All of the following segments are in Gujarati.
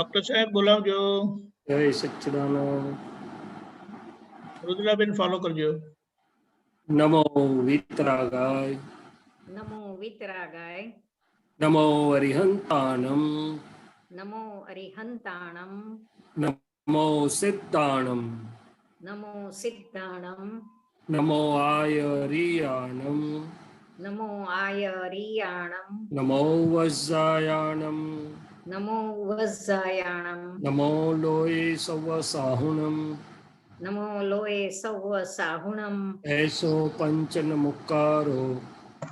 ડોક્ટર સાહેબ બોલાવજો. જય સચ્ચિદાનંદ. રુદ્રાબેન ફોલો કરજો. નમો વિતરાગાય. નમો વિતરાગાય. નમો અરિહંતાણમ. નમો અરિહંતાણમ. નમો સિદ્ધાણમ. નમો સિદ્ધાણમ. નમો આયરિયાણમ. નમો આયરિયાણમ. નમો વજ્જાયાણમ. નમો વજ્જાયાણમ. નમો લોય સવ સાહુણમ. નમો લોએ સૌ સાહુણમ. એસો પંચન મુક્કારો.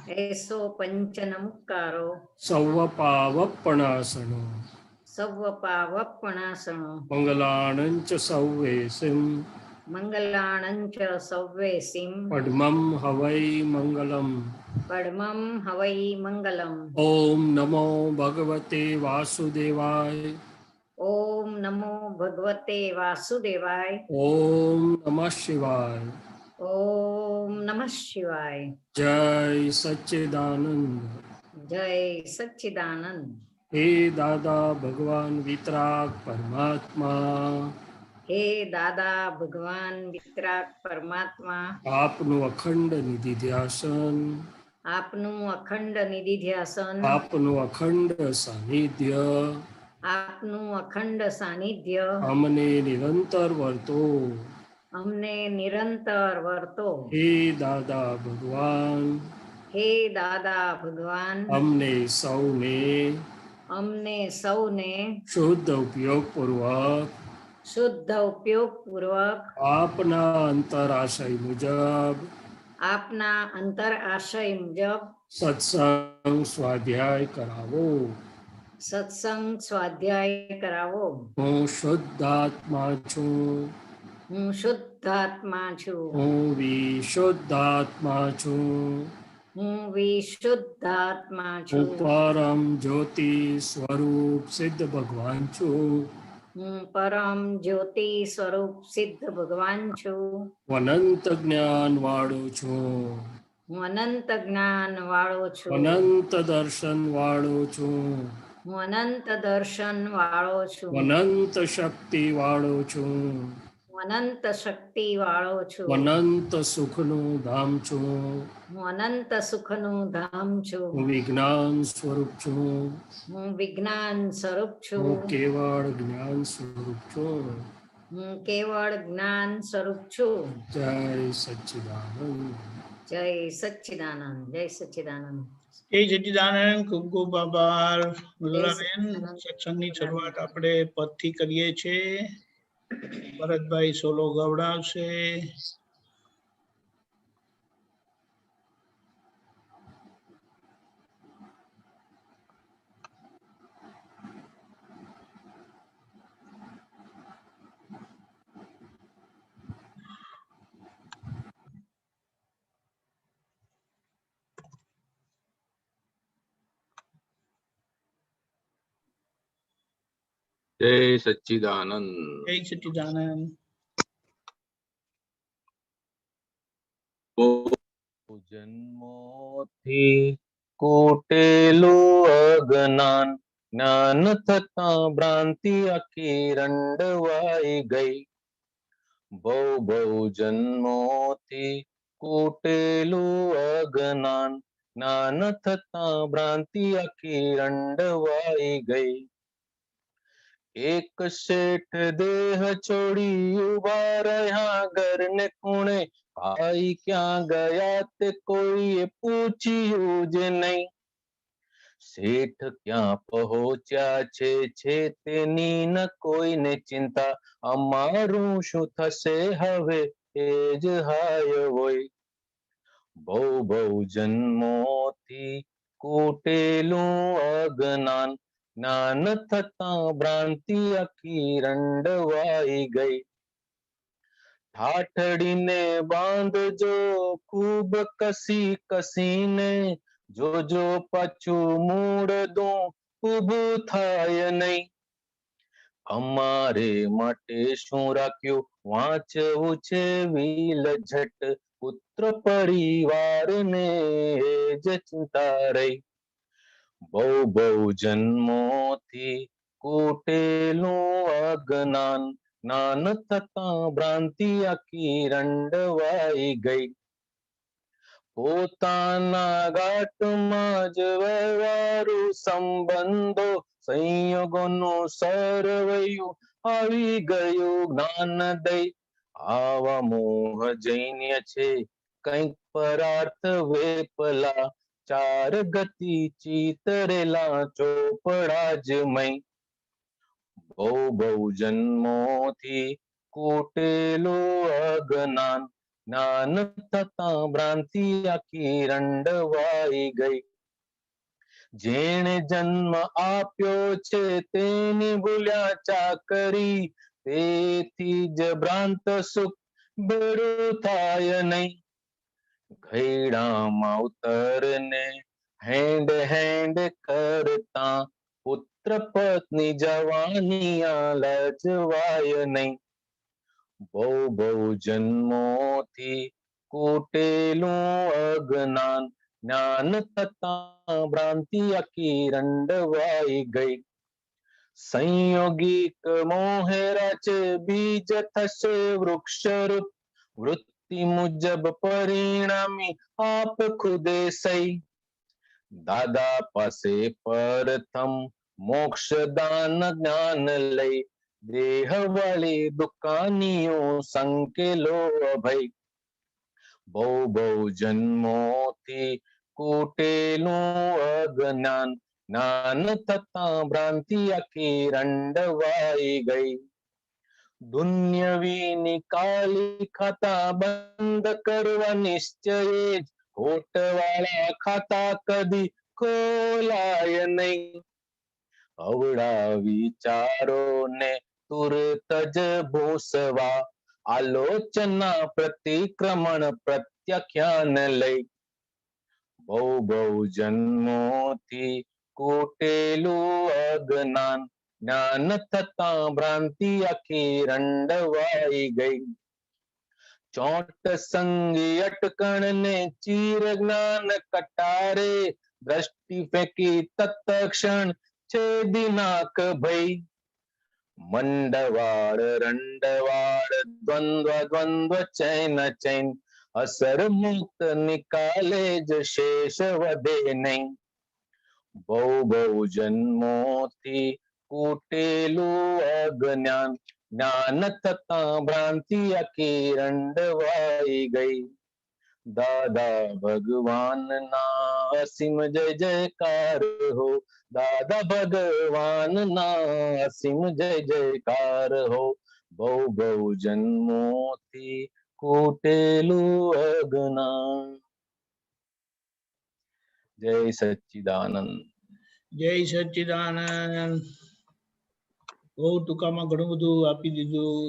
એસો પંચન મુક્કારો. સૌ પાવપણાસનો. સૌ પાવપણાસણો. મંગલાણંચ સૌવેસિમ. મંગલાણંચ સૌવેસિમ. પડમમ હવૈ મંગલમ. પડમમ હવૈ મંગલમ. ઓમ નમો ભગવતે વાસુદેવાય. ઓમ નમો ભગવતે વાસુદેવાય. ઓમ નમઃ શિવાય. ઓમ નમઃ શિવાય. જય સચ્ચિદાનંદ. જય સચ્ચિદાનંદ. હે દાદા ભગવાન વિતરાગ પરમાત્મા. હે દાદા ભગવાન વિતરાગ પરમાત્મા. આપનું અખંડ નિધિ ધ્યાસન. આપનું અખંડ નિધિધ્યાસન. આપનું અખંડ સાનિધ્ય. આપનું અખંડ સાનિધ્ય. અમને નિરંતર વર્તો. અમને નિરંતર વર્તો. હે દાદા ભગવાન. હે દાદા ભગવાન. અમને સૌને અમને સૌને શુદ્ધ ઉપયોગ પૂર્વક શુદ્ધ ઉપયોગ પૂર્વક આપના અંતરાશય મુજબ આપના અંતર આશય મુજબ સત્સંગ સ્વાધ્યાય કરાવો. સત્સંગ સ્વાધ્યાય કરાવો. હું શુદ્ધાત્મા છું. હું શુદ્ધાત્મા છું. હું વિશુદ્ધાત્મા છું. હું વિશુદ્ધાત્મા હું છું. પરમ જ્યોતિ સ્વરૂપ સિદ્ધ ભગવાન છું. હું પરમ જ્યોતિ સ્વરૂપ સિદ્ધ ભગવાન છું. હું અનંત જ્ઞાન વાળો છું. હું અનંત જ્ઞાન વાળો છું. અનંત દર્શન વાળો છું. હું અનંત દર્શન વાળો છું. અનંત શક્તિ વાળો છું. હું અનંત શક્તિ વાળો છું. અનંત સુખનું ધામ છું. હું અનંત સુખનું ધામ છું. હું વિજ્ઞાન સ્વરૂપ છું. હું વિજ્ઞાન સ્વરૂપ છું. હું કેવળ જ્ઞાન સ્વરૂપ છું. હું કેવળ જ્ઞાન સ્વરૂપ છું. જય સચ્ચિદાનંદ. જય સચ્ચિદાનંદ. જય સચ્ચિદાનંદ. જય સચ્ચિદાનંદ. ખૂબ ખૂબ આભાર રુદ્રાબેન. સત્સંગની શરૂઆત આપણે પદથી કરીએ છીએ. ભરતભાઈ સોલો ગવડાવશે. જય સચ્ચિદાનંદ. જય સચ્ચિદાનંદ. જન્મોથી કોટેલું અજ્ઞાન જ્ઞાન થતા ભ્રાંતિ આખી રંડવાઈ ગઈ. બહુ બહુ જન્મોથી કોટેલું અજ્ઞાન જ્ઞાન થતા ભ્રાંતિ આખી રંડવાઈ ગઈ. એક શેઠ દેહ છોડી ઉભા રહ્યા ઘરને ખૂણે. ભાઈ ક્યાં ગયા તે કોઈએ પૂછ્યું જ નહીં. શેઠ ક્યાં પહોંચ્યા છે તેની ન કોઈને ચિંતા. અમારું શું થશે હવે એ જ હાય હોય. બહુ બહુ જન્મોથી કૂટેલું અજ્ઞાન જ્ઞાન થતા ભ્રાંતિ આખી રંડવાઈ ગઈ. ઠાઠડીને બાંધજો ખૂબ કસી કસીને. જોજો પાછું મૂળદું ઊભું થાય નહીં. અમારે માટે શું રાખ્યું વાંચવું છે વિલઝટ. પુત્ર પરિવારને જ ચિંતા રહી. બહુ બહુ જન્મોથી કૂટેલું અજ્ઞાન, જ્ઞાન થતા ભ્રાંતિ આખી રંડવાઈ ગઈ. પોતાના ગાંઠમાં જ વ્યવહારુ સંબંધો, સંયોગોનું સરવૈયું આવી ગયું જ્ઞાન દઈ. આવા મોહ જૈન્ય છે કંઈક પરાર્થ વેપલા, ચાર ગતિ ચિતરેલા ચોપડા જ મય. બહુ બહુ જન્મોથી કૂટેલું અજ્ઞાન, જ્ઞાન થતા ભ્રાંતિ આખી રંડવાઈ ગઈ. જેણે જન્મ આપ્યો છે તેની ભૂલ્યા ચાકરી, તેથી જ ભ્રાંત સુખ બેડું થાય નહીં. ઘયડામાં ઉતરને હેન્ડ હેન્ડ કરતા, પુત્ર પત્ની જવાની આ લજવાય નહીં. બહુ બહુ જન્મોથી કૂટેલું અજ્ઞાન, જ્ઞાન થતા ભ્રાંતિ આખી રંડવાઈ ગઈ. સંયોગિક મોહેરા છે બીજ થશે વૃક્ષરૂપ, વૃત્તિ મુજબ પરિણામી આપ ખુદે સહી. દાદા પાસે પ્રથમ મોક્ષ દાન જ્ઞાન લઈ, દેહ વાળી દુકાનીઓ સંકેલો અભય. બહુ બહુ જન્મોથી કૂટેલું અજ્ઞાન, જ્ઞાન થતા ભ્રાંતિ આખી રંડવાઈ ગઈ. દુન્યવીની કાલી ખાતા બંધ કરવા નિશ્ચયે જ, ખોટવાળા ખાતા કદી ખોલાય નહીં. અવળા વિચારોને તુરત જ ભૂસવા, આલોચના પ્રતિક્રમણ પ્રત્યાખ્યાન લઈ. બહુ બહુ જન્મોથી કૂટેલું અજ્ઞાન, જ્ઞાન થતા ભ્રાંતિ આખી રંડવાઈ ગઈ. ચોટ સંગી અટકણને ચીર જ્ઞાન કટારે, દ્રષ્ટિ ફેંકી તત્ક્ષણ છેદી નાક ભઈ. મંડવાળ રંડવાળ દ્વંદ્વ દ્વંદ્વ ચૈન ચૈન, અસર મુક્ત નિકાલે જ શેષ વધે નહીં. બહુ બહુ જન્મોથી કૂટેલું અજ્ઞાન, જ્ઞાન થતા ભ્રાંતિ આખી રંડવાઈ ગઈ. દાદા ભગવાનના અસીમ જય જયકાર હો, દાદા ભગવાનના અસીમ જય જયકાર હો. બહુ બહુ જન્મોથી કૂટેલું અજ્ઞાન. જય સચ્ચિદાનંદ. જય સચ્ચિદાનંદ. બહુ ટૂંકામાં ઘણું બધું આપી દીધું.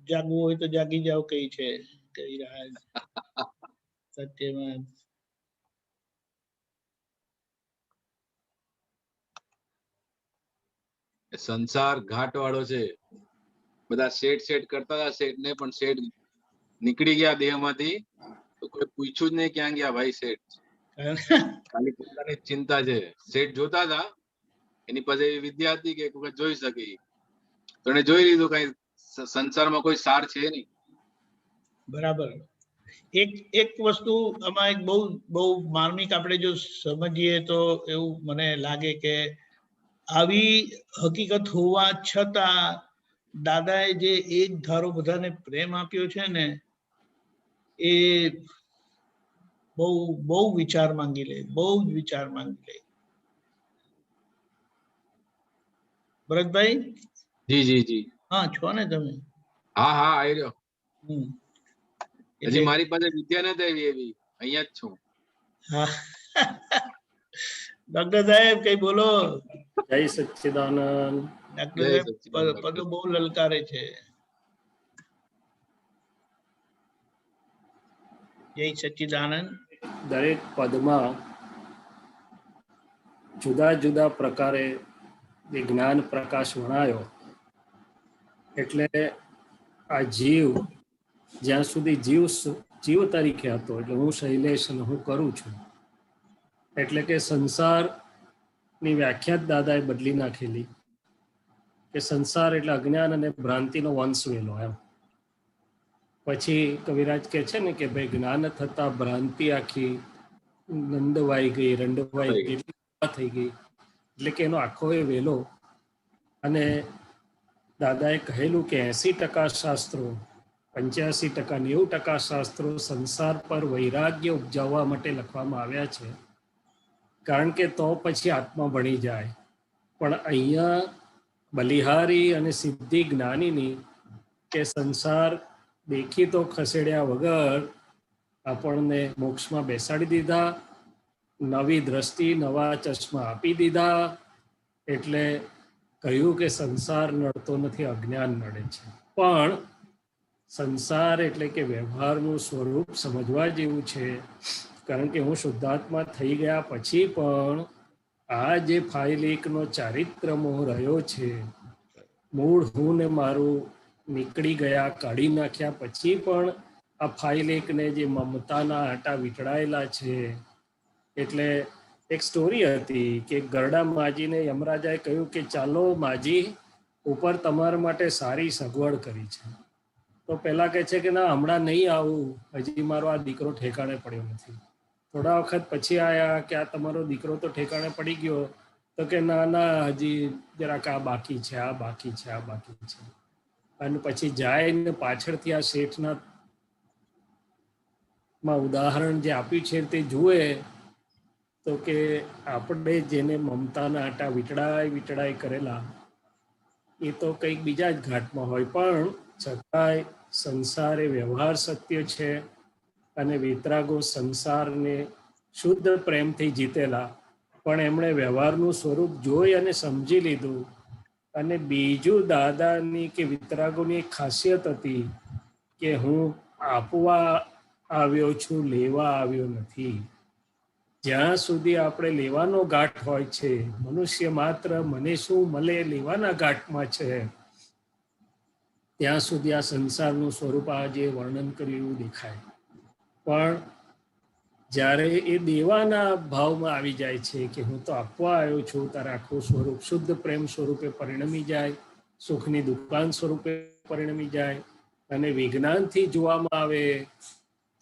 જાગવું હોય તો જાગી જાવ કઈ છે, કહી રહ્યા છે. સત્યમાં સંસાર ઘાટ વાળો છે. બધા સેટ કરતા હતા, સેટ ને પણ સેટ નીકળી ગયા દેહ માંથી, તો કોઈ પૂછ્યું જ નહીં ક્યાં ગયા ભાઈ સેટ. ખાલી પોતાની ચિંતા છે. સેટ જોતા હતા, એની પાસે એવી વિદ્યા હતી કે એક વખત જોઈ શકે, તો એને જોઈ લીધું. કઈ સંસારમાં કોઈ સાર છે નહીં. બરાબર. એક વસ્તુ આમાં એક બહુ બહુ માર્મિક આપણે જો સમજીએ તો એવું મને લાગે કે આવી હકીકત હોવા છતાં દાદાએ જે એક ધારો બધાને પ્રેમ આપ્યો છે ને, એ બહુ બહુ વિચાર માંગી લે, બહુ જ વિચાર માંગી લે. ભરતભાઈ? જી જી જી. હા, છો ને તમે? હા હા, આવી રહ્યો. એટલે હજી મારી પાસે વિદ્યા નથી આવી એવી, અહીંયા જ છું. હા. ડોક્ટર સાહેબ કઈ બોલો. જય સચ્ચિદાનંદ. ડોક્ટર સાહેબ પદો બહુ લલકારે છે. જય સચ્ચિદાનંદ. દરેક પદમાં જુદા જુદા પ્રકારે વિજ્ઞાન પ્રકાશ વણાયો. એટલે આ જીવ જ્યાં સુધી જીવ તરીકે હતો, એટલે હું શૈલેષ અને હું કરું છું, એટલે કે સંસારની વ્યાખ્યા જ દાદાએ બદલી નાખેલી. કે સંસાર એટલે અજ્ઞાન અને ભ્રાંતિનો વંશ વેલો એમ. પછી કવિરાજ કે છે ને કે ભાઈ જ્ઞાન થતા ભ્રાંતિ આખી નંદવાઈ ગઈ, રંડવાઈ ગઈ, થઈ ગઈ, એટલે કે એનો આખો એ વેલો. અને દાદાએ કહેલું કે 80% શાસ્ત્રો, 85%, 90% શાસ્ત્રો સંસાર પર વૈરાગ્ય ઉપજાવવા માટે લખવામાં આવ્યા છે, કારણ કે તો પછી આત્મા ભણી જાય. પણ અહીંયા બલિહારી અને સિદ્ધિ જ્ઞાનીની કે સંસાર દેખી તો ખસેડ્યા વગર આપણને મોક્ષમાં બેસાડી દીધા, નવી દ્રષ્ટિ, નવા ચશ્મા આપી દીધા. એટલે કહ્યું કે સંસાર નડતો નથી, અજ્ઞાન નડે છે. પણ સંસાર એટલે કે વ્યવહારનું સ્વરૂપ સમજવા જેવું છે, કારણ કે હું શુદ્ધાત્મા થઈ ગયા પછી પણ આ જે ફાઇલ એકનો ચારિત્ર મોહ રહ્યો છે, મૂળ હું ને મારું નીકળી ગયા, કાઢી નાખ્યા પછી પણ આ ફાઇલ એકને જે મમતાના આટા વીંટળાયેલા છે. એટલે એક સ્ટોરી હતી કે ગરડા માજીને યમરાજાએ કહ્યું કે ચાલો માજી, ઉપર તમારા માટે સારી સગવડ કરી છે. તો પેલા કહે છે કે ના, હમણાં નહીં આવું, હજી મારો આ દીકરો ઠેકાણે પડ્યો નથી. થોડા વખત પછી આયા કે આ તમારો દીકરો તો ઠેકાણે પડી ગયો. તો કે ના ના, હજી જરાક આ બાકી છે, આ બાકી છે, આ બાકી છે. અને પછી જાય ને પાછળથી આ શેઠના માં ઉદાહરણ જે આપ્યું છે તે જુએ તો કે આપણે જેને મમતાના આટા વીંટળાઈ કરેલા એ તો કંઈક બીજા જ ઘાટમાં હોય, પણ છતાંય સંસાર એ વ્યવહાર સત્ય છે. અને વિતરાગો સંસારને શુદ્ધ પ્રેમથી જીતેલા, પણ એમણે વ્યવહારનું સ્વરૂપ જોઈ અને સમજી લીધું. અને બીજું દાદાની કે વિતરાગોની એક ખાસિયત હતી કે હું આપવા આવ્યો છું, લેવા આવ્યો નથી. જ્યાં સુધી આપણે લેવાનો ગાંઠ હોય છે, મનુષ્ય માત્ર મને શું મળે લેવાના ગાંઠમાં છે, ત્યાં સુધી આ સંસારનું સ્વરૂપ આ જે વર્ણન કર્યું એવું દેખાય. પણ જ્યારે એ દેવાના ભાવમાં આવી જાય છે કે હું તો આપવા આવ્યો છું, તારે આખું સ્વરૂપ શુદ્ધ પ્રેમ સ્વરૂપે પરિણમી જાય, સુખની દુકાન સ્વરૂપે પરિણમી જાય, અને વિજ્ઞાનથી જોવામાં આવે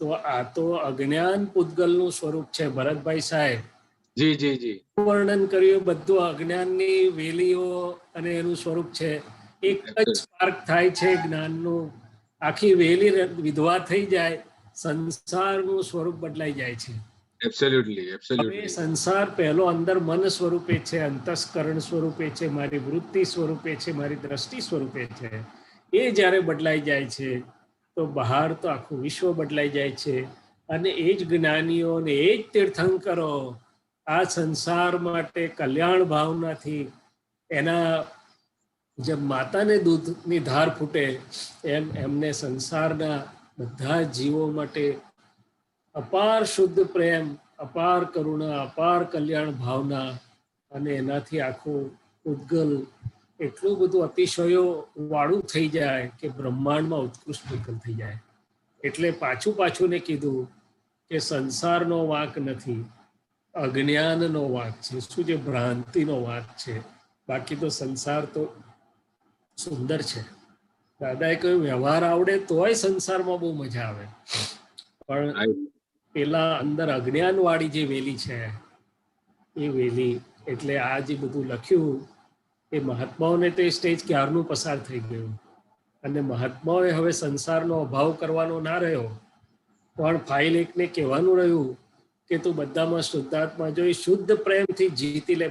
તો આ તો અજ્ઞાન પૂતગલનું સ્વરૂપ છે. ભરતભાઈ સાહેબ જી જી જી વર્ણન કર્યું બધું અજ્ઞાનની વેલીઓ અને એનું સ્વરૂપ છે. એક જ સ્પાર્ક થાય છે જ્ઞાનનું, આખી વેલી વિધવા થઈ જાય, સંસારનું સ્વરૂપ બદલાઈ જાય છે. એબ્સોલ્યુટલી હવે એબ્સોલ્યુટલી સંસાર પહેલો અંદર મન સ્વરૂપે છે, અંતસ્કરણ સ્વરૂપે છે, મારી વૃત્તિ સ્વરૂપે છે, મારી દ્રષ્ટિ સ્વરૂપે છે. એ જ્યારે બદલાઈ જાય છે તો બહાર તો આખું વિશ્વ બદલાઈ જાય છે. અને એ જ જ્ઞાનીઓ ને એ જ તીર્થંકરો આ સંસાર માટે કલ્યાણ ભાવનાથી એના જેમ માતાને દૂધની ધાર ફૂટે એમ એમને સંસારના બધા જીવો માટે અપાર શુદ્ધ પ્રેમ, અપાર કરુણા, અપાર કલ્યાણ ભાવના, અને એનાથી આખું ઉદ્ગલ એટલું બધું અતિશયો વાળું થઈ જાય કે બ્રહ્માંડમાં ઉત્કૃષ્ટ ઉદ્ગલ થઈ જાય. એટલે પાછું ને કીધું કે સંસારનો વાંક નથી, અજ્ઞાનનો વાંક છે. શું છે? ભ્રાંતિનો વાંક છે. બાકી તો સંસાર તો સુંદર છે. દાદાએ કહ્યું વ્યવહાર આવડે તોય સંસારમાં બહુ મજા આવે, પણ પેલા અંદર અજ્ઞાન વાળી જે વેલી છે એ વેલી, એટલે આ જે બધું લખ્યું એ મહાત્માઓને તો એ સ્ટેજ ક્યારનું પસાર થઈ ગયું. અને મહાત્માઓએ હવે સંસારનો અભાવ કરવાનો ના રહ્યો, પણ ફાઇલ એકને કહેવાનું રહ્યું કે તું બધામાં શુદ્ધાત્મા જોઈ શુદ્ધ પ્રેમથી જીતી લે,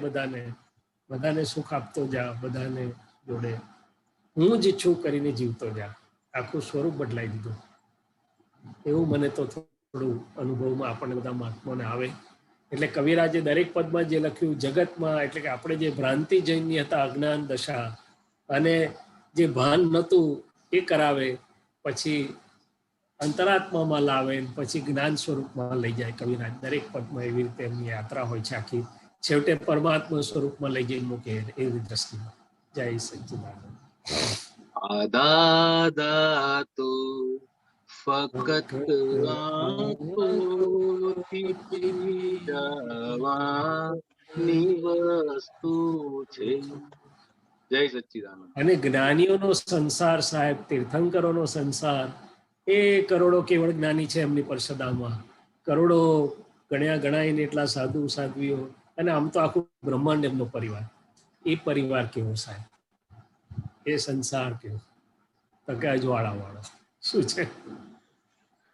બધાને સુખ આપતો જા, બધાને જોડે હું જ છું કરીને જીવતો જા. આખું સ્વરૂપ બદલાઈ દીધું. એવું મને તો થોડું અનુભવમાં આપણને બધા મહાત્માઓને આવે. એટલે કવિરાજે દરેક પદમાં જે લખ્યું જગતમાં, એટલે કે આપણે જે ભ્રાંતિ જૈનની હતા, અજ્ઞાન દશા, અને જે ભાન નહોતું એ કરાવે, પછી અંતરાત્મામાં લાવે, પછી જ્ઞાન સ્વરૂપમાં લઈ જાય. કવિરાજ દરેક પદમાં એવી રીતે એમની યાત્રા હોય છે આખી, છેવટે પરમાત્મા સ્વરૂપમાં લઈ જઈને મૂકે એવી દ્રષ્ટિમાં. જય સચ્ચિદાનંદ. દાદા તો ફકત આંખોથી પીરાવાની વસ્તુ છે, જય સચ્ચિદાનંદ. અને જ્ઞાનીઓનો સંસાર સાહેબ, તીર્થંકરોનો સંસાર, એ કરોડો કેવળ જ્ઞાની છે એમની પરસદામાં, કરોડો ગણ્યા ગણાઈને એટલા સાધુ સાધ્વીઓ, અને આમ તો આખું બ્રહ્માંડ એમનો પરિવાર. એ પરિવાર કેવો સાહેબ, એ સંસાર કેવો, તો કે અજવાળા વાળો શું છે,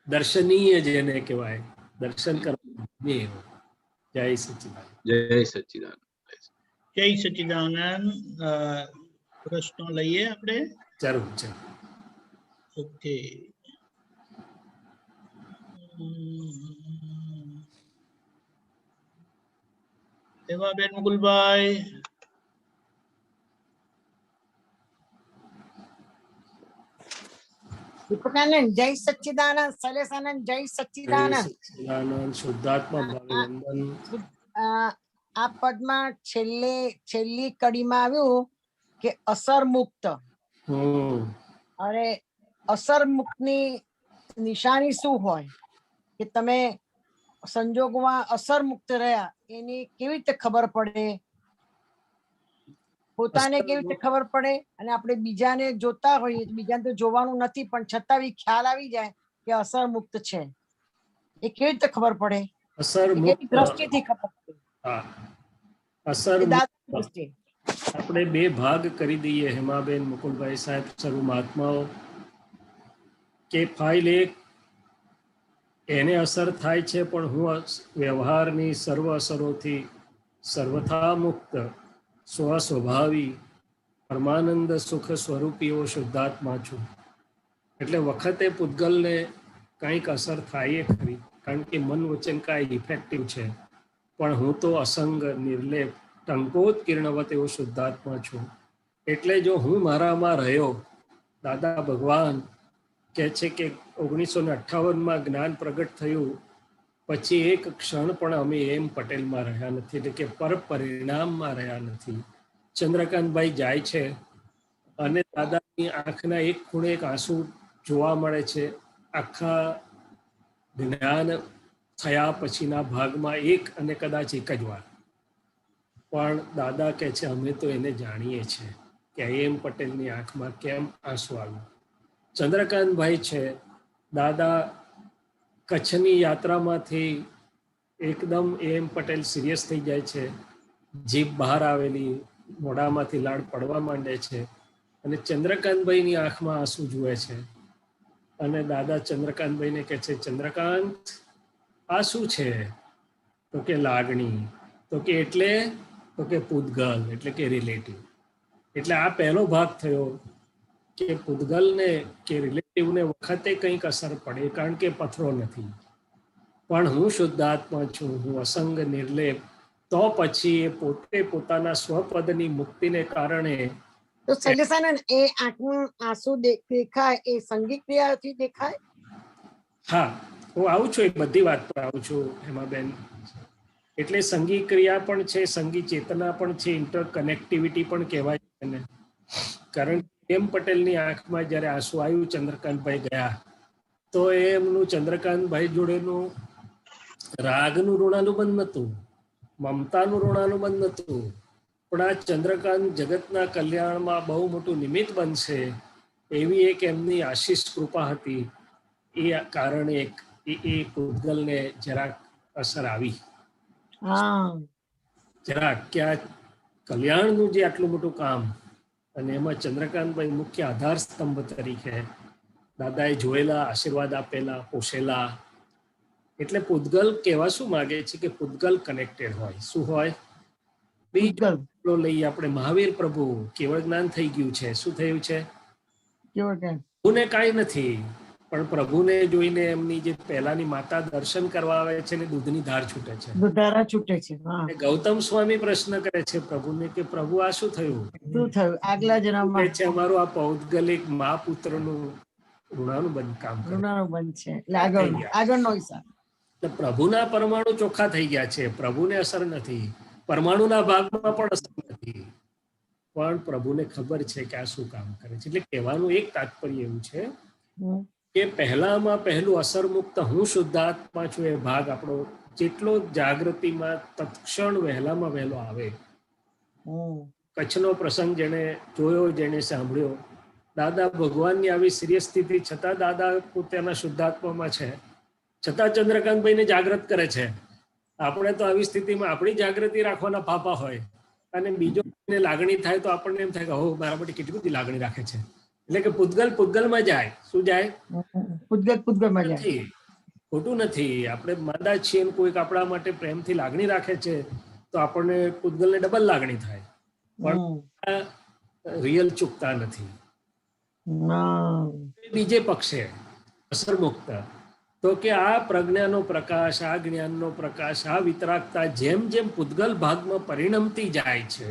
દર્શનીય જેને કહેવાય, દર્શન કરવા. જય સચ્ચિદાનંદ. જય સચ્ચિદાનંદ. જય સચ્ચિદાનંદ. પ્રશ્નો લઈએ આપણે. જરૂર છે. ઓકે. એમાં મુકુલભાઈ. દીપકાનંદ જય સચ્ચિદાનંદ, શૈલેષાનંદ જય સચ્ચિદાનંદ. સચ્ચિદાનંદ શુદ્ધાત્મા ભાવિનંદન. આ પદમાં છેલ્લી કડીમાં આવ્યું કે અસર મુક્ત. અરે અસર મુક્તની નિશાની શું હોય કે તમે સંજોગોમાં અસર મુક્ત રહ્યા, એની કેવી રીતે ખબર પડે, પોતાને કેવી રીતે ખબર પડે, અને આપણે બીજાને જોતા હોઈએ, બીજાને તો જોવાનું નથી પણ છતાં બી ખ્યાલ આવી જાય કે અસર મુક્ત છે, એ કેવી રીતે ખબર પડે? અસર મુક્ત દ્રષ્ટિથી ખબર પડે. હા, અસર આપણે બે ભાગ કરી દઈએ હેમાબેન, મુકુલભાઈ સાહેબ, સર્વ મહાત્માઓ, કે ફાઇલ એક એને અસર થાય છે પણ હું વ્યવહારની સર્વ અસરોથી સર્વથા મુક્ત સ્વસ્વભાવી પરમાનંદ સુખ સ્વરૂપી એવો શુદ્ધાત્મા છું. એટલે વખતે પૂતગલને કંઈક અસર થાય ખરી, કારણ કે મન વચન કાંઈ ઇફેક્ટિવ છે, પણ હું તો અસંગ નિર્લેપ ટંકોત્કીર્ણવત એવો શુદ્ધાત્મા છું. એટલે જો હું મારામાં રહ્યો, દાદા ભગવાન કહે છે કે 1958માં જ્ઞાન પ્રગટ થયું પછી એક ક્ષણ પણ અમે એમ પટેલમાં રહ્યા નથી, એટલે કે પર પરિણામમાં રહ્યા નથી. ચંદ્રકાંતભાઈ જાય છે અને દાદાની આંખના એક ખૂણે એક આંસુ જોવા મળે છે, આખા જ્ઞાન થયા પછીના ભાગમાં એક અને કદાચ એક જ વાર. પણ દાદા કહે છે અમે તો એને જાણીએ છીએ કે એમ પટેલની આંખમાં કેમ આંસુ આવ્યું. ચંદ્રકાંતભાઈ છે, દાદા કચ્છની યાત્રામાંથી એકદમ એમ પટેલ સિરિયસ થઈ જાય છે, જીભ બહાર આવેલી, મોઢામાંથી લાડ પડવા માંડે છે, અને ચંદ્રકાંતભાઈની આંખમાં આંસુ જુએ છે. અને દાદા ચંદ્રકાંતભાઈને કહે છે, ચંદ્રકાંત આ શું છે? તો કે લાગણી. તો કે એટલે? તો કે પૂતગલ, એટલે કે રિલેટિવ. એટલે આ પહેલો ભાગ થયો કે પૂતગલને કે રિલેટિવને વખતે કંઈક અસર પડે, કારણ કે પથરો નથી, પણ હું શુદ્ધાત્મા છું, હું અસંગ નિર્લેપ. તો પછી એ પોતે પોતાના સ્વપદની મુક્તિને કારણે. તો શૈલેષાનંદ, એ આંખનું આંસુ દેખાય એ સંગીત ક્રિયાથી દેખાય? હા, હું આવું છું, એ બધી વાત પર આવું છું હેમાબેન. એટલે સંગી ક્રિયા પણ છે, સંગી ચેતના પણ છે, ઇન્ટર કનેક્ટિવિટી પણ કહેવાય એને. કારણ કે એમ પટેલની આંખમાં જ્યારે આંસુ આવ્યું, ચંદ્રકાંતભાઈ ગયા, તો એમનું ચંદ્રકાંતભાઈ જોડેનું રાગનું ઋણાનુબંધ નહોતું, મમતાનું ઋણાનુબંધ નહોતું, પણ આ ચંદ્રકાંત જગતના કલ્યાણમાં બહુ મોટું નિમિત્ત બનશે એવી એક એમની આશીષ કૃપા હતી. એ કારણે એ પૂતગલને જરાક અસર આવી, જરાક કે આ કલ્યાણનું જે આટલું મોટું કામ, અને એમાં ચંદ્રકાંતભાઈ મુખ્ય આધાર સ્તંભ તરીકે દાદાએ જોયેલા, આશીર્વાદ આપેલા, પોષેલા. એટલે પૂતગલ કહેવા શું માગે છે કે પૂતગલ કનેક્ટેડ હોય. શું હોય? બીજો લઈએ આપણે મહાવીર પ્રભુ, કેવળ જ્ઞાન થઈ ગયું છે. શું થયું છે? પ્રભુને કાંઈ નથી, પણ પ્રભુને જોઈને એમની જે પહેલાની માતા દર્શન કરવા આવે છે ને દૂધની ધાર છૂટે છે. ધારા છૂટે છે. ગૌતમ સ્વામી પ્રશ્ન કરે છે પ્રભુને કે પ્રભુ આ શું થયું? શું થયું? આગલા જન્મમાં છે અમારું આ પૌદ્ગલિક મા પુત્રનું ઋણાનુબંધ કામ કરે. ઋણાનુબંધ છે, આગળનો હિસાબ. એટલે પ્રભુના પરમાણુ ચોખ્ખા થઈ ગયા છે, પ્રભુને અસર નથી, પરમાણુના ભાગમાં પણ અસર નથી, પણ પ્રભુને ખબર છે કે આ શું કામ કરે છે. એટલે કહેવાનું એક તાત્પર્ય એવું છે કે પહેલામાં પહેલું અસર મુક્ત હું શુદ્ધાત્મા છું એ ભાગ આપણો જેટલો જાગૃતિમાં તત્ક્ષણ વહેલામાં વહેલો આવે, કચ્છનો પ્રસંગ જેને જોયો, જેને સાંભળ્યો, દાદા ભગવાનની આવી સિરિયસ સ્થિતિ છતાં દાદા પોતાના શુદ્ધાત્મામાં છે, છતાં ચંદ્રકાંતભાઈને જાગૃત કરે છે. આપણે તો આવી સ્થિતિમાં આપણી જાગૃતિ રાખવાના પાપા હોય અને બીજો લાગણી થાય તો આપણને એમ થાય કે હો મારા માટે કેટલી બધી લાગણી રાખે છે. એટલે કે પૂતગલમાં જાય. શું જાય? પૂતગલમાં જાય. નથી, ખોટું નથી. આપણે માંદા છીએ ને કોઈક આપણા માટે પ્રેમથી લાગણી રાખે છે તો આપણને પૂતગલને ડબલ લાગણી થાય, પણ રિયલ ચૂકતા નથી. બીજે પક્ષે અસરમુક્ત તો કે આ પ્રજ્ઞાનો પ્રકાશ, આ જ્ઞાનનો પ્રકાશ, આ વિતરાગતા જેમ જેમ પૂતગલ ભાગમાં પરિણમતી જાય છે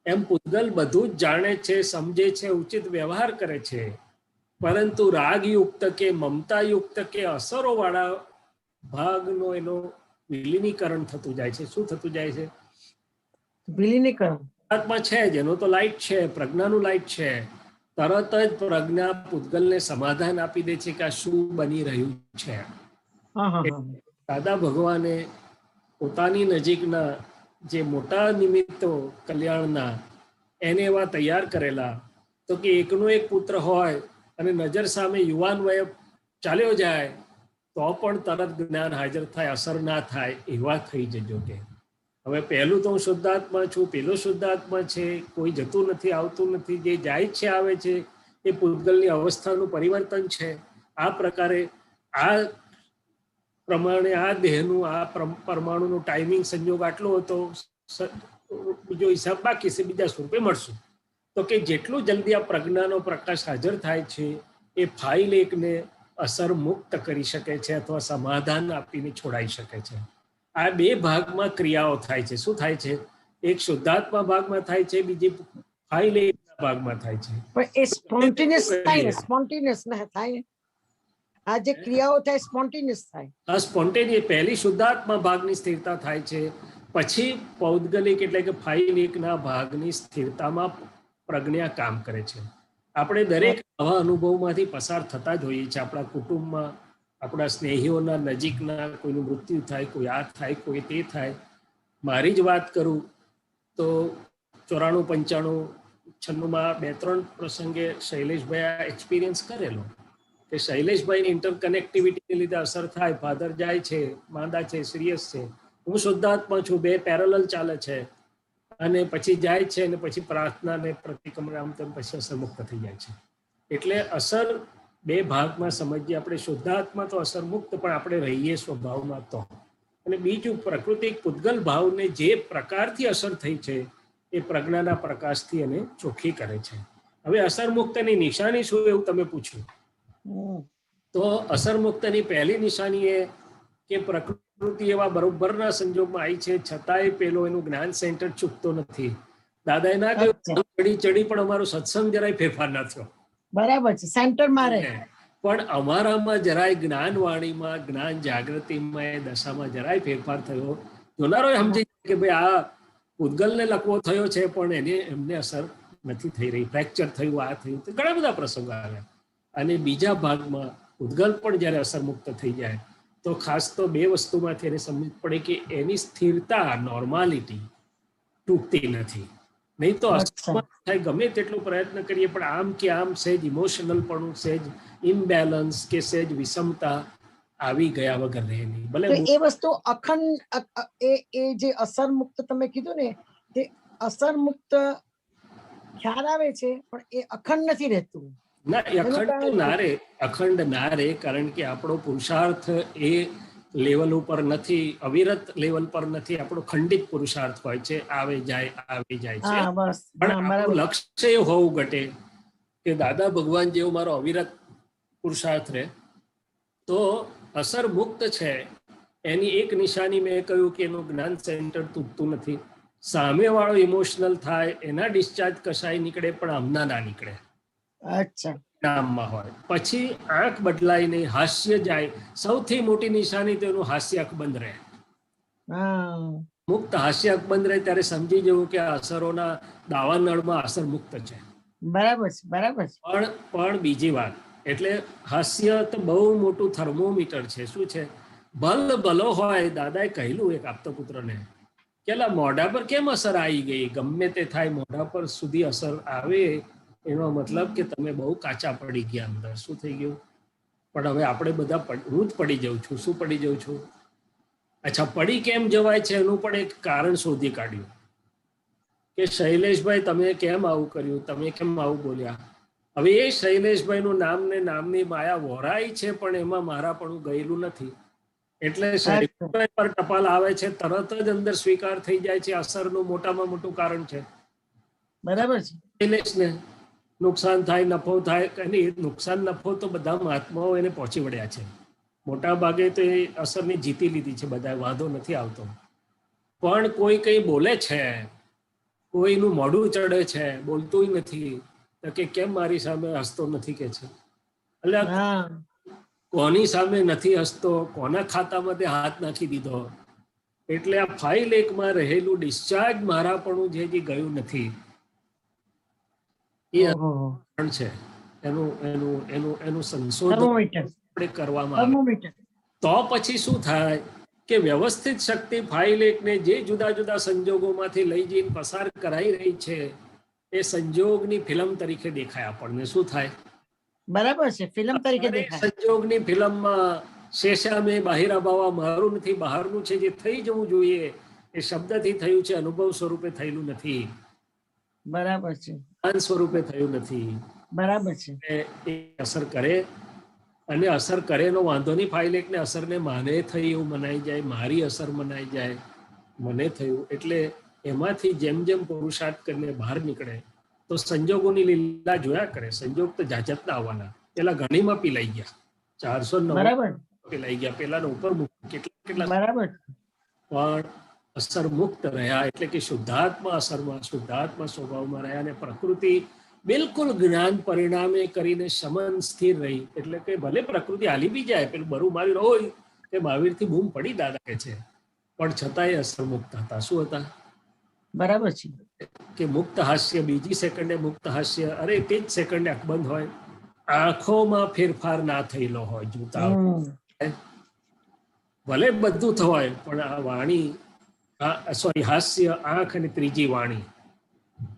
એમ પૂતગલ બધું જ જાણે છે, સમજે છે, ઉચિત વ્યવહાર કરે છે, પરંતુ રાગયુક્ત કે મમતાયુક્ત કે અસરો વાળા ભાગનો એનો વિલીનીકરણ થતું જાય છે. શું થતું જાય છે? વિલીનીકરણ. આત્મા છે જેનો તો લાઈટ છે, પ્રજ્ઞાનું લાઈટ છે, તરત જ પ્રજ્ઞા પૂતગલને સમાધાન આપી દે છે કે આ શું બની રહ્યું છે. દાદા ભગવાને પોતાની નજીકના જે મોટા નિમિત્તો કલ્યાણના એને એવા તૈયાર કરેલા તો કે એકનો એક પુત્ર હોય અને નજર સામે યુવાન વયે ચાલ્યો જાય તો પણ તરત જ્ઞાન હાજર થાય, અસર ના થાય એવા થઈ જજો. કે હવે પહેલું તો હું શુદ્ધાત્મા છું, પેલો શુદ્ધાત્મા છે, કોઈ જતું નથી, આવતું નથી, જે જાય છે આવે છે એ પૂતગલની અવસ્થાનું પરિવર્તન છે. આ પ્રકારે આ પ્રમાણે આ દેહનું આ પરમાણુનું ટાઈમિંગ સંજોગ આટલો હતો, બીજો હિસાબ બાકી છે, બીજા સ્વરૂપે મળશું. તો કે જેટલું જલ્દી આ પ્રજ્ઞાનો પ્રકાશ હાજર થાય છે એ ફાઇલ એકને અસર મુક્ત કરી શકે છે અથવા સમાધાન આપીને છોડાઈ શકે છે. આ બે ભાગમાં ક્રિયાઓ થાય છે. શું થાય છે? એક શુદ્ધાત્મા ભાગમાં થાય છે, બીજી ફાઇલ એકના ભાગમાં થાય છે. પણ એ સ્પોન્ટેનિયસ થાય ને, સ્પોન્ટેનિયસ ના થાય. આ જે ક્રિયાઓ થાય સ્પોન્ટેનિયસ થાય. આ સ્પોન્ટેનિયસ પહેલી શુદ્ધાત્મા ભાગની સ્થિરતા થાય છે, પછી પૌદ્ગલિક એટલે કે ફાઇલ એકના ભાગની સ્થિરતામાં પ્રજ્ઞા કામ કરે છે. આપણે દરેક આવા અનુભવમાંથી પસાર થતા જ હોઈએ છીએ. આપણા કુટુંબમાં, આપણા સ્નેહીઓના નજીકના કોઈનું મૃત્યુ થાય, કોઈ આ થાય, કોઈ તે થાય. મારી જ વાત કરું તો 94, 95, 96માં 2-3 પ્રસંગે શૈલેષભાઈ આ એક્સપિરિયન્સ કરેલો કે શૈલેષભાઈની ઇન્ટરકનેક્ટિવિટીને લીધે અસર થાય. ફાધર જાય છે, માંદા છે, સિરિયસ છે, હું શુદ્ધાત્મા છું, બે પેરેલલ ચાલે છે અને પછી જાય છે અને પછી પ્રાર્થના ને પ્રતિક્રમણ આમ તેમ પછી અસર મુક્ત થઈ જાય છે. એટલે અસર બે ભાગમાં સમજીએ આપણે. શુદ્ધાત્મા તો અસર મુક્ત, પણ આપણે રહીએ સ્વભાવમાં તો. અને બીજું પ્રાકૃતિક પૂતગલ ભાવને જે પ્રકારથી અસર થઈ છે એ પ્રજ્ઞાના પ્રકાશથી એને ચોખ્ખી કરે છે. હવે અસર મુક્તની નિશાની શું એવું તમે પૂછ્યું તો અસર મુક્તની પહેલી નિશાની એ કે પ્રકૃતિ એવા બરોબરના સંજોગમાં આવી છે છતાંય પેલો એનું જ્ઞાન સેન્ટર ચૂકતો નથી. દાદાએ ના કહ્યું ચડી પણ અમારો સત્સંગ જરાય ફેરફાર ના થયો. બરાબર છે, સેન્ટર મારે. પણ અમારામાં જરાય જ્ઞાન વાણીમાં, જ્ઞાન જાગૃતિમાં એ દશામાં જરાય ફેરફાર થયો. જોનારો સમજી કે ભાઈ આ પૂતગલને લખવો થયો છે પણ એમને અસર નથી થઈ રહી, ફ્રેક્ચર થયું, આ થયું, ઘણા બધા પ્રસંગો આવ્યા. અને બીજા ભાગમાં પૂતગલ પણ જ્યારે અસર મુક્ત થઈ જાય તો ખાસ તો બે વસ્તુમાંથી એને સમજ પડે કે એની સ્થિરતા, નોર્માલિટી તૂટતી નથી. નહીં તો થાય ગમે તેટલો પ્રયત્ન કરીએ પણ આમ કે આમ સહેજ ઇમોશનલ પણ, સહેજ ઇમ્બેલેન્સ કે સહેજ વિષમતા આવી ગયા વગર રહે નહીં. ભલે એ વસ્તુ અખંડ એ જે અસર મુક્ત તમે કીધું ને તે અસર મુક્ત ખ્યાલ આવે છે પણ એ અખંડ નથી રહેતું. ના, અખંડ ના રે, કારણ કે આપણો પુરુષાર્થ એ લેવલ ઉપર નથી, અવિરત લેવલ પર નથી. આપણો ખંડિત પુરુષાર્થ હોય છે, આવે જાય છે. પણ આપણું લક્ષ્ય એ હોવું ઘટે કે દાદા ભગવાન જેવો મારો અવિરત પુરુષાર્થ રહે. તો અસર મુક્ત છે એની એક નિશાની મેં કહ્યું કે એનું જ્ઞાન સેન્ટર તૂટતું નથી. સામે વાળો ઇમોશનલ થાય, એના ડિસ્ચાર્જ કશાય નીકળે પણ હમણાં ના નીકળે. અચ્છા, નામમાં હોય. પછી આંખ બદલાઈને હાસ્ય જાય. સૌથી મોટી નિશાની તો એનું હાસ્ય આંખ બંધ રહે. મુક્ત હાસ્ય આંખ બંધ રહે ત્યારે સમજી જવું કે આ અસરોના દાવાનળમાં અસર મુક્ત છે. બરાબર છે, બરાબર છે. પણ બીજી વાત, એટલે હાસ્ય તો બહુ મોટું થર્મોમીટર છે. શું છે? ભલો હોય, દાદાએ કહેલું એક આપતા પુત્રને કે અલા મોઢા પર કેમ અસર આવી ગઈ? ગમે તે થાય મોઢા પર સુધી અસર આવે એનો મતલબ કે તમે બહુ કાચા પડી ગયા અંદર. શું થઈ ગયું? પણ હવે આપણે બધા હું જ પડી જાઉં છું. શું પડી જાઉં છું? અચ્છા, પડી કેમ જવાય છે એનું પણ એક કારણ શોધી કાઢ્યું કે શૈલેષભાઈ તમે કેમ આવું કર્યું, તમે કેમ આવું બોલ્યા. હવે એ શૈલેષભાઈનું નામ ને નામની માયા વહોરાય છે, પણ એમાં મારા પણ ગયેલું નથી. એટલે શૈલેષભાઈ પર ટપાલ આવે છે, તરત જ અંદર સ્વીકાર થઈ જાય છે. અસરનું મોટામાં મોટું કારણ છે. બરાબર છે. શૈલેષને નુકસાન થાય, નફો થાય, અને એ નુકસાન નફો તો બધા મહાત્માઓ એને પહોંચી વળ્યા છે. મોટા ભાગે તો એ અસરને જીતી લીધી છે, બધા વાંધો નથી આવતો. પણ કોઈ કઈ બોલે છે, કોઈનું મોઢું ચડે છે, બોલતું નથી કે કેમ મારી સામે હસતો નથી કે છે. એટલે કોની સામે નથી હસતો, કોના ખાતામાં હાથ નાખી દીધો. એટલે આ ફાઇલ એકમાં રહેલું ડિસ્ચાર્જ મારાપણું જે ગયું નથી એ છે. એનું સંશોધન આપણે કરવામાં આવે તો પછી શું થાય કે વ્યવસ્થિત શક્તિ ફાઇલ એકને જે જુદા જુદા સંજોગોમાંથી લઈ જઈને પસાર કરાઈ રહી છે એ સંજોગની ફિલ્મ તરીકે દેખાય આપણને. શું થાય? બરાબર છે, ફિલ્મ તરીકે દેખાય. સંજોગની ફિલ્મમાં શેષામે બાહિરા બાવા મારું નથી, બહારનું છે. જે થઈ જવું જોઈએ એ શબ્દથી થયું છે, અનુભવ સ્વરૂપે થયેલું નથી. બરાબર છે, જ્ઞાન સ્વરૂપે થયું નથી. બરાબર છે. એ અસર કરે, અને અસર કરે એનો વાંધો નહીં. ફાઇલ એકને અસરને માને થઈ એવું મનાઈ જાય, મારી અસર મનાઈ જાય, મને થયું. એટલે એમાંથી જેમ જેમ પુરુષાર્થ કરીને બહાર નીકળે તો સંજોગોની લીલા જોયા કરે. સંજોગ તો જાજતના આવવાના. પેલા ઘણીમાં પીલાઈ ગયા, 409 પીલાઈ ગયા, પેલા ઉપર કેટલા બરાબર. પણ અસર મુક્ત રહ્યા, એટલે કે શુદ્ધાત્મા અસરમાં, શુદ્ધાત્મા સ્વભાવમાં રહ્યા, અને પ્રકૃતિ બિલકુલ જ્ઞાન પરિણામે કરીને સમન સ્થિર રહી. એટલે કે ભલે પ્રકૃતિ હાલી બી જાય, પેલું બરું મારી હોય તે મહાવીરથી બૂમ પડી દાદા કે છે, પણ છતાંય અસર મુક્ત હતા. શું હતા? બરાબર છે. કે મુક્ત હાસ્ય બીજી સેકન્ડે મુક્ત હાસ્ય, અરે તે જ સેકન્ડે આંખ બંધ હોય, આંખોમાં ફેરફાર ના થયેલો હોય. જોતા ભલે બધું થવાય, પણ આ વાણી, સોરી હાસ્ય, આંખ અને ત્રીજી વાણી.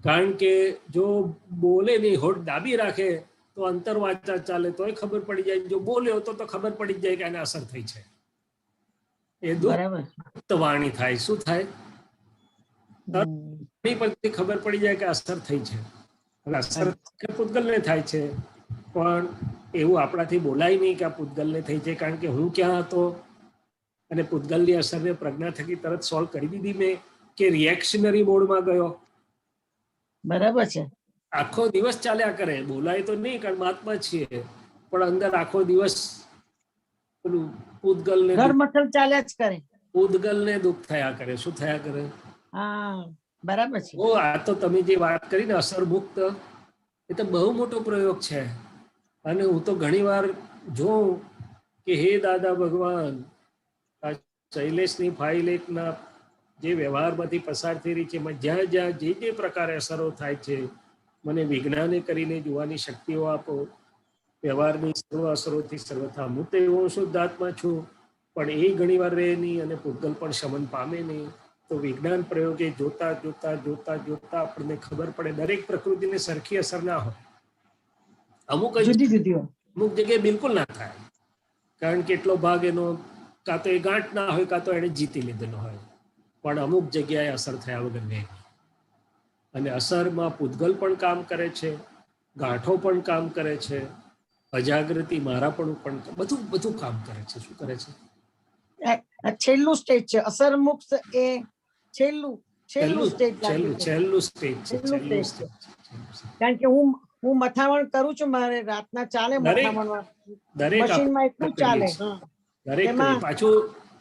કારણ કે જો બોલે નહીં, હોઠ દાબી રાખે તો અંતર વાંચા ચાલે તોય ખબર પડી જાય. જો બોલ્યો તો ખબર પડી જાય કે આને અસર થઈ છે. એ દુઃખ વાણી થાય. શું થાય? પરથી ખબર પડી જાય કે અસર થઈ છે. અસર પૂતગલને થાય છે, પણ એવું આપણાથી બોલાય નહીં કે આ પૂતગલને થઈ છે. કારણ કે હું ક્યાં હતો અને પૂતગલની અસરને પ્રજ્ઞા થકી તરત સોલ્વ કરી દીધી મેં, કે રિએક્શનરી મોડમાં ગયો. બરાબર છે. આખો દિવસ ચાલ્યા કરે, બોલાય તો નહીં કારણ મહાત્મા છીએ, પણ અંદર આખો દિવસ પેલું પૂતગલને ચાલ્યા જ કરે, પૂતગલને દુઃખ થયા કરે. શું થયા કરે? હા, બરાબર છે. આ તો તમે જે વાત કરી ને અસર મુક્ત, એ તો બહુ મોટો પ્રયોગ છે. અને હું તો ઘણી વાર જોઉં કે હે દાદા ભગવાન, શૈલેષની ફાઇલ એકના જે વ્યવહારમાંથી પસાર થઈ રહી છે, જ્યાં જ્યાં જે પ્રકારે અસરો થાય છે, મને વિજ્ઞાને કરીને જોવાની શક્તિઓ આપો. વ્યવહારની સર્વ અસરોથી સર્વથા મુક્ત એવો શુદ્ધાત્મા છું, પણ એ ઘણી વાર રહે નહીં, અને પૂતગલ પણ શમન પામે નહીં. તો વિજ્ઞાન પ્રયોગે જોતા જોતા જોતા જોતા આપણને ખબર પડે દરેક પ્રકૃતિને સરખી અસર ના હોય. અમુક જગ્યાએ બિલકુલ ના થાય, કારણ કે એટલો ભાગ એનો કાં તો એ ગાંઠ ના હોય, કાં તો એને જીતી લીધેલો હોય. પણ અમુક જગ્યાએ અસર થયા વગર રહે. અને અસરમાં પૂતગલ પણ કામ કરે છે, ગાંઠો પણ કામ કરે છે, અજાગૃતિ મારાપણું પણ બધું કામ કરે છે. શું કરે છે? છેલ્લું સ્ટેજ છે અસર મુક્ત. એ છેલ્લું સ્ટેજ છે. કારણ કે હું મથામણ કરું છું, મારે રાતના ચાલે મથામણ, મશીનમાં એટલું ચાલે. દરેક પાછું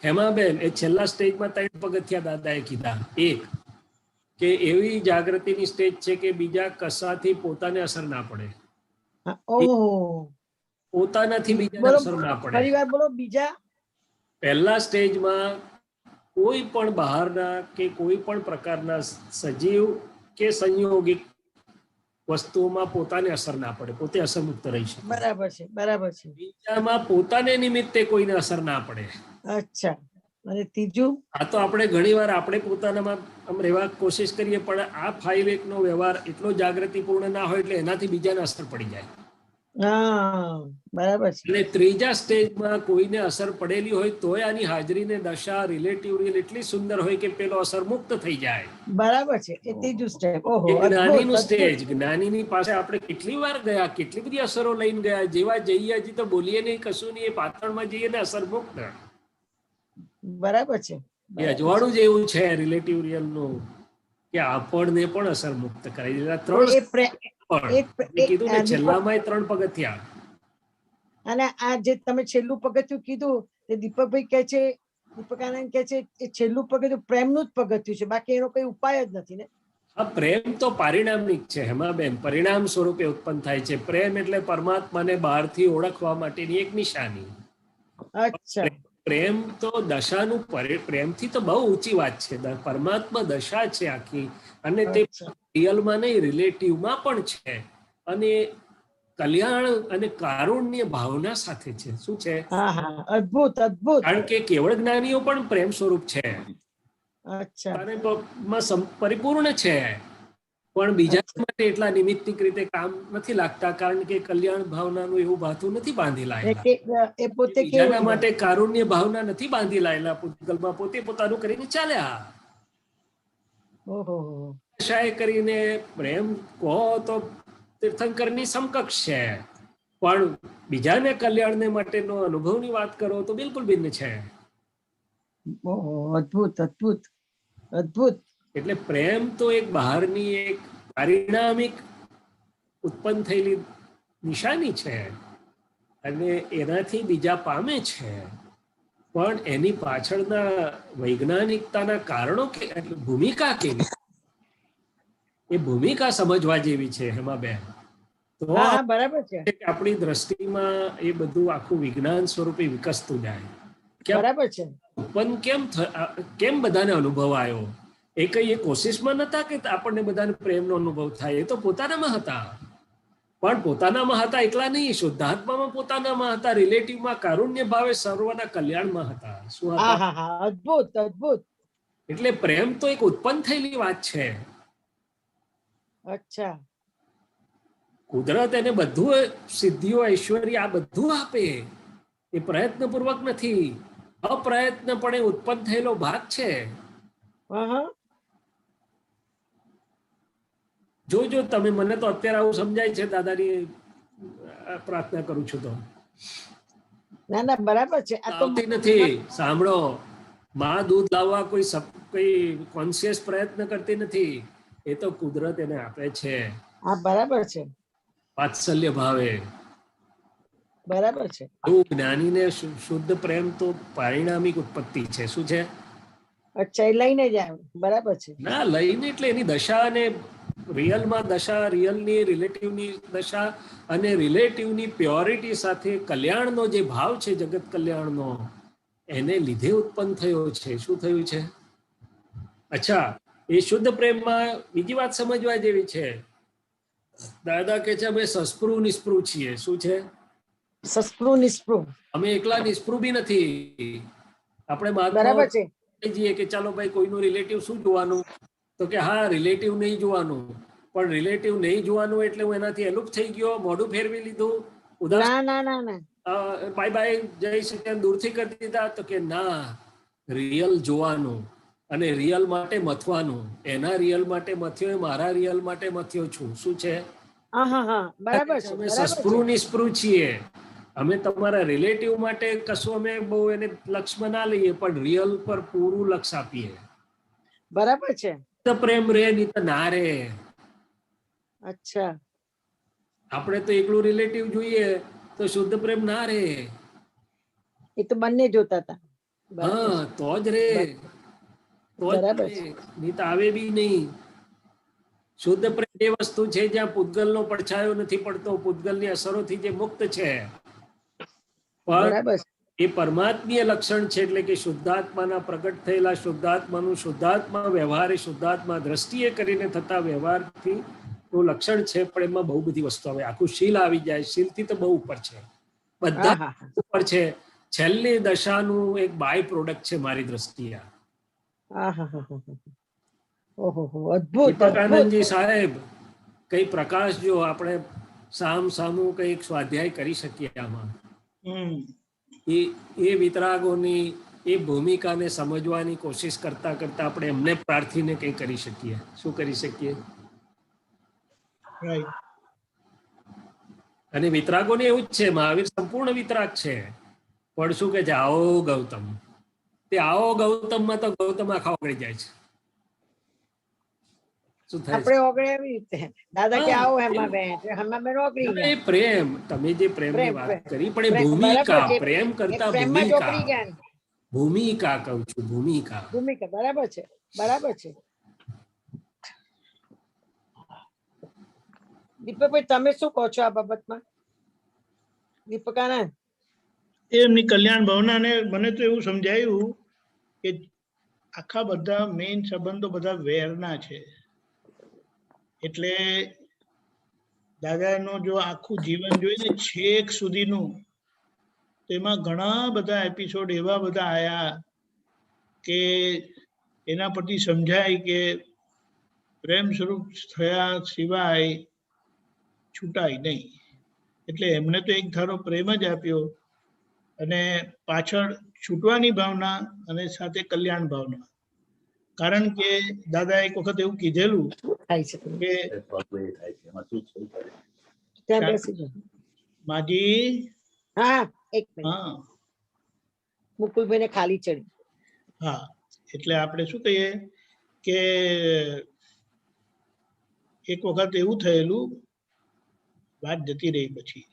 હેમાબેન એ છેલ્લા સ્ટેજમાં 3 પગથિયા દાદાએ કીધા. એક કે એવી જાગૃતિની સ્ટેજ છે કે બીજા કશાથી પોતાને અસર ના પડે. પોતાનાથી બીજાને અસર ના પડે. ફરી વાર બોલો. બીજા પહેલા સ્ટેજમાં કોઈ પણ બહારના કે કોઈ પણ પ્રકારના સજીવ કે સંયોગિક વસ્તુઓમાં પોતાને અસર ના પડે, પોતે અસર મુક્ત રહી શકે. બરાબર છે, બરાબર છે. બીજામાં પોતાને નિમિત્તે કોઈને અસર ના પડે. અચ્છા. અને ત્રીજું આ તો આપણે ઘણીવાર આપણે પોતાનામાં આમ રહેવા કોશિશ કરીએ, પણ આ 5-1 નો વ્યવહાર એટલો જાગૃતિપૂર્ણ ના હોય એટલે એનાથી બીજાને અસર પડી જાય. હા બરાબર છે. અને ત્રીજા સ્ટેજમાં કોઈને અસર પડેલી હોય તોય આની હાજરીને દશા રિલેટિવ રીલ એટલી સુંદર હોય કે પેલો અસર મુક્ત થઈ જાય. બરાબર છે. એ ત્રીજું સ્ટેપ. ઓહો, એ અદ્ભુત, જ્ઞાનીનું અદ્ભુત. સ્ટેજ. જ્ઞાનીની પાસે આપણે કેટલી વાર ગયા, કેટલી બધી અસરો લઈને ગયા, જેવા જઈએ હજી તો બોલીએ નહીં, કશું નહીં, એ પાછળમાં જઈએ ને અસર મુક્ત. બરાબર છે. એ અજવાળું જ એવું છે રિલેટિવ રિયલ નું કે આપણને પણ અસર મુક્ત કરાવી દીધા. તો 3 એ પ્રે- મેં કીધું ને દીપક, છેલ્લામાં 3 પગથિયા. અને આ જે તમે છેલ્લું પગથિયું કીધું તે દીપકભાઈ કહે છે, દીપકાનંદ કહે છે એ છેલ્લું પગથિયું પ્રેમનું જ પગથિયું છે, બાકી એનો કોઈ ઉપાય જ નથી ને. આ પ્રેમ તો પારિણામિક છે હેમાબેન, પરિણામ સ્વરૂપે ઉત્પન્ન થાય છે. પ્રેમ એટલે પરમાત્માને બહારથી ઓળખવા માટેની એક નિશાની. અચ્છા. પ્રેમ તો દશાનું પ્રેમથી તો બહુ ઊંચી વાત છે. પરમાત્મા દશા છે આખી, અને તે અચ્છા. રિયલમાં નહીં રિલેટિવમાં પણ છે, અને કલ્યાણ અને કારુણ્ય ભાવના સાથે છે. શું છે? હા હા, અદ્ભુત, અદ્ભુત. કારણ કે કેવળ જ્ઞાનીઓ પણ પ્રેમ સ્વરૂપ છે અચ્છા. અને પરિપૂર્ણ છે, પણ બીજા માટે એટલા નિમિત્તિક રીતે કામ નથી લાગતા, કારણ કે કલ્યાણ ભાવનાનું એવું ભાતું નથી બાંધી લાયેલા. એ પોતે બીજાના કેવું માટે કારુણ્ય ભાવના નથી બાંધી લાયેલા. પૂતગલમાં પોતે પોતાનું કરીને ચાલ્યા. ઓહો. દશાએ કરીને પ્રેમ કહો તો તીર્થંકરની સમકક્ષ છે, પણ બીજાને કલ્યાણને માટેનો અનુભવની વાત કરો તો બિલકુલ ભિન્ન છે. ઓહો, અદ્ભુત, અદ્ભુત, અદ્ભુત. એટલે પ્રેમ તો એક બહારની એક પારિણામિક ઉત્પન્ન થયેલી નિશાની છે, અને એનાથી બીજા પામે છે, પણ એની પાછળના વૈજ્ઞાનિકતાના કારણો કે એટલે ભૂમિકા કેવી, એ ભૂમિકા સમજવા જેવી છે હેમાબેન. તો હા હા, બરાબર છે. આપણી દ્રષ્ટિમાં એ બધું આખું વિજ્ઞાન સ્વરૂપે વિકસતું જાય. બરાબર છે. ઉત્પન્ન કેમ બધાને અનુભવ આવ્યો? એ કઈ એ કોશિશમાં નતા કે આપણને બધાને પ્રેમનો અનુભવ થાય. એ તો પોતાનામાં હતા, પણ પોતાનામાં હતા એકલા નહીં, શુદ્ધાત્મામાં પોતાનામાં હતા, રિલેટિવમાં કારુણ્ય ભાવે સર્વના કલ્યાણમાં હતા. શું હા હતા? હા હા, અદ્ભુત, અદ્ભુત. એટલે પ્રેમ તો એક ઉત્પન્ન થયેલી વાત છે. અચ્છા. કુદરત એને બધું સિદ્ધિઓ, ઐશ્વર્ય આ બધું આપે. એ પ્રયત્નપૂર્વક નથી, અપ્રયત્નપણે ઉત્પન્ન થયેલો ભાગ છે. હા હા. જોજો તમે, મને તો અત્યારે આવું સમજાય છે, દાદાની પ્રાર્થના કરું છું તો. ના ના, બરાબર છે. આ તો આવતી નથી. સાંભળો, માં દૂધ લાવવા કોઈ કોન્શિયસ પ્રયત્ન કરતી નથી, એ તો કુદરત એને આપે છે હા, બરાબર છે. વાત્સલ્ય ભાવે. બરાબર છે. એવું જ્ઞાનીને શુદ્ધ પ્રેમ તો પારિણામિક ઉત્પત્તિ છે. શું છે? અચ્છા, એ લઈને જ આવે. બરાબર છે. ના, લઈને એટલે એની દશા, અને રિયલમાં દશા, રિયલની રિલેટિવની દશા, અને રિલેટિવની પ્યોરિટી સાથે કલ્યાણનો જે ભાવ છે, જગત કલ્યાણનો, એને લીધે ઉત્પન્ન થયો છે. શું થયું છે? અચ્છા, એ શુદ્ધ પ્રેમમાં બીજી વાત સમજવા જેવી છે. દાદા કે છે અમે સસ્પૃહ નિસ્પૃહ છીએ. શું છે? સસ્પૃહ નિસ્પૃહ. અમે એકલા નિસ્પૃહ બી નથી. આપણે બરાબર છે. જઈએ કે ચાલો ભાઈ કોઈનું રિલેટિવ શું જોવાનું, તો કે હા રિલેટિવ નહીં જોવાનું, પણ રિલેટિવ નહીં જોવાનું એટલે હું એનાથી એલુપ થઈ ગયો, મોઢું ફેરવી લીધું, ઉદાસ ના ના ના ના. બાય બાય જય શ્રી રામ દૂરથી કરી દીધા. તો કે ના, રિયલ જોવાનું અને રિયલ માટે મથવાનું. એના રિયલ માટે મથ્યો, મારા રિયલ માટે મથ્યો છું. શું છે? હા હા હા, બરાબર છે. અમે બરાબર સસ્પૃહ છે. નિસ્પૃહ છીએ. અમે તમારા રિલેટિવ માટે કશું અમે બહુ એને લક્ષ્યમાં ના લઈએ, પણ રિયલ પર પૂરું લક્ષ આપીએ. બરાબર છે. તો પ્રેમ રે નહીં તો ના રે. અચ્છા. આપણે તો એકલું રિલેટિવ જોઈએ તો શુદ્ધ પ્રેમ ના રે. એ તો બંને જોતા હતા. હા, તો જ રે. તો જ બરાબર રે. છે. નહીં તો આવે બી નહીં. શુદ્ધ પ્રેમ એ વસ્તુ છે જ્યાં પૂતગલનો પડછાયો નથી પડતો, પૂતગલની અસરોથી જે મુક્ત છે. પણ બરાબર છે. એ પરમાત્મીય લક્ષણ છે, એટલે કે શુદ્ધાત્માના પ્રગટ થયેલા શુદ્ધાત્માનું શુદ્ધાત્મા વ્યવહાર, શુદ્ધાત્મા દ્રષ્ટિએ કરીને થતા વ્યવહારથી નું લક્ષણ છે. પણ એમાં બહુ બધી વસ્તુ આવે, આખું શીલ આવી જાય. શીલથી તો બહુ ઉપર છે, બધા ઉપર છે. છેલ્લી દશાનું એક બાય પ્રોડક્ટ છે મારી દ્રષ્ટિએ. આહાહાહા. ઓહોહો, અદ્ભુત અદ્ભુત. દીપકાનંદજી સાહેબ કઈ પ્રકાશ જો આપણે સામું કઈક સ્વાધ્યાય કરી શકીએ આમાં. હમ એ વિતરાગોની એ ભૂમિકાને સમજવાની કોશિશ કરતા કરતા આપણે એમને પ્રાર્થીને કંઈ કરી શકીએ. શું કરી શકીએ? રાઈટ. અને વિતરાગોને એવું જ છે, મહાવીર સંપૂર્ણ વિતરાગ છે, પણ શું કે છે, આવો ગૌતમ. તે આવો ગૌતમમાં તો ગૌતમ આખા ઓગળી જાય છે. શું થાય આપણે ઓગળે એવી રીતે દાદા કે આવો હેમાબેન, હેમાબેન ઓગળી છે? ગયા. એ પ્રેમ, તમે જે પ્રેમની પ્રેમ, વાત પ્રેમ. કરી, પણ એ પ્રેમ, ભૂમિકા, બરાબર છે. પ્રેમ એ કરતા પ્રેમમાં જ ઓગળી ભૂમિકા, ગયા. ભૂમિકા કહું છું, ભૂમિકા. ભૂમિકા બરાબર છે, બરાબર છે. દીપકભાઈ તમે શું કહો છો આ બાબતમાં? દીપકાનંદ. એમની કલ્યાણ ભાવનાને મને તો એવું સમજાયું કે આખા બધા મેઇન સંબંધો બધા વેરના છે. એટલે દાદાનું જો આખું જીવન જોઈને છેક સુધીનું, તેમાં ઘણા બધા એપિસોડ એવા બધા આયા કે એના પરથી સમજાય કે પ્રેમ સ્વરૂપ થયા સિવાય છૂટાય નહીં. એટલે એમને તો એક ધારો પ્રેમ જ આપ્યો, અને પાછળ છૂટવાની ભાવના અને સાથે કલ્યાણ ભાવના. કારણ કે દાદા એક વખત એવું કીધેલું થાય છે કે ત્યાં બેસી જાઓ. માજી, હા એક મિનિટ, હા મુકુલભાઈ ને ખાલી ચડી. હા, એટલે આપણે શું કહીએ કે એક વખત એવું થયેલું, વાત જતી રહી પછી.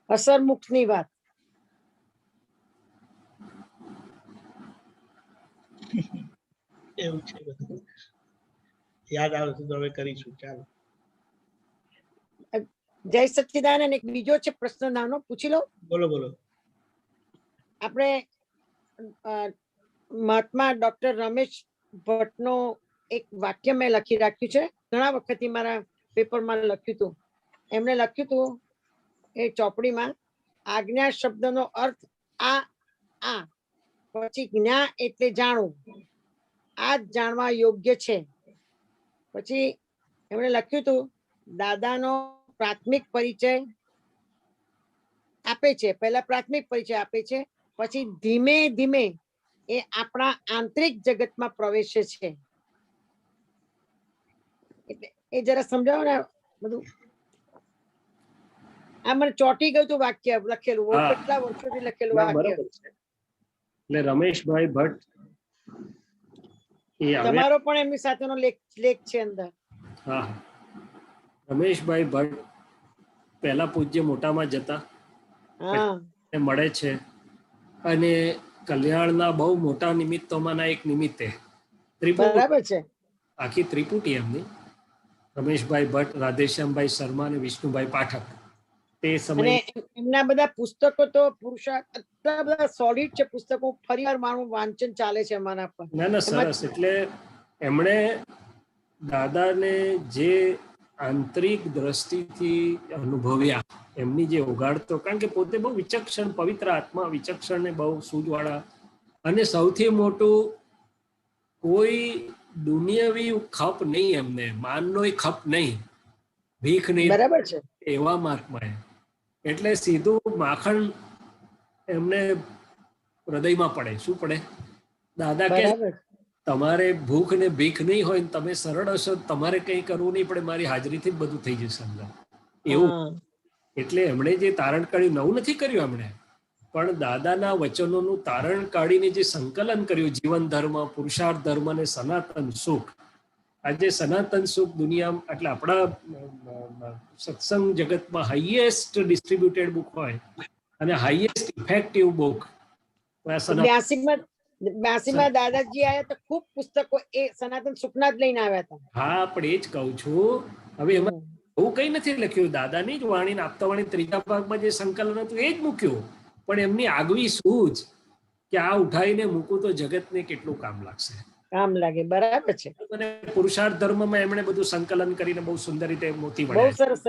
અસર મુક્ત ની વાત. એવું છે બધું. યાદ આવશે તો હવે કરીશું. ચાલો. જય સચ્ચિદાનંદ. એક બીજો છે પ્રશ્ન નાનો, પૂછી લો. બોલો બોલો. આપણે મહાત્મા ડોક્ટર રમેશ ભટ્ટનો એક વાક્ય મેં લખી રાખ્યું છે, ઘણા વખતથી મારા પેપરમાં લખ્યું હતું. એમણે લખ્યું હતું એ ચોપડીમાં, આજ્ઞા શબ્દનો અર્થ આ આ, પછી જ્ઞા એટલે જાણવું, આ જ જાણવા યોગ્ય છે. પછી એમણે લખ્યું હતું દાદાનો પ્રાથમિક પરિચય આપે છે, પહેલા પ્રાથમિક પરિચય આપે છે, પછી ધીમે ધીમે એ આપણા આંતરિક જગતમાં પ્રવેશે છે. એટલે એ જરા સમજાવો ને બધું. આ મને ચોટી ગયું હતું વાક્ય લખેલું, હા. કેટલા વર્ષોથી લખેલું ના, વાક્ય. બરાબર છે. એટલે રમેશભાઈ ભટ્ટ એ આવ્યા. તમારો પણ એમની સાથેનો લેખ છે અંદર. હા, રમેશભાઈ ભટ્ટ પહેલા પૂજ્ય મોટામાં જતા, હા એ મળે છે, અને કલ્યાણના બહુ મોટા નિમિત્તોમાંના એક નિમિત્તે બરાબર છે. આખી ત્રિપુટી એમની, રમેશભાઈ ભટ્ટ, રાધેશ્યામભાઈ શર્મા અને વિષ્ણુભાઈ પાઠક. તે અને સમય એમના બધા પુસ્તકો તો પુરુષાર્થ, એટલા બધા સોલિડ છે પુસ્તકો, ફરીવાર મારું વાંચન ચાલે છે અમારા પર. ના સરસ. એટલે એમણે દાદાને જે આંતરિક દ્રષ્ટિથી અનુભવ્યા, એમની જે ઉગાડતો, કારણ કે પોતે બહુ વિચક્ષણ, પવિત્ર આત્મા, વિચક્ષણ ને બહુ સૂઝવાળા, અને સૌથી મોટું કોઈ દુનિયાવી ખપ નહીં એમને, માનનો ખપ નહીં, ભીખ નહીં, બરાબર છે. એવા માર્ગમાં. એટલે સીધું માખણ એમને હૃદયમાં પડે. શું પડે? દાદા કે બરાબર. તમારે ભૂખ ને ભીખ નહીં હોય ને તમે સરળ હશો, તમારે કંઈ કરવું નહીં પડે, મારી હાજરીથી જ બધું થઈ જશે અંદર. એવું. હા. એટલે એમણે જે તારણ કાઢ્યું, નવું નથી કર્યું એમણે, પણ દાદાના વચનોનું તારણ કાઢીને જે સંકલન કર્યું, જીવન ધર્મ, પુરુષાર્થ ધર્મ અને સનાતન સુખ. આજે સનાતન સુખ દુનિયા, એટલે આપણા સત્સંગ જગતમાં હાઈએસ્ટ ડિસ્ટ્રીબ્યુટેડ બુક હોય અને હાઈએસ્ટ ઇફેક્ટિવ બુક. 82માં દાદાજી આયા તો ખૂબ પુસ્તકો એ સનાતન સુખના જ લઈને આવ્યા હતા. હા, પણ એ જ કહું છું. હવે એમાં એવું કઈ નથી લખ્યું, દાદાની જ વાણી, આપતા વાણી ત્રીજા ભાગમાં જે સંકલન હતું એ જ મૂક્યું, પણ એમની આગવી સૂઝ કે આ ઉઠાવીને મૂકું તો જગતને કેટલું કામ લાગશે, કામ લાગે. બરાબર છે. અને પુરુષાર્થ ધર્મમાં એમણે બધું સંકલન કરીને બહુ સુંદર રીતે મોતી બહુ વળ્યા. સરસ.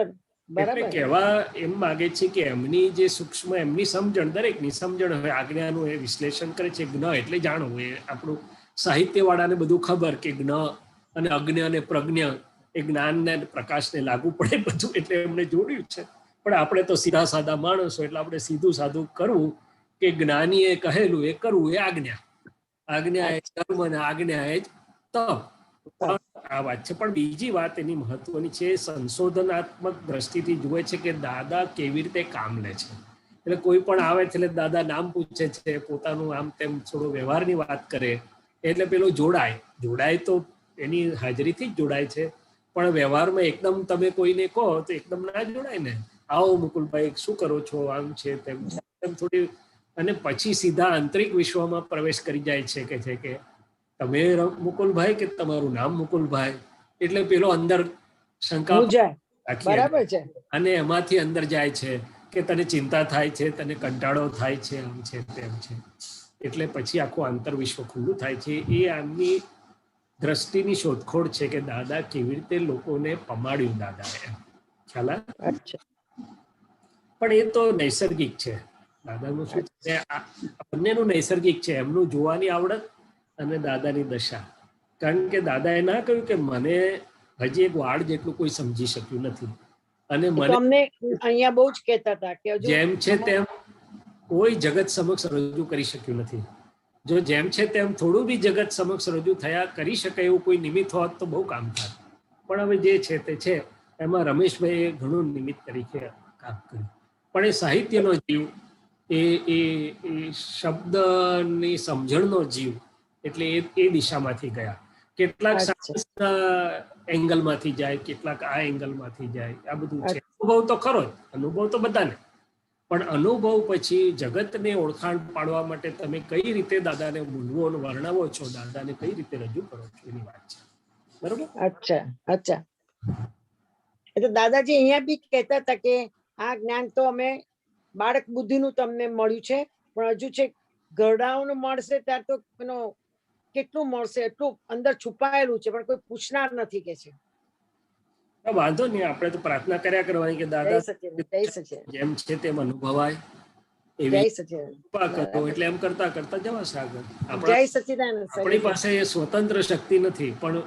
બરાબર કહેવા એમ માગે છે કે એમની જે સૂક્ષ્મ એમની સમજણ, દરેકની સમજણ હવે આજ્ઞાનું એ વિશ્લેષણ કરે છે. જ્ઞ એટલે જાણવું, એ આપણું સાહિત્ય વાળાને બધું ખબર કે જ્ઞ અને અજ્ઞ અને પ્રજ્ઞ એ જ્ઞાનને પ્રકાશને લાગુ પડે બધું, એટલે એમને જોડ્યું છે. પણ આપણે તો સીધા સાદા માણસો, એટલે આપણે સીધું સાદું કરવું કે જ્ઞાનીએ કહેલું એ કરવું એ આજ્ઞા. આજ્ઞા એ કર્મ અને આજ્ઞા એ તપ. આ વાત છે. પણ બીજી વાત એની મહત્વની છે, સંશોધનાત્મક દ્રષ્ટિથી જુએ છે કે દાદા કેવી રીતે કામ લે છે. એટલે કોઈ પણ આવે છે એટલે દાદા નામ પૂછે છે, પોતાનું આમ તેમ થોડો વ્યવહારની વાત કરે, એટલે પેલો જોડાય તો એની હાજરીથી જ જોડાય છે. પણ વ્યવહારમાં એકદમ તમે કોઈને કહો તો એકદમ ના જોડાય ને. આવો મુકુલભાઈ, શું કરો છો, આમ છે તેમ થોડી, અને પછી સીધા આંતરિક વિશ્વમાં પ્રવેશ કરી જાય છે કે તમે મુકુલભાઈ કે તમારું નામ મુકુલભાઈ, એટલે પેલો અંદર શંકા બરાબર છે, અને એમાંથી અંદર જાય છે કે તને ચિંતા થાય છે, તને કંટાળો થાય છે, આમ છે તેમ છે. એટલે પછી આખું આંતર વિશ્વ ખુલ્લું થાય છે. એ આમની દ્રષ્ટિની શોધખોળ છે કે દાદા કેવી રીતે લોકોને પમાડ્યું દાદાએ, ખ્યાલ આવે? પણ એ તો નૈસર્ગિક છે. દાદાનું શું છે, બંનેનું નૈસર્ગિક છે, એમનું જોવાની આવડત અને દાદાની દશા. કારણ કે દાદાએ ના કહ્યું કે મને હજી એક વાળ જેટલું કોઈ સમજી શક્યું નથી, અને મને અહીંયા બહુ જ કહેતા હતા કે જેમ છે તેમ કોઈ જગત સમક્ષ રજૂ કરી શક્યું નથી. જો જેમ છે તેમ થોડું બી જગત સમક્ષ રજૂ થયા કરી શકે એવું કોઈ નિમિત્ત હોત તો બહુ કામ થાય. પણ હવે જે છે તે છે. એમાં રમેશભાઈએ ઘણું નિમિત્ત તરીકે કામ કર્યું. પણ એ સાહિત્યનો જીવ, એ શબ્દની સમજણનો જીવ, એટલે એ દિશામાંથી ગયા. કેટલાક સાયન્સના એંગલમાંથી જાય, કેટલાક આ એંગલમાંથી જાય. આ બધું છે. અનુભવ તો ખરો જ, અનુભવ તો બધાને. પણ અનુભવ પછી જગતને ઓળખાણ પાડવા માટે તમે કઈ રીતે દાદાને બોલવો અને વર્ણવો છો, દાદાને કઈ રીતે રજૂ કરો છો, એની વાત છે. બરોબર? અચ્છા. એટલે દાદાજી અહીંયા બી કહેતા હતા કે આ જ્ઞાન તો અમે બાળક બુદ્ધિનું તમને મળ્યું છે, પણ હજુ છે ઘરડાઓનું મળશે ત્યારે તો એનો કેટલું મળશે, એટલું અંદર છુપાયેલું છે, પણ કોઈ પૂછનાર નથી કે છે. વાંધો નહીં, આપણે તો પ્રાર્થના કર્યા કરવાની કે દાદા જેમ છે તેમ અનુભવાય એવી કૃપા કરો. એટલે એમ કરતા કરતા જવાશે આગળ. આપણી પાસે સ્વતંત્ર શક્તિ નથી, પણ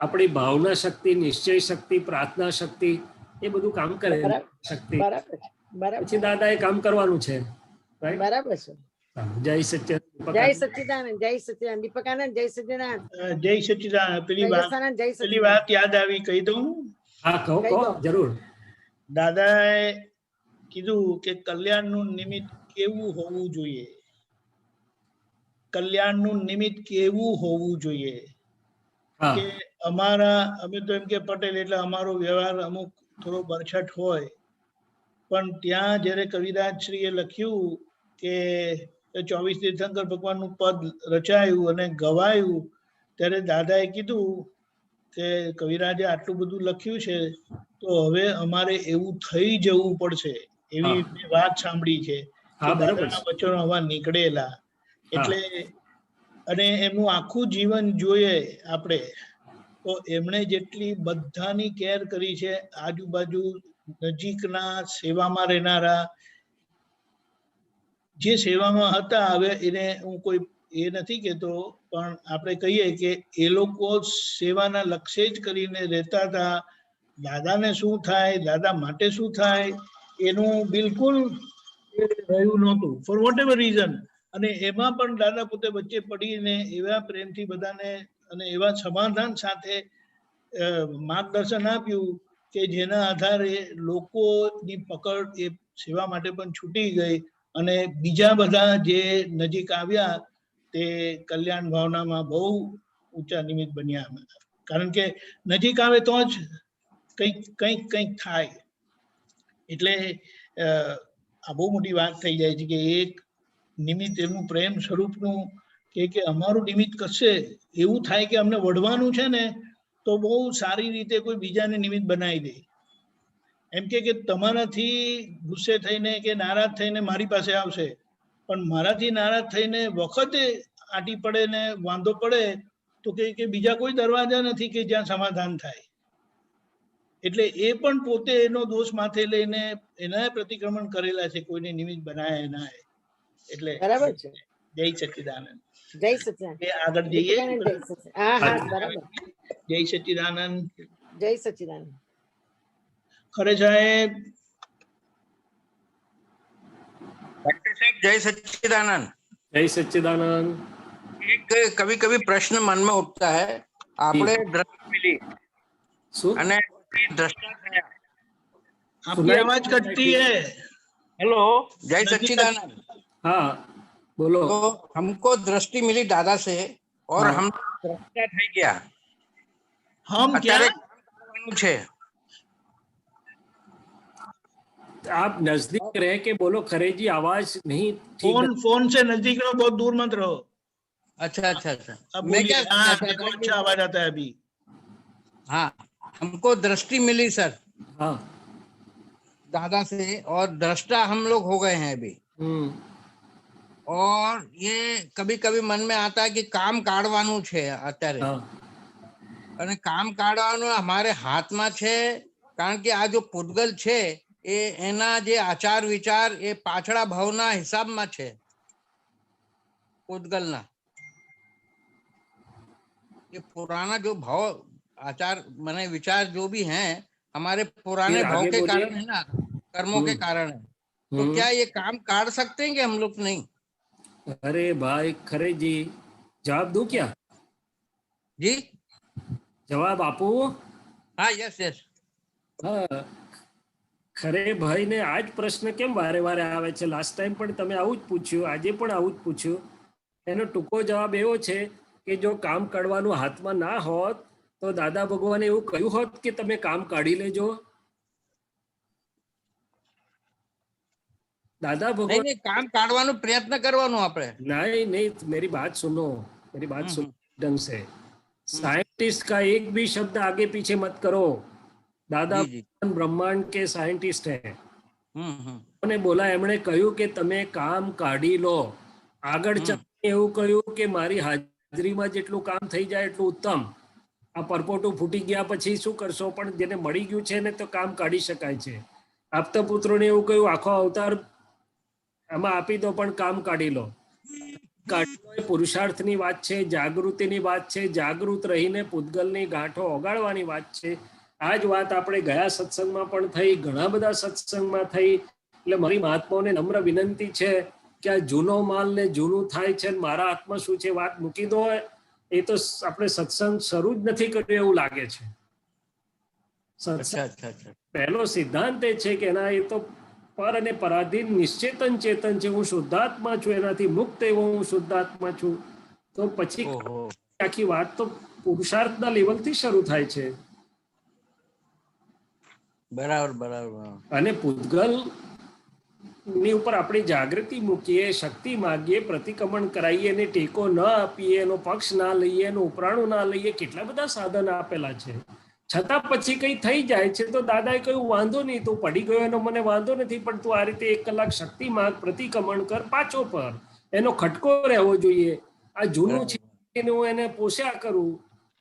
આપણી ભાવના શક્તિ, નિશ્ચય શક્તિ, પ્રાર્થના શક્તિ, એ બધું કામ કરે શક્તિ. પછી દાદા એ કામ કરવાનું છે. બરાબર છે. જય સચ્ચિદાનંદ. જય સચ્ચિદાનંદ. જય સચ્ચિદાનંદ. દીપકાનંદ. જય સચ્ચિદાનંદ. જય સચ્ચિદાનંદ. પેલી વાત યાદ આવી, કહી દઉં? હા, કહો જરૂર. દાદાએ કીધું કે કલ્યાણનું નિમિત્ત કેવું હોવું જોઈએ, કલ્યાણનું નિમિત્ત કેવું હોવું જોઈએ. કે અમે તો એમ કે પટેલ એટલે અમારો વ્યવહાર અમુક થોડો બરછટ હોય, પણ ત્યાં જયારે કવિરાજશ્રીએ લખ્યું કે 24 તીર્થંકર ભગવાનનું પદ રચાયું અને ગવાયું, ત્યારે દાદાએ કીધું કે કવિરાજે આટલું બધું લખ્યું છે તો હવે અમારે એવું થઈ જવું પડશે. એવી વાત સાંભળી છે દાદાના વચનો આવા નીકળેલા. એટલે અને એમનું આખું જીવન જોઈએ આપણે તો એમણે જેટલી બધાની કેર કરી છે, આજુબાજુ નજીકના સેવામાં રહેનારા જે સેવામાં હતા, હવે એને હું કોઈ એ નથી કહેતો, પણ આપણે કહીએ કે એ લોકો સેવાના લક્ષ્ય જ કરીને રહેતા હતા. દાદાને શું થાય, દાદા માટે શું થાય, એનું બિલકુલ રહ્યું નહોતું, ફોર વોટ એવર રીઝન. અને એમાં પણ દાદા પોતે વચ્ચે પડીને એવા પ્રેમથી બધાને અને એવા સમાધાન સાથે માર્ગદર્શન આપ્યું કે જેના આધારે લોકોની પકડ એ સેવા માટે પણ છૂટી ગઈ અને બીજા બધા જે નજીક આવ્યા તે કલ્યાણ ભાવનામાં બહુ ઊંચા નિમિત્ત બન્યા. કારણ કે નજીક આવે તો જ કંઈક થાય. એટલે આ બહુ મોટી વાત થઈ જાય છે કે એક નિમિત્ત એનું પ્રેમ સ્વરૂપનું કે અમારું નિમિત્ત કશે એવું થાય કે અમને વઢવાનું છે ને તો બહુ સારી રીતે કોઈ બીજાને નિમિત્ત બનાવી દે. એમ કે તમારાથી ગુસ્સે થઈને કે નારાજ થઈને મારી પાસે આવશે, પણ મારાથી નારાજ થઈને વખતે આંટી પડે ને વાંધો પડે તો કે બીજા કોઈ દરવાજા નથી કે જ્યાં સમાધાન થાય. એટલે એ પણ પોતે એનો દોષ માથે લઈને એના પ્રતિક્રમણ કરેલા છે, કોઈને નિમિત્ત બનાયા એના. એટલે બરાબર છે. જય સચ્ચિદાનંદ. જય સચિદાનંદ. એ આગળ જઈએ. ગીતિકાબેન, જય સચિદાનંદ. હા હા બરાબર. જય સચ્ચિદાનંદ. જય સચિદાનંદ. ખરે સાહેબ. साहब जय सच्चिदानंद। જય સચ્ચિદાનંદ. एक कभी कभी प्रश्न मन में उठता है, આપણે દ્રષ્ટિ मिली શું અને દ્રષ્ટા થયા। आपकी सुनाई आवाज नहीं कटती देती। है। हेलो, जय नजीक- सच्चिदानंद। હા બોલો. तो हमको दृष्टि मिली दादा से और हाँ। हम દ્રષ્ટા થઈ ગયા। हम क्या? અત્યારે કામ કરવાનું છે। आप नजदीक रह के बोलो खरे जी, आवाज नहीं ठीक। फोन से नजदीक रहो, बहुत दूर मत रहो। अच्छा अच्छा अच्छा। अब मैं बोलिए। क्या हाँ, कहना देखो चाहता अच्छा आवाज आता है अभी। हाँ, हमको दृष्टि मिली सर हाँ। दादा से और दृष्टा हम लोग हो गए हैं अभी। और ये कभी कभी मन में आता है कि काम કાઢવાનું છે અત્યારે, हाँ। અને કામ કાઢવાનું અમારે હાથમાં છે, કારણ કે આ જો પૂતગલ છે એ એના જે આચાર વિચાર એ પાછળા ભાવના હિસાબમાં છે। પૂતગલના ये पुराना जो भाव आचार माने विचार जो भी हैं हमारे पुराने फिर भाव आगे के बोलिए। कारण है ना, कर्मों के कारण है। तो क्या ये काम काट सकते हैं कि हम लोग नहीं? अरे भाई खरे जी, जवाब दूं क्या? जी जवाब आपू? हाँ, यस यस। હા, ખરે ભાઈને આ જ પ્રશ્ન કેમ વારે વારે આવે છે? લાસ્ટ ટાઈમ પણ તમે આવું જ પૂછ્યું, આજે પણ આવું જ પૂછ્યું। એનો ટૂંકો જવાબ એવો છે કે જો કામ કાઢવાનું હાથમાં ના હોત તો દાદા ભગવાને એવું કહ્યું હોત કે તમે કામ કાઢી લેજો? दादा नहीं भगवान नहीं, काम काढવાનો प्रयत्न करવાનો આપણે। नहीं नहीं, मेरी बात सुनो, मेरी बात सुनो ढंग से। साइंटिस्ट का एक भी शब्द आगे पीछे मत करो। दादा जी, जी। भगवान ब्रह्मांड के साइंटिस्ट है। हम्म। ने बोला એમણે કહ્યું કે તમે કામ કાઢી લો। આગળ ચાલીને એવું કહ્યું કે મારી હાજરીમાં જેટલું કામ થઈ જાય એટલું ઉત્તમ। આ પરપોટું ફૂટી ગયા પછી શું કરશો? પણ જેને મળી ગયું છે ને તો કામ કાઢી શકાય છે। આપતા પુત્રોને એવું કહ્યું આખો અવતાર આમાં આપી દો પણ કામ કાઢી લો। પુરુષાર્થની વાત છે, જાગૃતિની વાત છે, જાગૃત રહીને પૂતગલની ગાંઠો ઓગાળવાની વાત છે। આ જ વાત આપણે ગયા સત્સંગમાં પણ થઈ, ઘણા બધા સત્સંગમાં થઈ। એટલે મારી મહાત્માઓને નમ્ર વિનંતી છે કે આ જૂનો માલ ને જૂનું થાય છે, મારા હાથમાં શું છે વાત મૂકી દો। એ તો આપણે સત્સંગ શરૂ જ નથી કર્યો એવું લાગે છે। સત્સંગ પહેલો સિદ્ધાંત એ છે કે એના એ તો પર અને પરાધીન નિશ્ચેતન ચેતન છે। હું શુદ્ધાત્મા છું, એનાથી મુક્ત એવો હું શુદ્ધાત્મા છું। તો પછી આખી વાત તો પુરુષાર્થના લેવલથી શરૂ થાય છે। બરાબર બરાબર। અને પૂતગલ ની ઉપર આપણી જાગૃતિ મૂકીએ, શક્તિ માગીએ, પ્રતિક્રમણ કરાવીએ, એને ટેકો ન આપીએ, એનો પક્ષ ના લઈએ, એનું ઉપરાણું ના લઈએ, કેટલા બધા સાધન આપેલા છે। છતાં પછી કઈ થઈ જાય છે તો દાદાએ કહ્યું વાંધો નહીં, તું પડી ગયો એનો મને વાંધો નથી, પણ તું આ રીતે 1 કલાક શક્તિ માગ, પ્રતિક્રમણ કર, પાછો પર એનો ખટકો રહેવો જોઈએ। આ જૂનું છે હું એને પોષ્યા કરું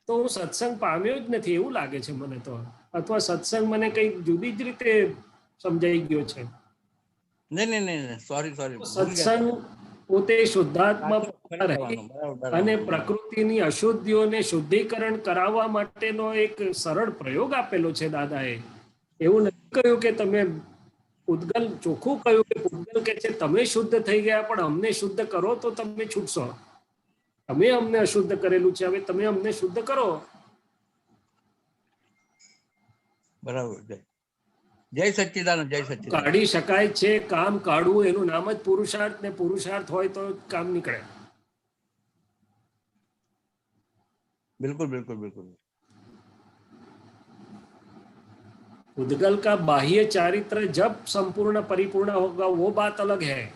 તો હું સત્સંગ પામ્યો જ નથી એવું લાગે છે મને તો। અથવા સત્સંગ મને કઈ જુદી જ રીતે સમજાઈ ગયો છે। નહીં નહીં નહીં, સોરી સોરી। સત્સંગ પોતે શુદ્ધાત્મા અને પ્રકૃતિની અશુદ્ધિઓને શુદ્ધિકરણ કરાવવા માટેનો એક સરળ પ્રયોગ આપેલો છે દાદાએ। એવું નથી કહ્યું કે તમે પૂતગલ, ચોખ્ખું કહ્યું કે પૂતગલ કે છે તમે શુદ્ધ થઈ ગયા પણ અમને શુદ્ધ કરો તો તમે છૂટશો। તમે અમને અશુદ્ધ કરેલું છે, હવે તમે અમને શુદ્ધ કરો। બરાબર છે। જય સચ્ચિદાનંદ, જય સચ્ચિદાનંદ। કાઢી શકાય છે, કામ કાઢવું એનું નામ જ પુરુષાર્થ, ને પુરુષાર્થ હોય તો કામ નીકળે। बिल्कुल बिल्कुल बिल्कुल। पूतगल का बाह्य चारित्र जब संपूर्ण परिपूर्ण होगा वो बात अलग है,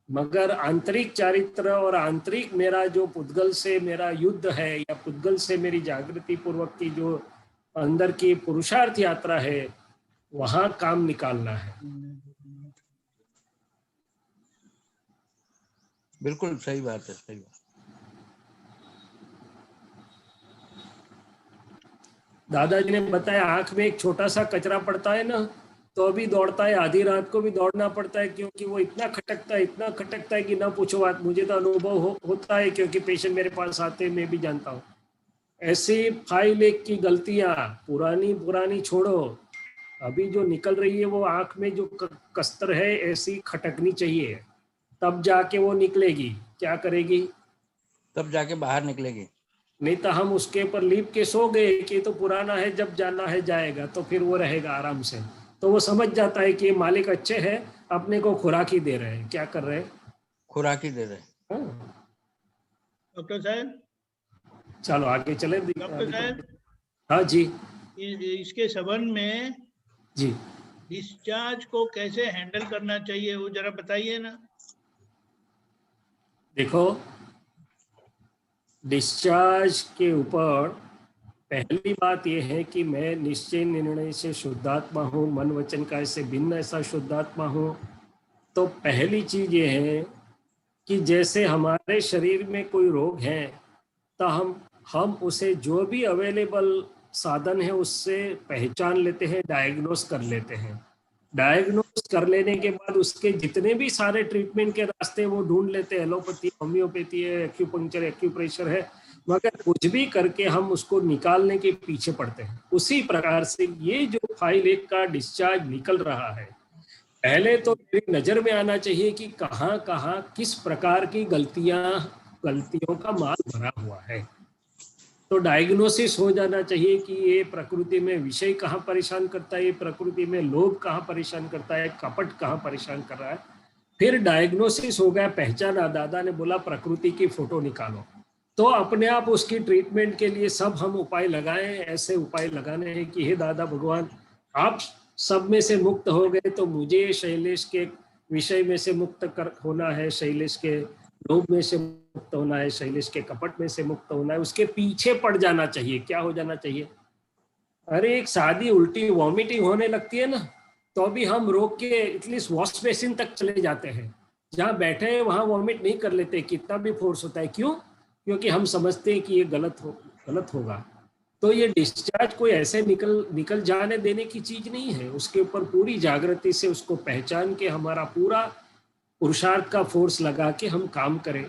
मगर आंतरिक चारित्र और आंतरिक मेरा जो पूतगल से मेरा युद्ध है या पूतगल से मेरी जागृति पूर्वक की जो अंदर की पुरुषार्थ यात्रा है, वहां काम निकालना है। बिल्कुल सही बात है, सही बात। दादाजी ने बताया आंख में एक छोटा सा कचरा पड़ता है ना तो अभी दौड़ता है, आधी रात को भी दौड़ना पड़ता है, क्योंकि वो इतना खटकता है कि ना पूछो बात। मुझे तो अनुभव होता है, क्योंकि पेशेंट मेरे पास आते हैं, मैं भी जानता हूँ। ऐसी फाइल एक की गलतियां पुरानी छोड़ो, अभी जो निकल रही है वो आंख में जो कस्तर है ऐसी खटकनी चाहिए, तब जाके वो निकलेगी। क्या करेगी? तब जाके बाहर निकलेगी। नहीं तो हम उसके ऊपर लीप के सो गए कि तो पुराना है, जब जाना है जाएगा, तो फिर वो रहेगा आराम से। तो वो समझ जाता है कि मालिक अच्छे हैं, अपने को खुराक ही दे रहे हैं। क्या कर रहे हैं? खुराक ही दे रहे। डॉक्टर साहब, चलो आगे चले। डॉक्टर साहब, हाँ जी इसके संबंध में जी, डिस्चार्ज को कैसे हैंडल करना चाहिए वो जरा बताइए ना। देखो, डिस्चार्ज के ऊपर पहली बात यह है कि मैं निश्चय निर्णय से शुद्धात्मा हूँ, मन वचन काय से भिन्न ऐसा शुद्धात्मा हूँ। तो पहली चीज ये है कि जैसे हमारे शरीर में कोई रोग है तो हम उसे जो भी अवेलेबल साधन है उससे पहचान लेते हैं, डायग्नोस कर लेते हैं। डायग्नोस कर लेने के बाद उसके जितने भी सारे ट्रीटमेंट के रास्ते वो ढूंढ लेते हैं, एलोपैथी, होम्योपैथी है, एक्यूपंक्चर, एक्यूप्रेशर है, मगर कुछ भी करके हम उसको निकालने के पीछे पड़ते हैं। उसी प्रकार से ये जो फाइल एक का डिस्चार्ज निकल रहा है, पहले तो मेरी नजर में आना चाहिए कि कहाँ कहाँ किस प्रकार की गलतियों का माल भरा हुआ है। तो डायग्नोसिस हो जाना चाहिए कि ये प्रकृति में विषय कहाँ परेशान करता है, ये प्रकृति में लोभ कहाँ परेशान करता है, कपट कहाँ परेशान कर रहा है। फिर डायग्नोसिस हो गया, पहचाना, दादा ने बोला प्रकृति की फोटो निकालो, तो अपने आप उसकी ट्रीटमेंट के लिए सब हम उपाय लगाएं। ऐसे उपाय लगाने हैं कि हे दादा भगवान, आप सब में से मुक्त हो गए तो मुझे शैलेश के विषय में से मुक्त होना है, शैलेश के लोभ में से मुक्त होना है, शैलेश के कपट में से मुक्त होना है, उसके पीछे पड़ जाना चाहिए। क्या हो जाना चाहिए? अरे एक सादी उल्टी वॉमिटिंग होने लगती है ना, तो भी हम रोक के एटलीस्ट वॉश बेसिन तक चले जाते हैं, जहाँ बैठे हैं वहां वॉमिट नहीं कर लेते, कितना भी फोर्स होता है। क्यों? क्योंकि हम समझते हैं कि ये गलत होगा। तो ये डिस्चार्ज कोई ऐसे निकल जाने देने की चीज नहीं है, उसके ऊपर पूरी जागृति से उसको पहचान के हमारा पूरा पुरुषार्थ का फोर्स लगा के हम काम करें।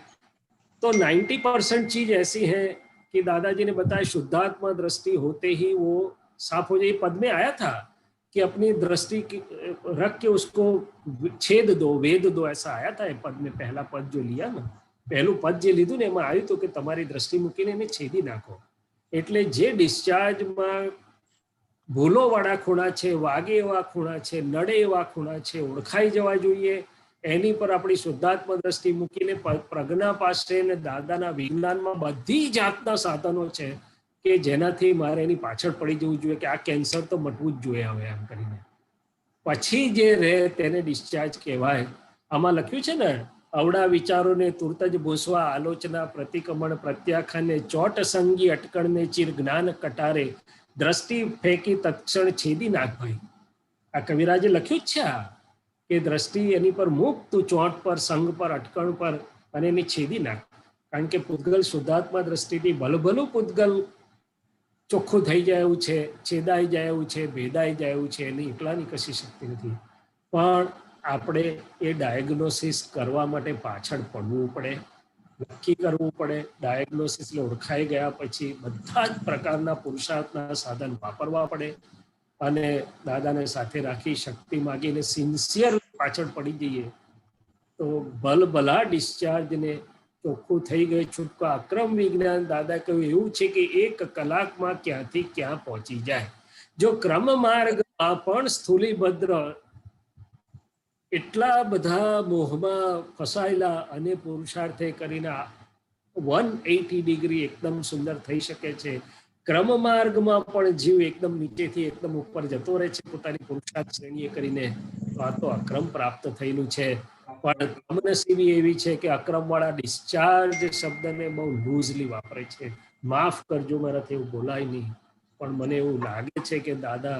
तो 90% चीज ऐसी है कि दादाजी ने बताया शुद्धात्मा दृष्टि होते ही वो साफ हो जाए। पद में आया था कि अपनी दृष्टि रख के उसको छेद दो, वेद दो, ऐसा आया था पद में। पहला पद जो लिया ना, पहलू पद जे लीधुं ने एमां आव्युं हतुं कि तमारी दृष्टि मूकीने एने छेदी नाखो। એટલે જે ડિસ્ચાર્જમાં ભૂલોવાળા ખૂણા છે, વાગે એવા ખૂણા છે, નડે એવા ખૂણા છે, ઓળખાઈ જવા જોઈએ, એની પર આપણી શુદ્ધાત્મા દ્રષ્ટિ મૂકીને પ્રજ્ઞા પાસે ને દાદાના વિજ્ઞાનમાં બધી જાતના સાધનો છે કે જેનાથી મારે એની પાછળ પડી જવું જોઈએ કે આ કેન્સર તો મટવું જ જોઈએ હવે એમ કરીને પછી જે રહે તેને ડિસ્ચાર્જ કહેવાય. આમાં લખ્યું છે ને, અવડા વિચારોને તુરત જ ભૂસવા, આલોચના, પ્રતિક્રમણ, પ્રત્યાખ્યાન, ચોટ સંગી અટકણને ચીર જ્ઞાન કટારે, દ્રષ્ટિ ફેંકી તત્ક્ષણ છેદી નાખ ભાઈ. આ કવિરાજે લખ્યું જ છે કે દ્રષ્ટિ એની પર મૂક તું, ચોટ પર, સંગ પર, અટકણ પર, અને એની છેદી નાખ. કારણ કે પૂતગલ શુદ્ધાત્મા દ્રષ્ટિથી ભલું પૂતગલ ચોખ્ખું થઈ જાય એવું છે, છેદાઈ જાય એવું છે, ભેદાઈ જાય એવું છે, એની એકલાની કશી શક્તિ નથી. પણ આપણે એ ડાયગ્નોસિસ કરવા માટે પાછળ પડવું પડે, નક્કી કરવું પડે. ડાયગ્નોસિસ ઓળખાઈ ગયા પછી બધા જ પ્રકારના પુરુષાર્થના સાધન વાપરવા પડે અને દાદાને સાથે રાખી શક્તિ માગીને સિન્સિયર પાછળ પડી જઈએ તો ભલભલા ડિસ્ચાર્જને ચોખ્ખું થઈ ગઈ છૂટકો. અક્રમ વિજ્ઞાન દાદા કહ્યું એવું છે કે 1 કલાકમાં ક્યાંથી ક્યાં પહોંચી જાય. જો ક્રમ માર્ગમાં પણ સ્થૂલીભદ્ર એટલા બધા મોહમાં ફસાયેલા અને પુરુષાર્થે કરીને 180 ડિગ્રી એકદમ સુંદર થઈ શકે છે. ક્રમ માર્ગમાં પણ જીવ એકદમ નીચેથી એકદમ ઉપર જતો રહે છે પોતાની પુરુષાર્થ શ્રેણીએ કરીને. તો આ તો અક્રમ પ્રાપ્ત થયેલું છે. પણ કમનસીબી એવી છે કે અક્રમવાળા ડિસ્ચાર્જ શબ્દને બહુ લૂઝલી વાપરે છે. માફ કરજો, મારાથી એવું બોલાય નહીં, પણ મને એવું લાગે છે કે દાદા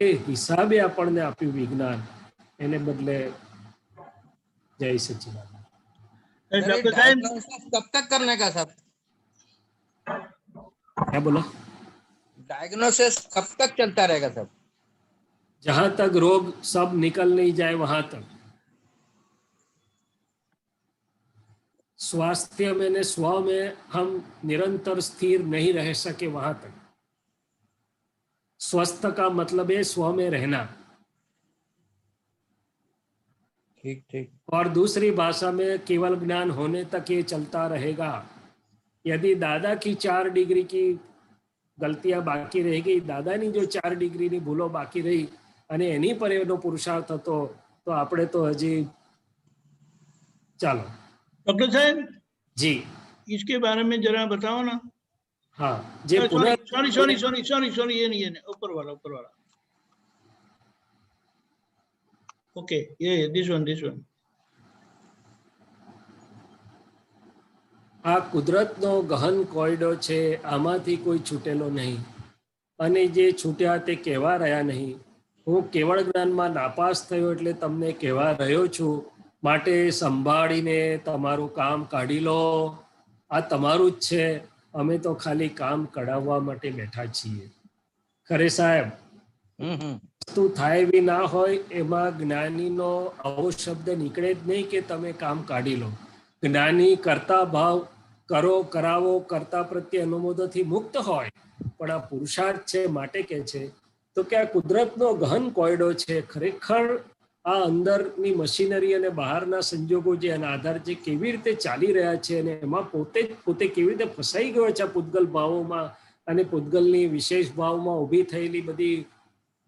એ હિસાબે આપણને આપ્યું વિજ્ઞાન, એને બદલે જય સચ્ચિદાનંદ. डॉक्टर साहब, कब तक करने का साहब? क्या बोला? डायग्नोसिस कब तक चलता रहेगा सर? जहां तक रोग सब निकल नहीं जाए वहां तक। स्वास्थ्य में ने स्व में हम निरंतर स्थिर नहीं रह सके वहां तक। स्वस्थ का मतलब है स्व में रहना। ठीक ठीक। और दूसरी भाषा में केवल ज्ञान होने तक ये चलता रहेगा। यदि दादा की 4 डिग्री की गलतियां बाकी रह गई, દાદાની જો 4 ડિગ્રીની ભૂલો બાકી રહી અને એની પર એનો પુરુષાર્થ હતો, તો આપણે તો હજી ચાલો। डॉक्टर साहब जी इसके बारे में जरा बताओ ना। हाँ, जे sorry sorry sorry sorry sorry ये नहीं ऊपर वाला ओके ये दिस वन આ કુદરતનો ગહન કોયડો છે, આમાંથી કોઈ છૂટેલો નહીં અને જે છૂટ્યા તે કહેવા રહ્યા નહીં। હું કેવળ જ્ઞાનમાં નાપાસ થયો એટલે તમને કહેવા રહ્યો છું, માટે સંભાળીને તમારું કામ કાઢી લો। આ તમારું જ છે, અમે તો ખાલી કામ કઢાવવા માટે બેઠા છીએ। ખરે સાહેબ, વસ્તુ થાય બી ના હોય એમાં જ્ઞાનીનો આવો શબ્દ નીકળે જ નહીં કે તમે કામ કાઢી લો। જ્ઞાની કરતા ભાવ કરો કરાવો કરતા પ્રત્યે અનુમોદનથી મુક્ત હોય, પણ આ પુરુષાર્થ છે માટે કે છે તો કે આ કુદરતનો ગહન કોયડો છે। ખરેખર આ અંદરની મશીનરી અને બહારના સંજોગો જે એના આધાર જે કેવી રીતે ચાલી રહ્યા છે અને એમાં પોતે કેવી રીતે ફસાઈ ગયો છે પૂતગલ ભાવોમાં અને પૂતગલની વિશેષ ભાવમાં ઊભી થયેલી બધી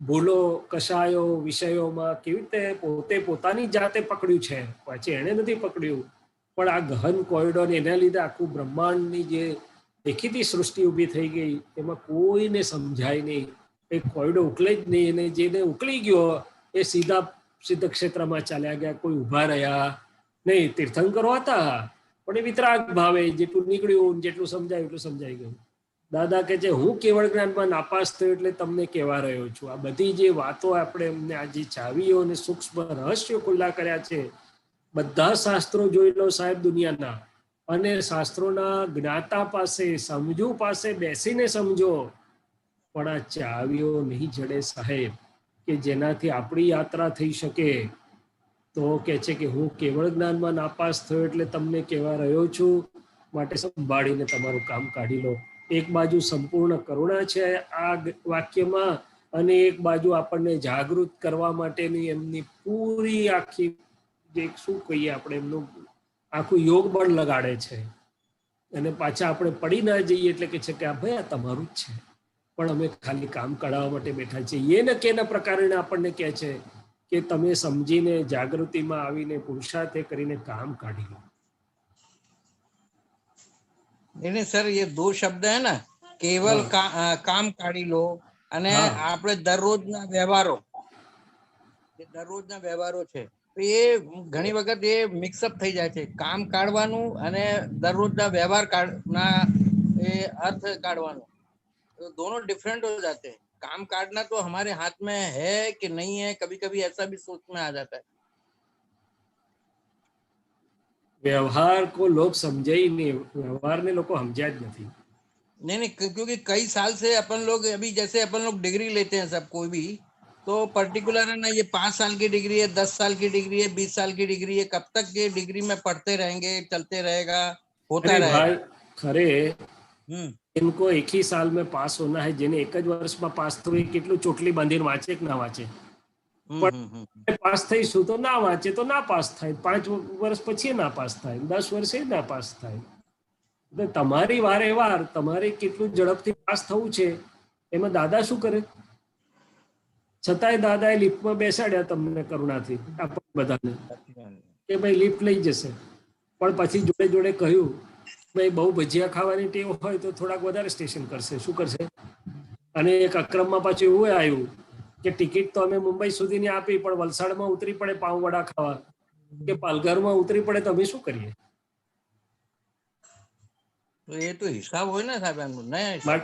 ભૂલો કશાયો વિષયોમાં કેવી રીતે પોતે પોતાની જાતે પકડ્યું છે, પછી એણે નથી પકડ્યું। પણ આ ગહન કોયડો ને એના લીધે આખું બ્રહ્માંડની જે દેખીતી સૃષ્ટિ ઊભી થઈ ગઈ એમાં કોઈને સમજાય નહીં, એ કોયડો ઉકલે જ નહીં, અને જેને ઉકળી ગયો એ સીધા સિદ્ધ ક્ષેત્રમાં ચાલ્યા ગયા, કોઈ ઊભા રહ્યા નહીં। તીર્થંકરો હતા પણ એ વિતરાગ ભાવે જેટલું નીકળ્યું જેટલું સમજાયું એટલું સમજાઈ ગયું। દાદા કે છે હું કેવળ જ્ઞાનમાં નાપાસ થયો એટલે તમને કહેવા રહ્યો છું। આ બધી જે વાતો આપણે એમને આ જે ચાવીઓ અને સૂક્ષ્મ રહસ્યો ખુલ્લા કર્યા છે, બધા શાસ્ત્રો જોઈ લો સાહેબ દુનિયાના, અને શાસ્ત્રોના જ્ઞાતા પાસે સમજુ પાસે બેસીને સમજો, પણ આ ચાવીઓ નહીં જડે સાહેબ કે જેનાથી આપણી યાત્રા થઈ શકે। તો કે છે કે હું કેવળ જ્ઞાનમાં નાપાસ થયો એટલે તમને કહેવા રહ્યો છું, માટે સંભાળીને તમારું કામ કાઢી લો। એક બાજુ સંપૂર્ણ કરુણા છે આ વાક્યમાં, અને એક બાજુ આપણને જાગૃત કરવા માટેની એમની પૂરી આખી જે શું કહીએ આપણે એમનું આખું યોગ બળ લગાડે છે, અને પાછા આપણે પડી ના જઈએ એટલે કે છે કે આ ભાઈ આ તમારું જ છે, પણ અમે ખાલી કામ કઢાવવા માટે બેઠા છીએ। એ ન કેના પ્રકારે આપણને કહે છે કે તમે સમજીને જાગૃતિમાં આવીને પુરુષાર્થ કરીને કામ કાઢી લો। नहीं सर, ये 2 शब्द है ना, केवल काम काढ़ी लो અને આપણે દરરોજના વ્યવહારો છે, તો એ ઘણી વખત એ મિક્સઅપ થઈ જાય છે। કામ કાઢવાનું અને દરરોજના વ્યવહાર ના એ अर्थ काढ़वानो, तो दोनों डिफरेंट हो जाते हैं। काम काटना तो हमारे हाथ में है कि नहीं है, कभी कभी ऐसा भी सोच में आ जाता है। व्यवहार को लोग समझे ही नहीं, व्यवहार ने लोग को समझा જ નથી। नहीं, क्योंकि कई साल से अपन लोग अभी जैसे अपन लोग डिग्री लेते हैं सब कोई भी, तो पर्टिकुलर है ना, ये 5 साल की डिग्री है, 10 साल की डिग्री है, 20 साल की डिग्री है, कब तक ये डिग्री में पढ़ते रहेंगे, चलते रहेगा, होता रहेगा। भाई खरे इनको एक ही साल में पास होना है, જેને એક જ વર્ષમાં પાસ થવું કેટલું ચોટલી બાંધીને વાંચે કે ના વાંચે, પણ પાસ થઈશું તો ના વાંચે તો ના પાસ થાય, 5 વર્ષ પછી ના પાસ થાય, 10 વર્ષે ના પાસ થાય। તમારી વારે વાર તમારે કેટલું ઝડપથી પાસ થવું છે એમાં દાદા શું કરે, છતાંય દાદાએ લિફ્ટમાં બેસાડ્યા તમને કરુણાથી આપણે બધાને કે ભાઈ લિફ્ટ લઈ જશે, પણ પછી જોડે જોડે કહ્યું ભાઈ બહુ ભજીયા ખાવાની ટેવ હોય તો થોડાક વધારે સ્ટેશન કરશે, શું કરશે। અને એક અક્રમમાં પાછું એવું આવ્યું કે ટિકિટ તો અમે મુંબઈ સુધીની આપી, પણ વલસાડમાં ઉતરી પડે પાઉં વડા ખાવા કે પાલઘરમાં ઉતરી પડે તો અમે શું કરીએ। તો એ તો હિસાબ હોય ને સાહેબ એમનો, નહીં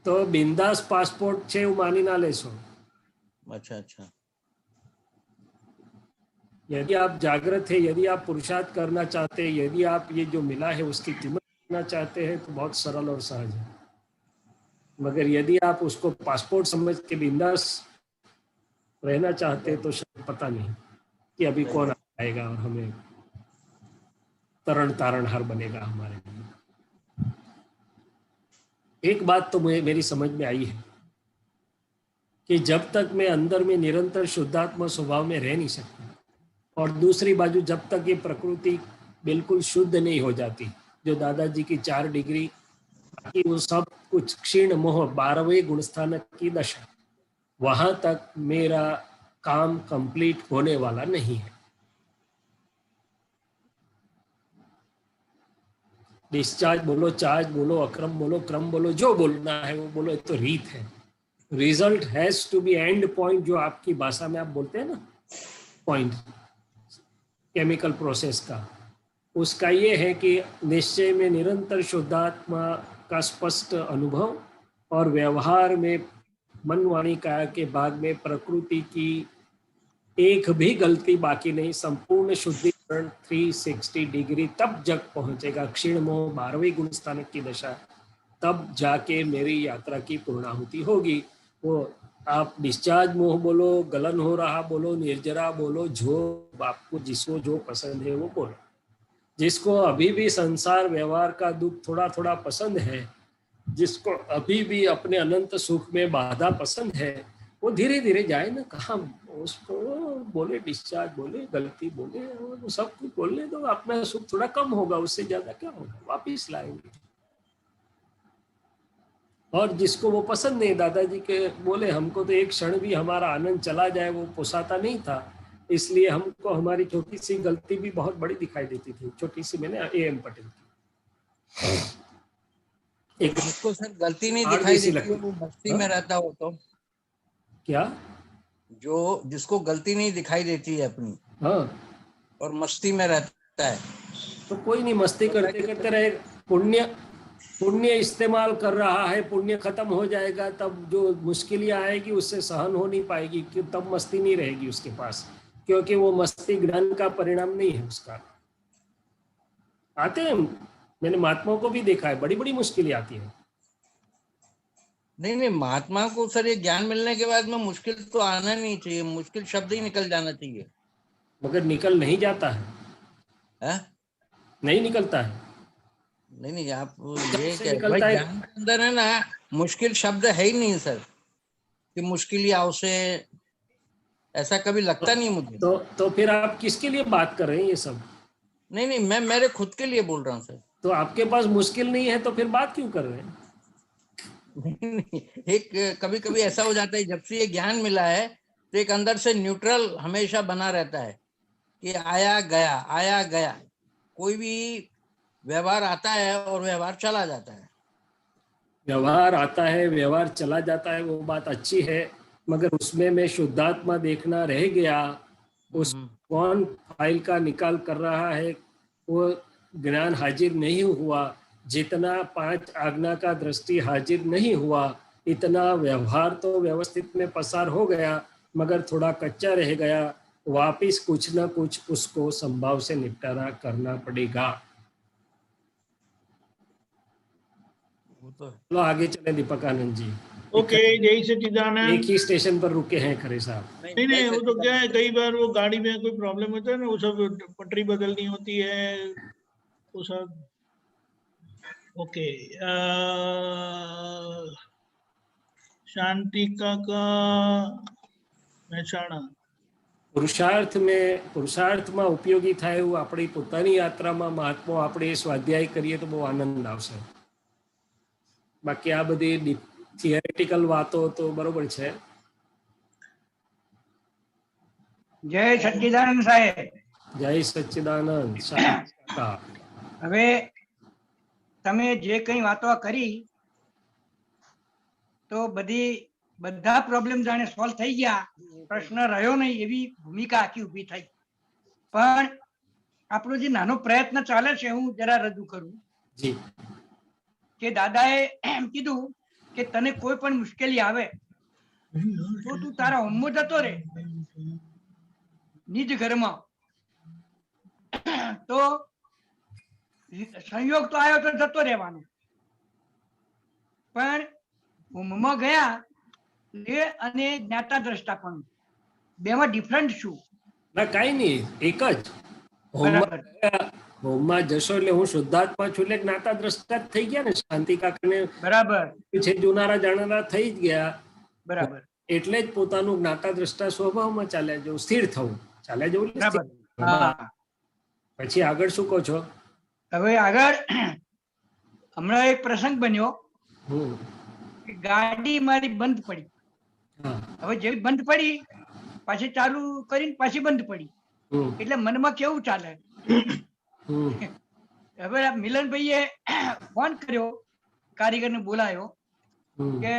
તો બિંદાસ પાસપોર્ટ છે એવું માની ના લેશો। अच्छा अच्छा, यदि आप जागृत है, यदि आप पुरुषार्थ करना चाहते हैं, यदि आप ये जो मिला है उसकी कीमत करना चाहते हैं, तो बहुत सरल और सहज है। मगर यदि आप उसको पासपोर्ट समझ के बिंदास रहना चाहते तो शायद पता नहीं कि अभी कौन आएगा और हमें तरण तारणहार बनेगा हमारे लिए। एक बात तो मेरी समझ में आई है कि जब तक मैं अंदर में निरंतर शुद्धात्मा स्वभाव में रह नहीं सकता, और दूसरी बाजू जब तक ये प्रकृति बिल्कुल शुद्ध नहीं हो जाती, जो दादाजी की 4 डिग्री बाकी वो सब कुछ क्षीण मोह 12वें गुणस्थानक की दशा, वहां तक मेरा काम कंप्लीट होने वाला नहीं है। डिस्चार्ज बोलो, चार्ज बोलो, अक्रम बोलो, क्रम बोलो, जो बोलना है वो बोलो, तो रीत है। Result has to be end point, जो आपकी भाषा में आप बोलते हैं ना पॉइंट केमिकल प्रोसेस का, उसका ये है कि निश्चय में निरंतर शुद्धात्मा का स्पष्ट अनुभव और व्यवहार में मन वाणी काया के भाग में प्रकृति की एक भी गलती बाकी नहीं, संपूर्ण शुद्धिकरण 360 डिग्री तब जग पहुंचेगा, क्षीण मोह 12वें गुण स्थानक की दशा, तब जाके मेरी यात्रा की पूर्णाहुति होगी। वो आप डिस्चार्ज मोह बोलो, गलन हो रहा बोलो, निर्जरा बोलो, जो आपको जिसको जो पसंद है वो बोलो। जिसको अभी भी संसार व्यवहार का दुख थोड़ा थोड़ा पसंद है, जिसको अभी भी अपने अनंत सुख में बाधा पसंद है, वो धीरे धीरे जाए ना, कहाँ उसको बोले, डिस्चार्ज बोले, गलती बोले, वो सब कुछ बोलने दो, अपना सुख थोड़ा कम होगा, उससे ज्यादा क्या होगा, वापिस लाएंगे। और जिसको वो पसंद नहीं, दादाजी के बोले हमको तो एक क्षण भी हमारा आनंद चला जाए वो पोसाता नहीं था, इसलिए हमको हमारी छोटी सी गलती भी बहुत बड़ी दिखाई देती थी। छोटी सी मैंने AM पटेल की एक जिसको सर गलती नहीं दिखाई देती वो मस्ती में रहता हो तो क्या, जो जिसको गलती नहीं दिखाई देती है अपनी, हाँ, और मस्ती में रहता है, तो कोई नहीं, मस्ती करते करते रहे, पुण्य इस्तेमाल कर रहा है, पुण्य खत्म हो जाएगा, तब जो मुश्किलें आएगी उससे सहन हो नहीं पाएगी, कि तब मस्ती नहीं रहेगी उसके पास, क्योंकि वो मस्ती ज्ञान का परिणाम नहीं है उसका। आते हैं, मैंने महात्माओं को भी देखा है, बड़ी बड़ी मुश्किलें आती है। नहीं महात्मा को सर ये ज्ञान मिलने के बाद में मुश्किल तो आना नहीं चाहिए, मुश्किल शब्द ही निकल जाना चाहिए, मगर निकल नहीं जाता है, नहीं निकलता है। नहीं आप ये क्या भाई, ज्ञान के अंदर है ना मुश्किल शब्द है ही नहीं सर, कि मुश्किल ही आवश्य, ऐसा कभी लगता नहीं मुझे। तो फिर आप किसके लिए बात कर रहे हैं ये सब? नहीं मैं मेरे खुद के लिए बोल रहा हूँ सर। तो आपके पास मुश्किल नहीं है तो फिर बात क्यों कर रहे हैं? नहीं, एक कभी कभी ऐसा हो जाता है, जब से ये ज्ञान मिला है तो एक अंदर से न्यूट्रल हमेशा बना रहता है कि आया गया, कोई भी व्यवहार आता है और व्यवहार चला जाता है। व्यवहार आता है, व्यवहार चला जाता है, वो बात अच्छी है, मगर उसमें मैं शुद्धात्मा देखना रह गया, उस कौन फाइल का निकाल कर रहा है वो ज्ञान हाजिर नहीं हुआ, जितना 5 आज्ञा का दृष्टि हाजिर नहीं हुआ, इतना व्यवहार तो व्यवस्थित में पसार हो गया, मगर थोड़ा कच्चा रह गया, वापिस कुछ ना कुछ उसको संभाव से निपटारा करना पड़ेगा। चलो आगे चले दीपक आनंद जी। ओके, जय सच्चिदानंद। एक ही स्टेशन पर रुके हैं खरे साहब। नहीं वो तो क्या है, कई बार वो गाड़ी में कोई प्रॉब्लम होता है ना, वो सब पटरी बदलनी होती है, वो सब। ओके, शांति का મહેસાણા। પુરુષાર્થમાં ઉપયોગી થાય એવું આપણી પોતાની યાત્રામાં મહાત્મા આપણે સ્વાધ્યાય કરીએ તો બહુ આનંદ આવશે। બાકી આ બધી થિયરેટિકલ વાતો તો બરોબર છે। જય સચ્ચિદાનંદ સાહેબ। જય સચ્ચિદાનંદ। હવે તમે જે કઈ વાતો કરી તો બધા પ્રોબ્લેમ જાણે સોલ્વ થઈ ગયા, પ્રશ્ન રહ્યો નહીં એવી ભૂમિકા આખી ઊભી થઈ। પણ આપણો જે નાનો પ્રયત્ન ચાલે છે હું જરા રજૂ કરું કે દાદાએ એમ કીધું કે તને કોઈ પણ મુશ્કેલી આવે તો તું તારા હોમમાં જતો રહે નિજ ઘરમાં, તો સંયોગ તો આવ્યો તો જતો રહેવાનો, પણ હોમમાં ગયા એ અને જ્ઞાતા દ્રષ્ટા પણ બેમાં ડિફરન્ટ શું? ના કાંઈ નહીં, એક જ. હોમમાં બરાબર. ગયા, હોમમાં જશો એટલે હું શુદ્ધાત્મા છું એટલે જ્ઞાતા દ્રષ્ટા જ થઈ ગયા ને. શાંતિ કાકાને બરાબર છે જોનારા જાણનારા થઈ જ ગયા, બરાબર એટલે જ પોતાનું જ્ઞાતા દ્રષ્ટા સ્વભાવમાં ચાલ્યા જવું, સ્થિર થવું. ચાલ્યા જવું એટલે બરાબર. સ્થિર. હા, પછી આગળ શું કહો છો? હવે આગળ હમણાં એક પ્રસંગ બન્યો હમ કે ગાડી મારી બંધ પડી. હા હવે જેવી બંધ પડી પાછી ચાલુ કરીને પાછી બંધ પડી, હમ એટલે મનમાં કેવું ચાલે? હમ હવે આ મિલનભાઈએ ફોન કર્યો, કારીગરને બોલાયો હમ કે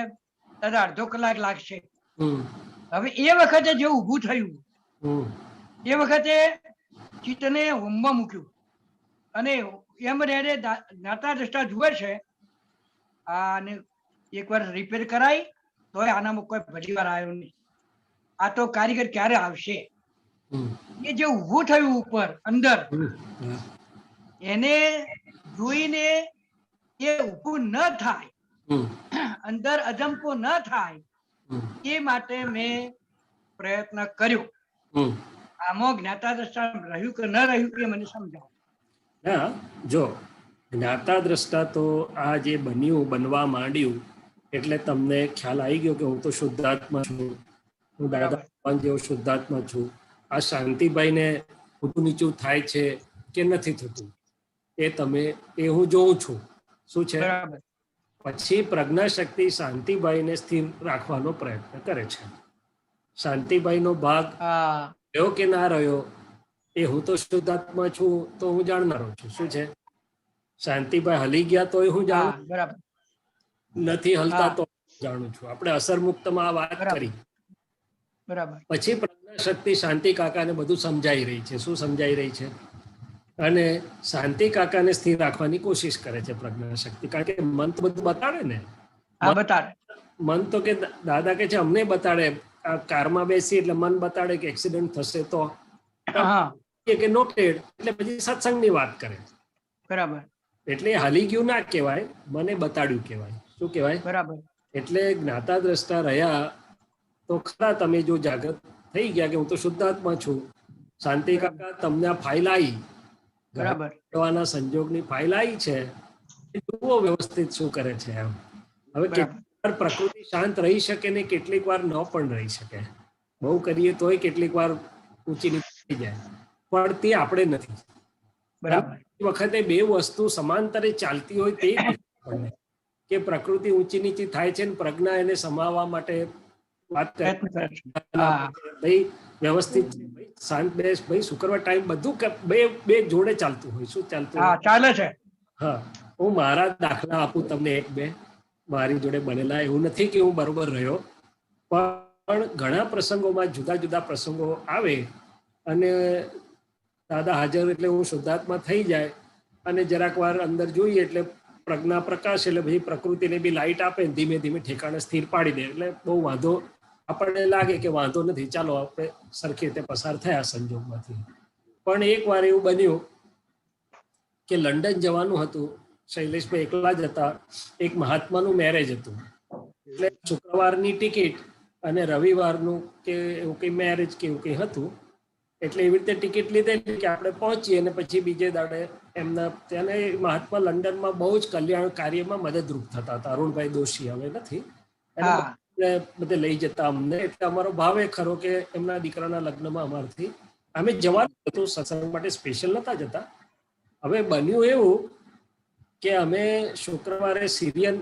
દાદા અડધો કલાક લાગશે. હમ હવે એ વખતે જે ઊભું થયું હમ એ વખતે ચિત્તને હોમમાં મૂક્યું અને એમ રેડે જ્ઞાતા દ્રષ્ટા જુએ છે આને એકવાર રિપેર કરાય તોય આનામાં કોઈ ભલીવાર આવ્યો નહીં, આ તો કારીગર ક્યારે આવશે? હમ એ જે ઊભું થયું ઉપર અંદર હમ હા. એને જોઈને એ ઊભું ન થાય, હમ અંદર અજંપો ન થાય હમ એ માટે મેં પ્રયત્ન કર્યો. હમ આમાં જ્ઞાતા દ્રષ્ટા રહ્યું કે ન રહ્યું એ મને સમજાવો. હા, જો જ્ઞાતા દ્રષ્ટા તો આ જે બન્યું, બનવા માંડ્યું એટલે તમને ખ્યાલ આવી ગયો કે હું તો શુદ્ધાત્મા છું, હું દાદા ભગવાન જેવો શુદ્ધાત્મા છું. આ શાંતિભાઈને ઊંચું નીચું થાય છે કે નથી થતું એ હું જોઉં છું. શું છે? બરાબર. પછી પ્રજ્ઞા શક્તિ શાંતિભાઈને સ્થિર રાખવાનો પ્રયત્ન કરે છે. શાંતિભાઈનો ભાગ હા રહ્યો કે ના રહ્યો એ હું તો શુદ્ધાત્મા છું તો હું જાણનારો છું. શું છે? શાંતિભાઈ હલી ગયા તોય હું હા જાણું, બરાબર નથી હલતા હા. તો જાણું છું. આપણે અસર મુક્તમાં આ વાત બરાબર. કરી. બરાબર પછી પ્રજ્ઞા શક્તિ શાંતિ કાકાને બધું સમજાઈ રહી છે. શું સમજાઈ રહી છે? અને શાંતિ કાકાને સ્થિર રાખવાની કોશિશ કરે છે પ્રજ્ઞા શક્તિ, કારણ કે મન તો બધું બતાડે ને. હા બતાડે. મન તો કે દાદા કે છે અમને બતાડે, આ કારમાં બેસી એટલે મન બતાડે કે એક્સિડન્ટ થશે તો હા કે નોટેડ, એટલે પછી સત્સંગની વાત કરે. બરાબર એટલે હાલી ગયું ના કહેવાય, મને બતાડ્યું કહેવાય. શું કહેવાય? બરાબર એટલે જ્ઞાતા દ્રષ્ટા રહ્યા તો ખરા તમે જો જાગૃત થઈ ગયા કે હું તો શુદ્ધાત્મા છું. શાંતિ કાકા તમને આ ફાઇલ આવી, બરાબર ઘટવાના સંજોગની ફાઇલ આવી છે, એ જુઓ વ્યવસ્થિત શું કરે છે એમ. હવે બરાબર. કેટલીક વાર પ્રકૃતિ શાંત રહી શકે ને કેટલીક વાર ન પણ રહી શકે. બહુ કરીએ તોય કેટલીક વાર ઊંચી નીચી થઈ જાય, પણ તે આપણે નથી. બરાબર એ વખતે બે વસ્તુ સમાંતરે ચાલતી હોય તે આપણને કે પ્રકૃતિ ઊંચી નીચી થાય છે ને પ્રજ્ઞા એને સમાવવા માટે વાત કરે પ્રયત્ન કરે છે. હા ભાઈ વ્યવસ્થિત છે, ભાઈ શાંત બેસ, ભાઈ શુક્રવાર ટાઈમ, બધું બે જોડે ચાલતું હોય. શું ચાલતું હા હોય? ચાલે છે. હા, હું મારા દાખલા આપું તમને એક બે મારી જોડે બનેલા. એવું નથી કે હું બરોબર રહ્યો, પણ ઘણા પ્રસંગોમાં જુદા જુદા પ્રસંગો આવે અને દાદા હાજર એટલે હું શુદ્ધાત્મા થઈ જાય અને જરાક વાર અંદર જોઈએ એટલે પ્રજ્ઞા પ્રકાશ એટલે પછી પ્રકૃતિને બી લાઈટ આપે, ધીમે ધીમે ઠેકાણે સ્થિર પાડી દે. એટલે બહુ વાંધો આપણને લાગે કે વાંધો નથી, ચાલો આપણે સરખી રીતે પસાર થયા સંજોગમાંથી. પણ એક વાર એવું બન્યું કે લંડન જવાનું હતું, શૈલેષભાઈ એકલા જ હતા, એક મહાત્માનું મેરેજ હતું, એટલે શુક્રવારની ટિકિટ અને રવિવારનું કે એવું કંઈ મેરેજ કે એવું કંઈ હતું, એટલે એવી રીતે ટિકિટ લીધેલી કે આપણે પહોંચીએ અને પછી બીજે દાડે એમના ત્યાં મહાત્મા લંડનમાં બહુ જ કલ્યાણ કાર્યમાં મદદરૂપ થતા હતા. અરુણભાઈ દોશી હવે નથી, એને બધે લઈ જતા અમને. એટલે અમારો ભાવ એ ખરો કે એમના દીકરાના લગ્નમાં અમારથી અમે જવાનું હતું, સત્સંગ માટે સ્પેશિયલ નતા જતા. હવે બન્યું એવું કે અમે શુક્રવારે સિરિયન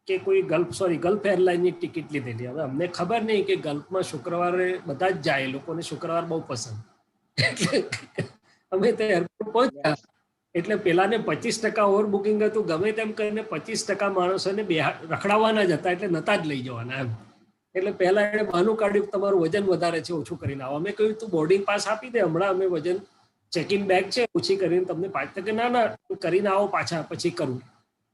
કે કોઈ ગલ્ફ એરલાઇનની ટિકિટ લીધેલી. હવે અમને ખબર નહીં કે ગલ્ફમાં શુક્રવારે બધા જ જાય, લોકોને શુક્રવાર બહુ પસંદ. અમે તે એરપોર્ટ પહોંચ્યા એટલે પેલાને 25% ઓવર બુકિંગ હતું, ગમે તેમ કરીને 25% માણસોને રખડાવવાના જ હતા, એટલે નતા જ લઈ જવાના એમ. એટલે પહેલા એને બહાનું કાઢ્યું તમારું વજન વધારે છે, ઓછું કરીને આવો. અમે કહ્યું તું બોર્ડિંગ પાસ આપી દે, હમણાં અમે વજન ચેકિંગ બેગ છે ઓછી કરીને તમને પાછા, કે ના ના કરીને આવો પાછા, પછી કરું.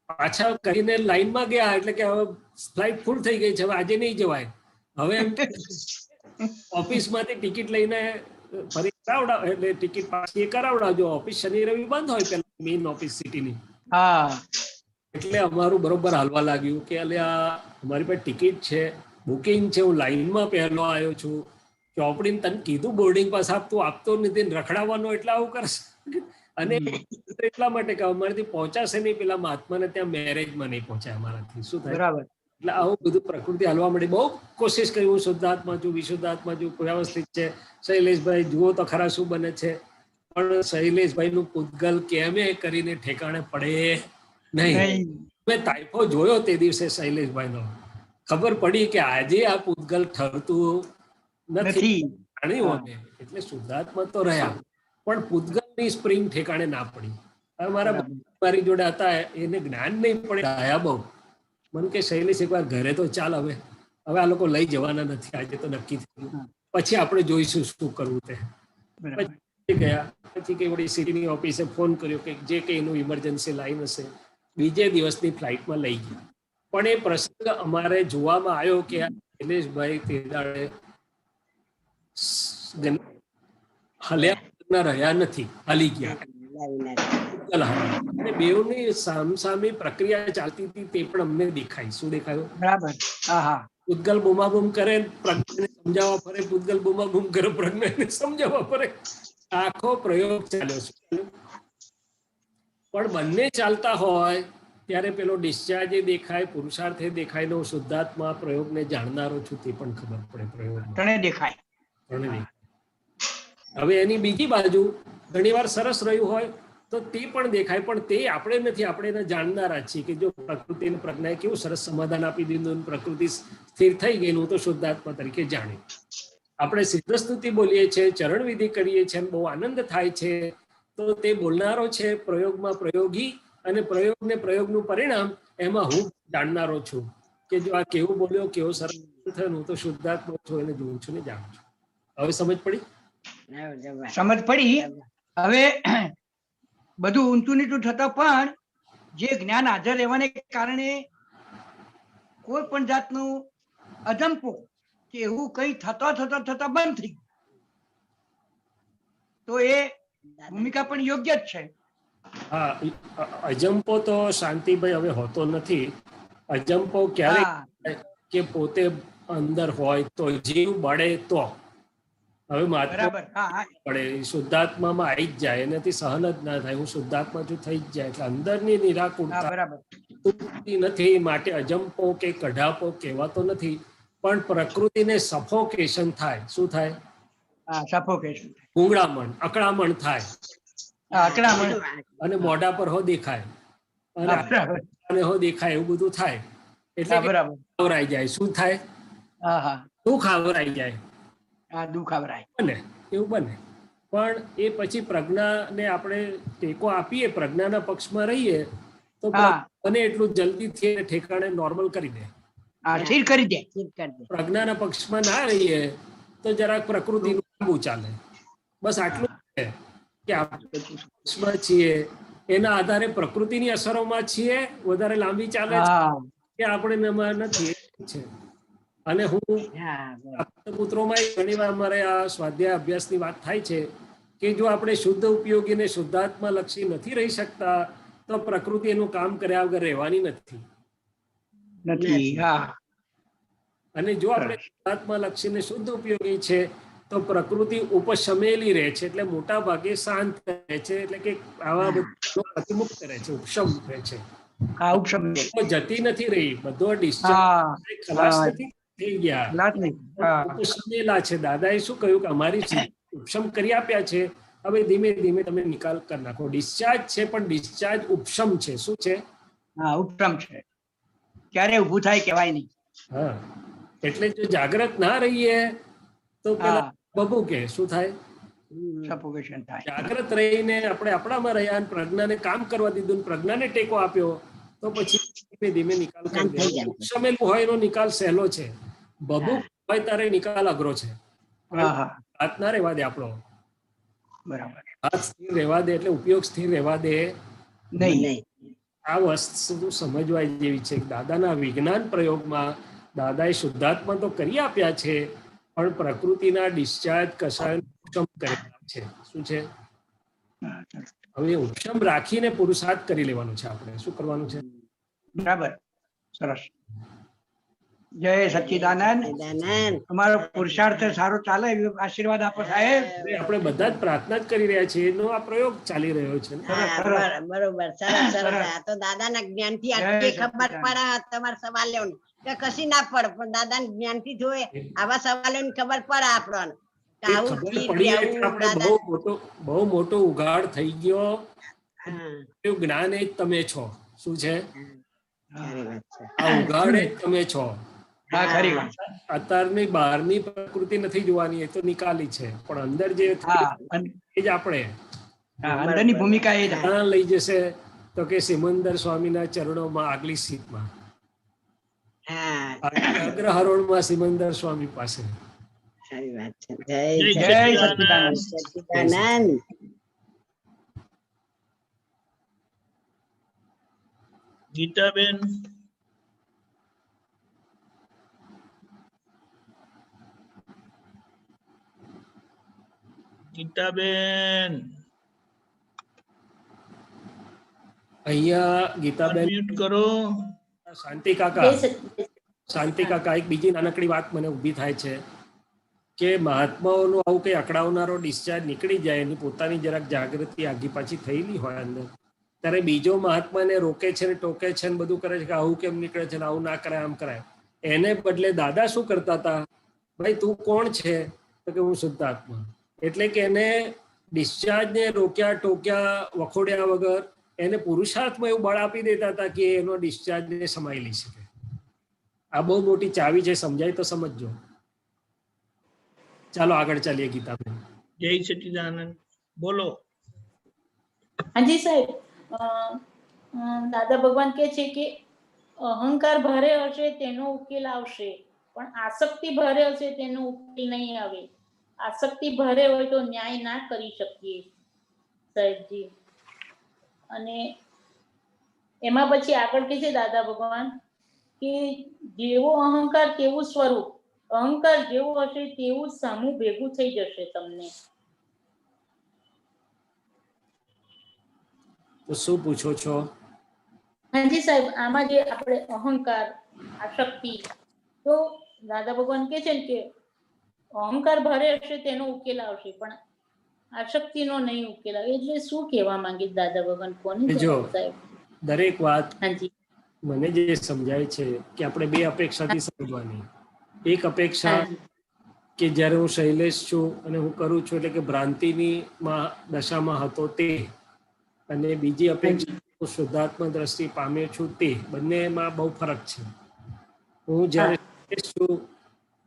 પાછા કરીને લાઈનમાં ગયા એટલે કે હવે ફ્લાઇટ ફૂલ થઈ ગઈ છે, હવે આજે નહીં જવાય. હવે એમ ઓફિસમાંથી ટિકિટ લઈને ફરી કરાવડાવ, એટલે ટિકિટ પાછી કરાવડાવજો. ઓફિસ શનિ રવિ બંધ હોય પેલા મેઇન ઓફિસ સિટીની. એટલે અમારું બરોબર હાલવા લાગ્યું કે અલ્યા અમારી પાસે ટિકિટ છે, બુકિંગ છે, હું લાઈનમાં પહેલો આવ્યો છું, ચોપડીને તને કીધું બોર્ડિંગ પાસ તું આપતો નથી, રખડાવવાનો એટલે આવું કરશે. અને એટલા માટે કે અમારાથી પહોંચાશે નહીં, પેલા મહાત્માને ત્યાં મેરેજમાં નહીં પહોંચાય અમારાથી. શું થાય? બરાબર. એટલે આવું બધું પ્રકૃતિ હાલવા માંડી. બહુ કોશિશ કરી, હું શુદ્ધાત્મા છું, વિશુદ્ધાત્મા છું, વ્યવસ્થિત છે. શૈલેષભાઈ જુઓ તો ખરા શું બને છે, પણ શૈલેષભાઈ નું પૂતગલ કેમે કરીને ઠેકાણે પડે નહીં. મેં તાઇફો જોયો તે દિવસે શૈલેષભાઈ નો, ખબર પડી કે આજે આ પૂતગલ ઠરતું નથી. જાણ્યું અમે એટલે શુદ્ધાત્મા તો રહ્યા, પણ પૂતગલ ની સ્પ્રિંગ ઠેકાણે ના પડી. હવે મારી જોડે હતા, એને જ્ઞાન નહીં પડે, આયા બહુ. મને કે શૈલેષ એકવાર ઘરે તો ચાલ, હવે આ લોકો લઈ જવાના નથી, આજે તો નક્કી થયું, પછી આપણે જોઈશું શું કરવું તે. પછી ગયા, પછી કઈ વળી સિટીની ઓફિસે ફોન કર્યો કે જે કઈ એનું ઇમરજન્સી લાઈન હશે, બીજે દિવસની ફ્લાઇટમાં લઈ ગયા. પણ એ પ્રસંગ અમારે જોવામાં આવ્યો કે શૈલેષભાઈ તે દાડે હલ્યા રહ્યા નથી, હાલી ગયા. અને બેઉની સામસામી પ્રક્રિયા ચાલતી હતી, તે પણ અમને દેખાય. શું દેખાયું? બરાબર. પૂતગલ બૂમાબૂમ કરે, પ્રજ્ઞાને સમજાવવા ફરે, પૂતગલ બૂમાબૂમ કરે, પ્રજ્ઞાને સમજાવવા ફરે. આખો પ્રયોગ ચાલ્યો છે. પણ બંને ચાલતા હોય ત્યારે પેલો ડિસ્ચાર્જ દેખાય, પુરુષાર્થ દેખાય, નો શુદ્ધાત્મા પ્રયોગને જાણનારો છું તે પણ ખબર પડે. પ્રયોગ દેખાય. હવે એની બીજી બાજુ ઘણી વાર સરસ રહ્યું હોય તો તે પણ દેખાય, પણ તે આપણે નથી, આપણે એને જાણનારા છીએ કે જો પ્રકૃતિ પ્રજ્ઞાએ કેવું સરસ સમાધાન આપી દીધું, પ્રકૃતિ સ્થિર થઈ ગઈ, હું તો શુદ્ધાત્મા તરીકે જાણ્યું. આપણે સિદ્ધ સ્તુતિ બોલીએ છીએ, ચરણ વિધિ કરીએ છીએ, બહુ આનંદ થાય છે, તો તે બોલનારો છે પ્રયોગમાં પ્રયોગી, અને પ્રયોગને પ્રયોગનું પરિણામ એમાં હું જાણનારો છું કે જો આ કેવું બોલ્યો, કેવો સરસ થયો, હું તો શુદ્ધાત્મા છું, એને જોઉં છું ને જાણું છું. હવે સમજ પડી? સમજ પડી. હવે બધું ઊંચું નીચું થતા પણ જે જ્ઞાન હાજર રહેવાને કારણે કોઈ પણ જાતનું અજંપો કે એવું કઈ થતા બંધ થઈ, તો એ ભૂમિકા પણ યોગ્ય જ છે. હા, અજંપો તો શાંતિભાઈ હવે હોતો નથી. અજંપો ક્યારે કે પોતે અંદર હોય તો, જીવ બળે તો. હવે માત્ર પડે શુદ્ધાત્મામાં આવી જ જાય, એનાથી સહન જ ના થાય, હું શુદ્ધાત્મા છું થઈ જ જાય, એટલે અંદરની નિરાકુરતા નથી. માટે અજંપો કે કઢાપો કહેવાતો નથી, પણ પ્રકૃતિને સફોકેશન થાય. શું થાય? સફોકેશન, ગૂંગળામણ, અકળામણ થાય, અને મોઢા પર હો દેખાય, અને હો દેખાય, એવું બધું થાય. એટલે આવરાઈ જાય. શું થાય? દુઃખ આવરાઈ જાય, બને એવું બને. પણ એ પછી પ્રજ્ઞાને આપણે ટેકો આપીએ, પ્રજ્ઞાના પક્ષમાં રહીએ, તો બને એટલું જલ્દીથી ઠેકાણે નોર્મલ કરી દે, સ્થિર કરી દે. પ્રજ્ઞાના પક્ષમાં ના રહીએ તો જરાક પ્રકૃતિનું લાંબુ ચાલે. બસ આટલું છે કે આપણે પક્ષમાં છીએ, એના આધારે પ્રકૃતિની અસરોમાં છીએ, વધારે લાંબી ચાલે કે આપણે એમાં નથી છે. અને હું પુત્રોમાં ઘણી વાર અમારે આ સ્વાધ્યાય અભ્યાસની વાત થાય છે કે જો આપણે શુદ્ધ ઉપયોગીને શુદ્ધાત્મા લક્ષી નથી રહી શકતા, તો પ્રકૃતિ એનું કામ કર્યા વગર રહેવાની નથી. અને જો આપણે શુદ્ધાત્મા લક્ષીને શુદ્ધ ઉપયોગી છે તો પ્રકૃતિ ઉપશમેલી રહે છે, એટલે મોટા ભાગે શાંત રહે છે, એટલે કે આવા બધા પ્રતિમુક્ત રહે છે, ઉપશમ રહે છે. જતી નથી રહી, બધો ડિસ્ચાર્જ ખલાસ નથી થઈ ગયા, ઉપશમેલા છે. દાદાએ શું કહ્યું કે અમારી ઉપશમ કરી આપ્યા છે, હવે ધીમે ધીમે તમે નિકાલ કરી નાખો. ડિસ્ચાર્જ છે, પણ ડિસ્ચાર્જ ઉપશમ છે. શું છે? ઉપશમ છે, ક્યારે ઊભું થાય કહેવાય નહીં. હા, એટલે જો જાગ્રત ના રહીએ તો પેલા બબુ કે શું થાય? સફોકેશન થાય. જાગ્રત રહીને આપણે આપણામાં રહ્યા, પ્રજ્ઞાને કામ કરવા દીધું, પ્રજ્ઞાને ટેકો આપ્યો, તો પછી ધીમે ધીમે નિકાલ કરી દે. ઉપશમેલું હોય એનો નિકાલ સહેલો છે, બબુ હોય તારે નિકાલ અઘરો છે. હાથ ના રહેવા દે આપણો, બરાબર, હાથ સ્થિર રહેવા દે, એટલે ઉપયોગ સ્થિર રહેવા દે નહીં. આ વસ્તુ સમજવા જેવી છે. દાદાના વિજ્ઞાન પ્રયોગમાં દાદાએ શુદ્ધાત્મા તો કરી આપ્યા છે, પણ પ્રકૃતિના ડિસ્ચાર્જ કશાય ઉપશમ કરેલા છે. શું છે? હવે ઉપશમ રાખીને પુરુષાર્થ કરી લેવાનો છે. આપણે શું કરવાનું છે? બરાબર, સરસ. જય સચ્ચિદાનંદ. સચ્ચિદાનંદ. તમારો પુરુષાર્થ સારો ચાલે એવો આશીર્વાદ આપો સાહેબ. આપણે બધા જ પ્રાર્થના જ કરી રહ્યા છીએ એનો આ પ્રયોગ ચાલી રહ્યો છે ને. હા, બરોબર સરસ સરસ. આ તો દાદાના જ્ઞાનથી આટલી ખબર પડે તમારા સવાલોની કે કશી ના પડે, પણ દાદાના જ્ઞાનથી જોએ આવા સવાલોની ખબર પડે આપણને. કે આવું ખબર ચીજ પડી આવું એટલે આપણે દાદા. બહુ મોટો ઉઘાડ થઈ ગયો. હા, એવું જ્ઞાન એ જ તમે છો. શું છે ખરી વાત છે. આ ઉઘાડ એ જ તમે છો. હા ખરી વાત. અત્યારની બહારની પ્રકૃતિ નથી જોવાની, એ તો નિકાલી છે, પણ અંદર જે હા એ જ આપણે. હા, અંદરની ભૂમિકા એ જ. ક્યાં લઈ જશે તો કે સિમંદર સ્વામીના ચરણોમાં આગલી સીટમાં, હા, અગ્રહરોળમાં સિમંદર સ્વામી પાસે. ખરી વાત છે. જય સચ્ચિદાનંદ. સચ્ચિદાનંદ. ગીતાબેન, ગીતાબેન અહીંયા ગીતાબેન મ્યુટ કરો. શાંતિ કાકા એક બીજી નાનકડી વાત મને ઊભી થાય છે કે મહાત્માઓનું આવું કઈ અકળાવનારો ડિસ્ચાર્જ નીકળી જાય, એની પોતાની જરાક જાગૃતિ આગી પાછી થયેલી હોય અંદર, ત્યારે બીજો મહાત્માને રોકે છે ને ટોકે છે ને બધું કરે છે કે આવું કેમ નીકળે છે ને આવું ના કરાય આમ કરાય. એને બદલે દાદા શું કરતા હતા, ભાઈ તું કોણ છે તો કે હું શુદ્ધ આત્મા. એટલે કે એને ડિસ્ચાર્જને રોક્યા ટોક્યા વખોડ્યા વગર એને પુરુષાર્થમાં એવું બળ આપી દેતા હતા કે એનો ડિસ્ચાર્જને સમાઈ લઈ શકે. આ બહુ મોટી ચાવી છે, સમજાય તો સમજજો. ચાલો આગળ ચાલીએ ગીતાબેન. જય સચ્ચિદાનંદ. બોલો. હાજી સાહેબ, દાદા ભગવાન કહે છે કે અહંકાર ભારે હશે તેનો ઉકેલ આવશે, પણ આસક્તિ ભારે હશે તેનો ઉકેલ નહીં આવે. આસક્તિ ભારે હોય તો ન્યાય ના કરી શકીએ સાહેબજી. અને એમાં પછી આગળ કહે છે દાદા ભગવાન કે જેવો અહંકાર તેવું સ્વરૂપ, અહંકાર જેવું હશે તેવું સામું ભેગું થઈ જશે તમને. તો શું પૂછો છો? હાજી સાહેબ, આમાં જે આપણે અહંકાર આસક્તિ, તો દાદા ભગવાન કહે છે ને કે અહંકાર ભારે હશે તેનો ઉકેલ આવશે, પણ આસક્તિનો નહીં ઉકેલ આવે. એટલે શું કહેવા માંગી દાદા ભગવાન? કોની જો સાહેબ દરેક વાત હાજી મને જે સમજાય છે કે આપણે બે અપેક્ષાથી સમજવાની. એક અપેક્ષા કે જ્યારે હું શૈલેષ છું અને હું કરું છું એટલે કે ભ્રાંતિની દશામાં હતો તે, અને બીજી અપેક્ષા હું શુદ્ધાત્મા દ્રષ્ટિ પામ્યો છું તે. બંનેમાં બહુ ફરક છે. હું જ્યારે શૈલેષ છું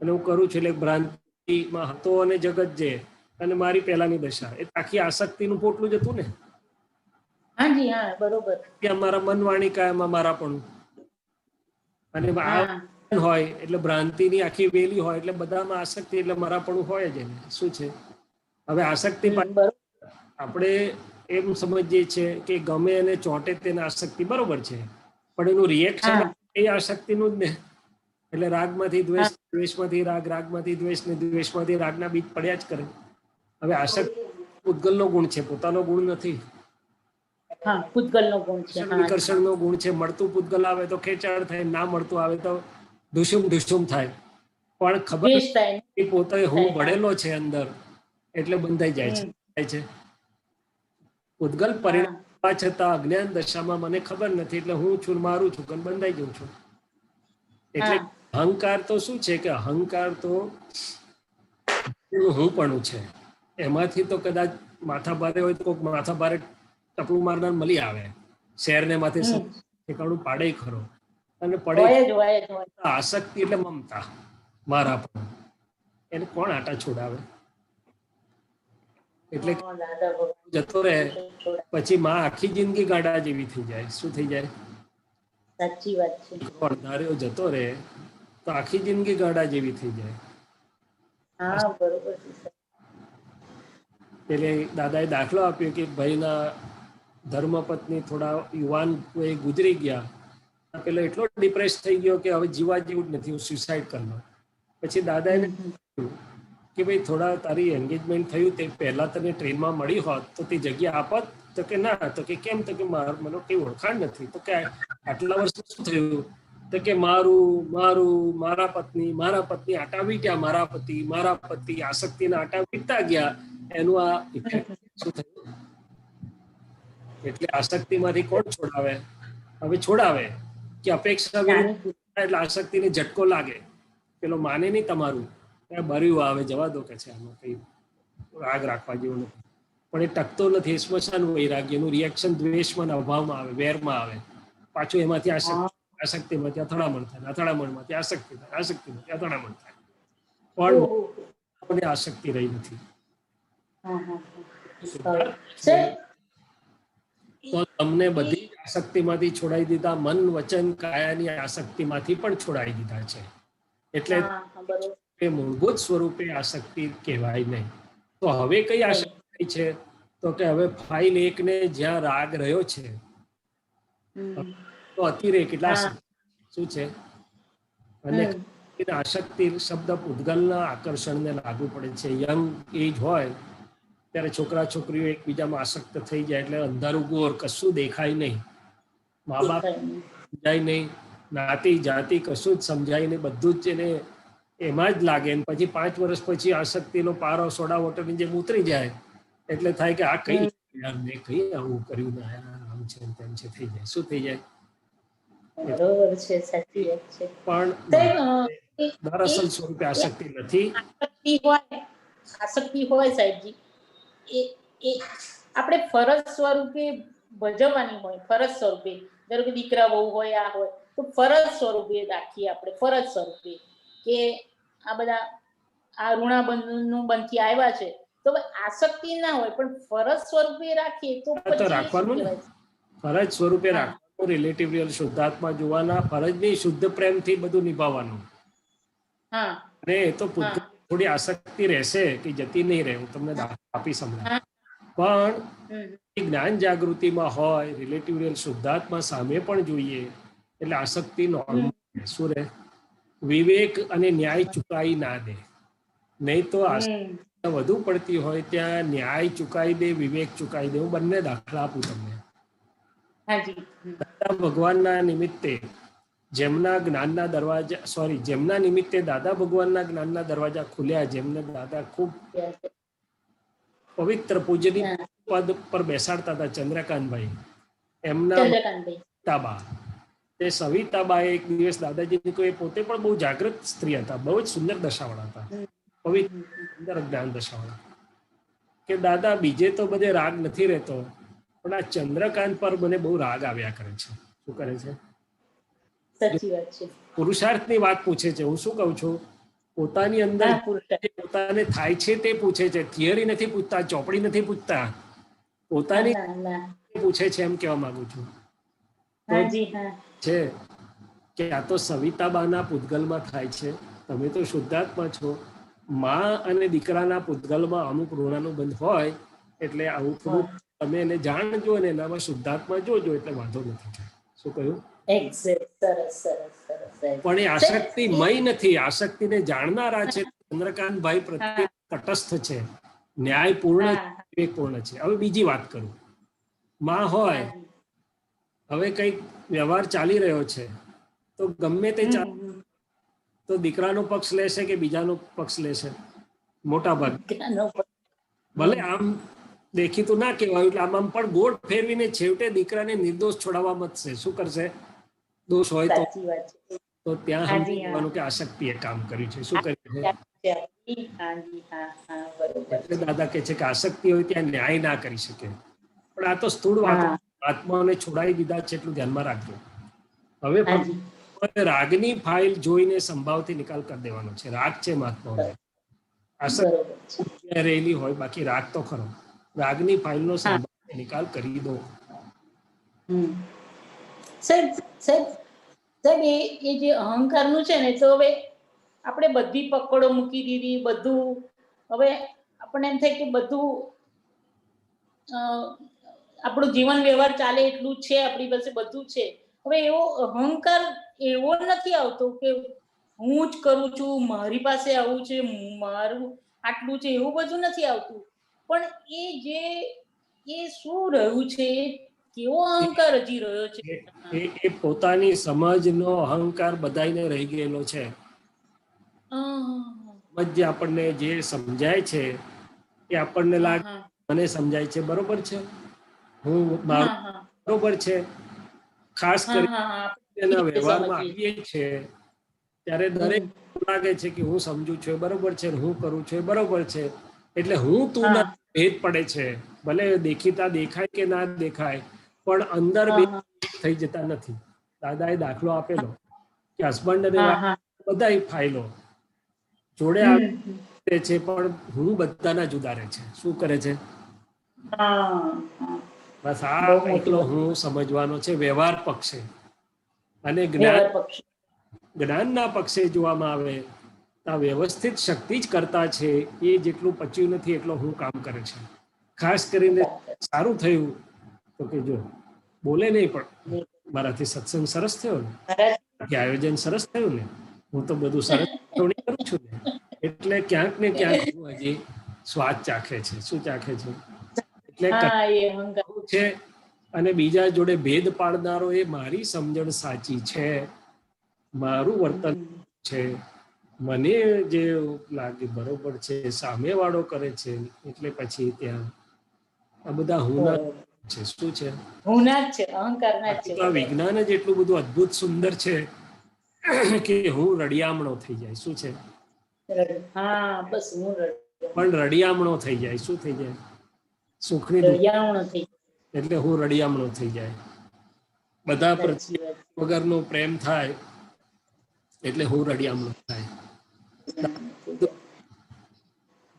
અને હું કરું છું એટલે ભ્રાંતિમાં હતો અને જગત જે અને મારી પહેલાની દશા, એ આખી આસક્તિનું પોટલું જ હતું ને. હાજી હા બરોબર. કે અમારા મન વાણી કાયમાં મારા પણ, અને હોય એટલે ભ્રાંતિની આખી વેલી હોય એટલે બધામાં આસક્તિ એટલે મારા પણ હોય જ. એને શું છે હવે આસક્તિ આપણે એમ સમજીએ છીએ કે ગમે એને ચોંટે તેને આસક્તિ બરોબર છે, પણ એનું રિએક્શન એ આસક્તિનું જ ને. એટલે રાગમાંથી દ્વેષ, દ્વેષમાંથી રાગ, રાગમાંથી દ્વેષ ને દ્વેષમાંથી રાગના બીજ પડ્યા જ કરે. હવે આસક્તિ પૂતગલનો ગુણ છે, પોતાનો ગુણ નથી. વિકર્ષણનો ગુણ છે. મળતું પૂતગલ આવે તો ખેંચાણ થાય, ના મળતું આવે તો ધુશુમ ધુશુમ થાય. પણ ખબર પોતે હું ભળેલો છે અંદર એટલે બંધાઈ જાય છે. પૂતગલ પરિણામ છતાં અજ્ઞાન દશામાં મને ખબર નથી એટલે હું છું મારું છું કે બંધાઈ જાઉં છું. એટલે અહંકાર તો શું છે કે અહંકાર તો હું પણ છે. એમાંથી તો કદાચ માથા ભારે હોય તો કોઈક માથા ભારે ટપલું મારનાર મળી આવે, શહેરને માથે ઠેકાણું પાડે ખરો. અને પડે આસક્તિ એટલે મમતા, મારા પણ. એને કોણ આટા છોડાવે? એટલે જતો રહે પછી માં આખી જિંદગી ગાડા જેવી થઈ જાય. શું થઈ જાય? સાચી વાત છે. અણધાર્યો જતો રહે તો આખી જિંદગી ગાડા જેવી થઈ જાય. હા બરોબર. એટલે દાદાએ દાખલો આપ્યો કે ભાઈના ધર્મપત્ની થોડા યુવાન એ ગુજરી ગયા, પેલો એટલો ડિપ્રેસ થઈ ગયો કે હવે જીવા જેવું જ નથી, હું સુસાઇડ કરી લઉં. પછી દાદાએ કે ભાઈ થોડા તારી એન્ગેજમેન્ટ થયું તે પહેલા તને ટ્રેનમાં મળી હોત તો તે જગ્યા આપત? તો કે ના. તો કે કેમ? તો કે મને કઈ ઓળખાણ નથી. તો કે આટલા વર્ષ શું થયું? તો કે મારું મારું, મારા પત્ની આટા વીટ્યા, મારા પતિ આસક્તિના આટા વીટતા ગયા, એનું આ ઇફેક્ટ શું થયું? એટલે આસક્તિમાંથી કોણ છોડાવે? હવે છોડાવે કે અપેક્ષા એટલે આસક્તિને ઝટકો લાગે, પેલો માને નહીં તમારું, બર્યું આવે, જવા દો કે છે, આમાં કઈ રાગ રાખવા જેવું નથી. પણ એ ટકતો નથી. સ્મશાન વૈરાગ્યનું રિએક્શન દ્વેષમાં, અભાવમાં આવે, વેરમાં આવે. પાછું એમાંથી આસક્તિમાંથી અથડામણ થાય, અથડામણમાંથી આસક્તિ થાય, આસક્તિમાંથી અથડામણ થાય. પણ આસક્તિ રહી નથી. તો તમને બધી આસક્તિમાંથી છોડાઈ દીધા, મન વચન કાયાની આસક્તિમાંથી પણ છોડાઈ દીધા છે. એટલે મૂળભૂત સ્વરૂપે આસક્તિ કહેવાય નહીં. તો હવે કઈ આસક્તિ છે? તો કે હવે ફાઇલ 1 ને જ્યાં રાગ રહ્યો છે તો અતિરેક એટલે આસક્તિ શું છે? અને આસક્તિ શબ્દ પૂતગલના આકર્ષણને લાગુ પડે છે. યંગ એજ હોય ત્યારે છોકરા છોકરીઓ એકબીજામાં આસક્ત થઈ જાય એટલે અંધારું ગોર, કશું દેખાય નહીં, મા બાપ સમજાય નહીં, નાતી જાતિ કશું જ સમજાય નહીં, બધું જ એને એમાં જ લાગે. પછી 5 વર્ષ પછી આસક્તિનો પારો સોડા વોટરની જેમ ઉતરી જાય એટલે થાય કે આ કઈ મેં કઈ આવું કર્યું ને આમ છે તેમ છે, થઈ જાય. શું થઈ જાય? બરોબર છે, સાચી વાત છે. પણ દરઅસલ સ્વરૂપે આસક્તિ નથી. આસક્તિ હોય સાહેબજી, એ આપણે ફરજ સ્વરૂપે ભજવવાની હોય. ફરજ સ્વરૂપે ધારો કે દીકરા બહુ હોય, આ હોય, તો ફરજ સ્વરૂપે રાખીએ આપણે, ફરજ સ્વરૂપે કે આ બધા આ ઋણાબંધનું બંધથી આવ્યા છે, તો આસક્તિ ના હોય પણ ફરજ સ્વરૂપે રાખીએ તો રાખવાનું ને. ફરજ સ્વરૂપે રાખવાનું, રિલેટિવ રિયલ શુદ્ધાત્મા જોવાના, ફરજની શુદ્ધ પ્રેમથી બધું નિભાવવાનું. હા, અને એ તો થોડી આસક્તિ રહેશે કે જતી નહીં રહે, હું તમને આપી સમજાય. પણ જ્ઞાન જાગૃતિમાં હોય, રિલેટિવ રિયલ શુદ્ધાત્મા સામે પણ જોઈએ એટલે આસક્તિ નોર્મલ. શું રહે? વિવેક અને ન્યાય ચુકાઈ ના દે. નહીં તો આસક્તિ વધુ પડતી હોય ત્યાં ન્યાય ચુકાઈ દે, વિવેક ચુકાઈ દે. હું બંને દાખલા આપું તમને. દાદા ભગવાનના નિમિત્તે જેમના જ્ઞાનના દરવાજા જેમના નિમિત્તે દાદા ભગવાનના જ્ઞાનના દરવાજા ખુલ્યા, જેમને દાદા ખૂબ પવિત્ર પૂજ્યની પદ પર બેસાડતા હતા, ચંદ્રકાંતભાઈ, એમના સવિતાબા. તે સવિતાબાએ એક દિવસ દાદાજીની કોઈ, પોતે પણ બહુ જાગૃત સ્ત્રી હતા, બહુ જ સુંદર દશાવાળા હતા, પવિત્ર સુંદર જ્ઞાન દશાવાળા, કે દાદા બીજે તો બધે રાગ નથી રહેતો પણ આ ચંદ્રકાંત પર મને બહુ રાગ આવ્યા કરે છે. શું કરે છે? પુરુષાર્થની વાત પૂછે છે. હું શું કહું છું, પોતાની અંદર પોતાને થાય છે તે પૂછે છે, થિયરી નથી પૂછતા, ચોપડી નથી પૂછતા, પોતાની પૂછે છે, એમ કહેવા માંગુ છું. છે કે આ તો સવિતાબાના પૂતગલમાં થાય છે. તમે તો શુદ્ધાત્મા છો. માં અને દીકરાના પૂતગલમાં અમુક ઋણાનું બંધ હોય એટલે આવું થોડું તમે એને જાણજો અને એનામાં શુદ્ધાત્મા જોજો એટલે વાંધો નથી. શું કહ્યું? પણ એ આસક્તિમય નથી, આસક્તિને જાણનારા છે. ચંદ્રકાંતભાઈ પ્રત્યે તટસ્થ છે, ન્યાયપૂર્ણ, વિવેકપૂર્ણ છે. હવે બીજી વાત કરું. માં હોય, હવે કઈક વ્યવહાર ચાલી રહ્યો છે તો ગમે તે તો દીકરાનો પક્ષ લેશે કે બીજાનો પક્ષ લેશે? મોટા ભાગ ભલે આમ દેખીતું ના કહેવાય એટલે આમ પણ ગોળ ફેરવીને છેવટે દીકરાને નિર્દોષ છોડાવવા મતશે. શું કરશે? દોષ હોય તો ત્યાં સમજવાનું કે આસક્તિએ કામ કર્યું છે. શું કર્યું છે? એટલે દાદા કહે છે કે આસક્તિ હોય ત્યાં ન્યાય ના કરી શકે. પણ આ તો સ્થૂળ વાત, આત્માને છોડાઈ દીધા છે એટલું ધ્યાનમાં રાખજો. હવે રાગની ફાઇલ જોઈને સંભાવથી નિકાલ કરી દેવાનો છે. રાગ છે મહાત્માઓને, આસક્તિ રહેલી હોય, બાકી રાગ તો ખરો. રાગની ફાઇલનો સંભાવથી નિકાલ કરી દો. સાહેબ એ જે અહંકારનું છે ને, તો હવે આપણે બધી પકડો મૂકી દીધી, બધું હવે આપણને એમ થાય કે બધું આપણું જીવન વ્યવહાર ચાલે એટલું છે, આપણી પાસે બધું છે. હવે એવો અહંકાર એવો નથી આવતો કે હું જ કરું છું, મારી પાસે આવું છે, મારું આટલું છે, એવું બધું નથી આવતું. પણ એ જે એ શું રહ્યું છે, કેવો અહંકાર હજી રહ્યો છે. એ પોતાની સમજનો અહંકાર બધાયને રહી ગયેલો છે. સમજ જે આપણને જે સમજાય છે એ આપણને લાગે મને સમજાય છે, બરોબર છે, હું મારું બરોબર છે. ખાસ કરી એના વ્યવહારમાં આવીએ છે ત્યારે દરેક લાગે છે કે હું સમજુ છું બરોબર છે, હું કરું છું બરોબર છે, એટલે હું તું ના ભેદ પડે છે. ભલે દેખીતા દેખાય કે ના દેખાય, પણ અંદર બે થઈ જતા નથી. દાદાએ દાખલો આપેલો કે હસબન્ડ અને વાઈફ બધા ફાઇલો જોડે આવે છે, પણ હું બધાના જુદા રહે છે. શું કરે છે? બસ આ એકલો હું સમજવાનો છે વ્યવહાર પક્ષે. અને જ્ઞાનના પક્ષે જોવામાં આવે તો વ્યવસ્થિત શક્તિ જ કરતા છે. એ જેટલું પચ્યું નથી એટલો હું કામ કરે છે. ખાસ કરીને સારું થયું તો કે જો બોલે નહીં, પણ મારાથી સત્સંગ સરસ થયો ને, આયોજન સરસ થયું ને, હું તો બધું સરસ કરું છું ને, એટલે ક્યાંક ને ક્યાંક હજી સ્વાદ ચાખે છે. શું ચાખે છે? એટલે છે. અને બીજા જોડે ભેદ પાડનારો એ મારી સમજણ સાચી છે, મારું વર્તન છે, મને જે લાગે બરોબર છે, સામે વાળો કરે છે, એટલે પછી ત્યાં આ બધા હુના છે. શું છે? હુના જ છે, અહંકારના જ છે. વિજ્ઞાન જ એટલું બધું અદ્ભુત સુંદર છે કે હું રડિયામણો થઈ જાય. શું છે? પણ રડિયામણો થઈ જાય. શું થઈ જાય? સુખની રડિયામણો થઈ જાય એટલે હું રડિયામણો થઈ જાય. બધા પ્રત્યે વગરનો પ્રેમ થાય એટલે હું રડિયામણો થાય.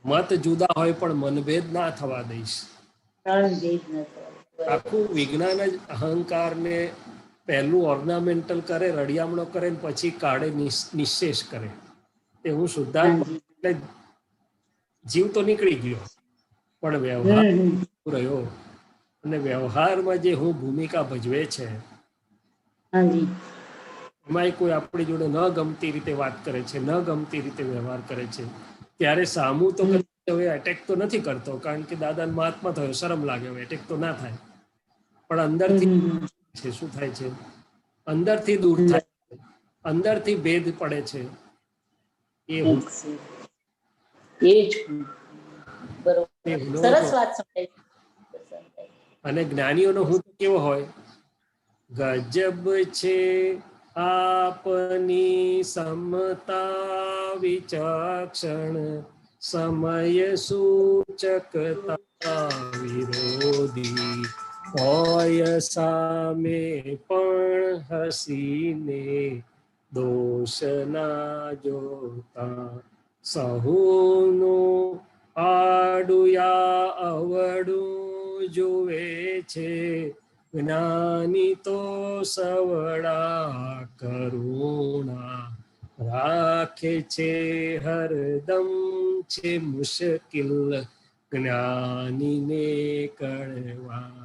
મત જુદા હોય પણ મનભેદ ના થવા દઈશ. આખું વિજ્ઞાન જ અહંકારને પહેલું ઓર્નામેન્ટલ કરે, રડિયામણો કરે, પછી કાળે નિશેષ કરે. તે હું શુદ્ધાત્મા એટલે જીવ તો નીકળી ગયો, પણ વ્યવહાર રહ્યો. અને વ્યવહારમાં જે હું ભૂમિકા ભજવે છે એમાં કોઈ આપણી જોડે ન ગમતી રીતે વાત કરે છે, ન ગમતી રીતે વ્યવહાર કરે છે, ત્યારે સામું તો હવે એટેક તો નથી કરતો, કારણ કે દાદા મહાત્મા થયો, શરમ લાગે, હવે એટેક તો ના થાય. પણ અંદરથી શું થાય છે? અંદરથી દૂર થાય છે, અંદરથી ભેદ પડે છે. એ હું સરસ વાત સમજાય. અને જ્ઞાનીઓનો હું કેવો હોય? ગજબ છે આપની સમતા વિચક્ષણ, સમય સૂચકતા વિરોધી, હોય સામે પણ હસીને દોષ ના જોતા, સહુનું આડું યા અવડું જુએ છે, જ્ઞાની તો સવડા કરુણા રાખે છે, હરદમ છે મુશ્કિલ જ્ઞાનીને કળવા.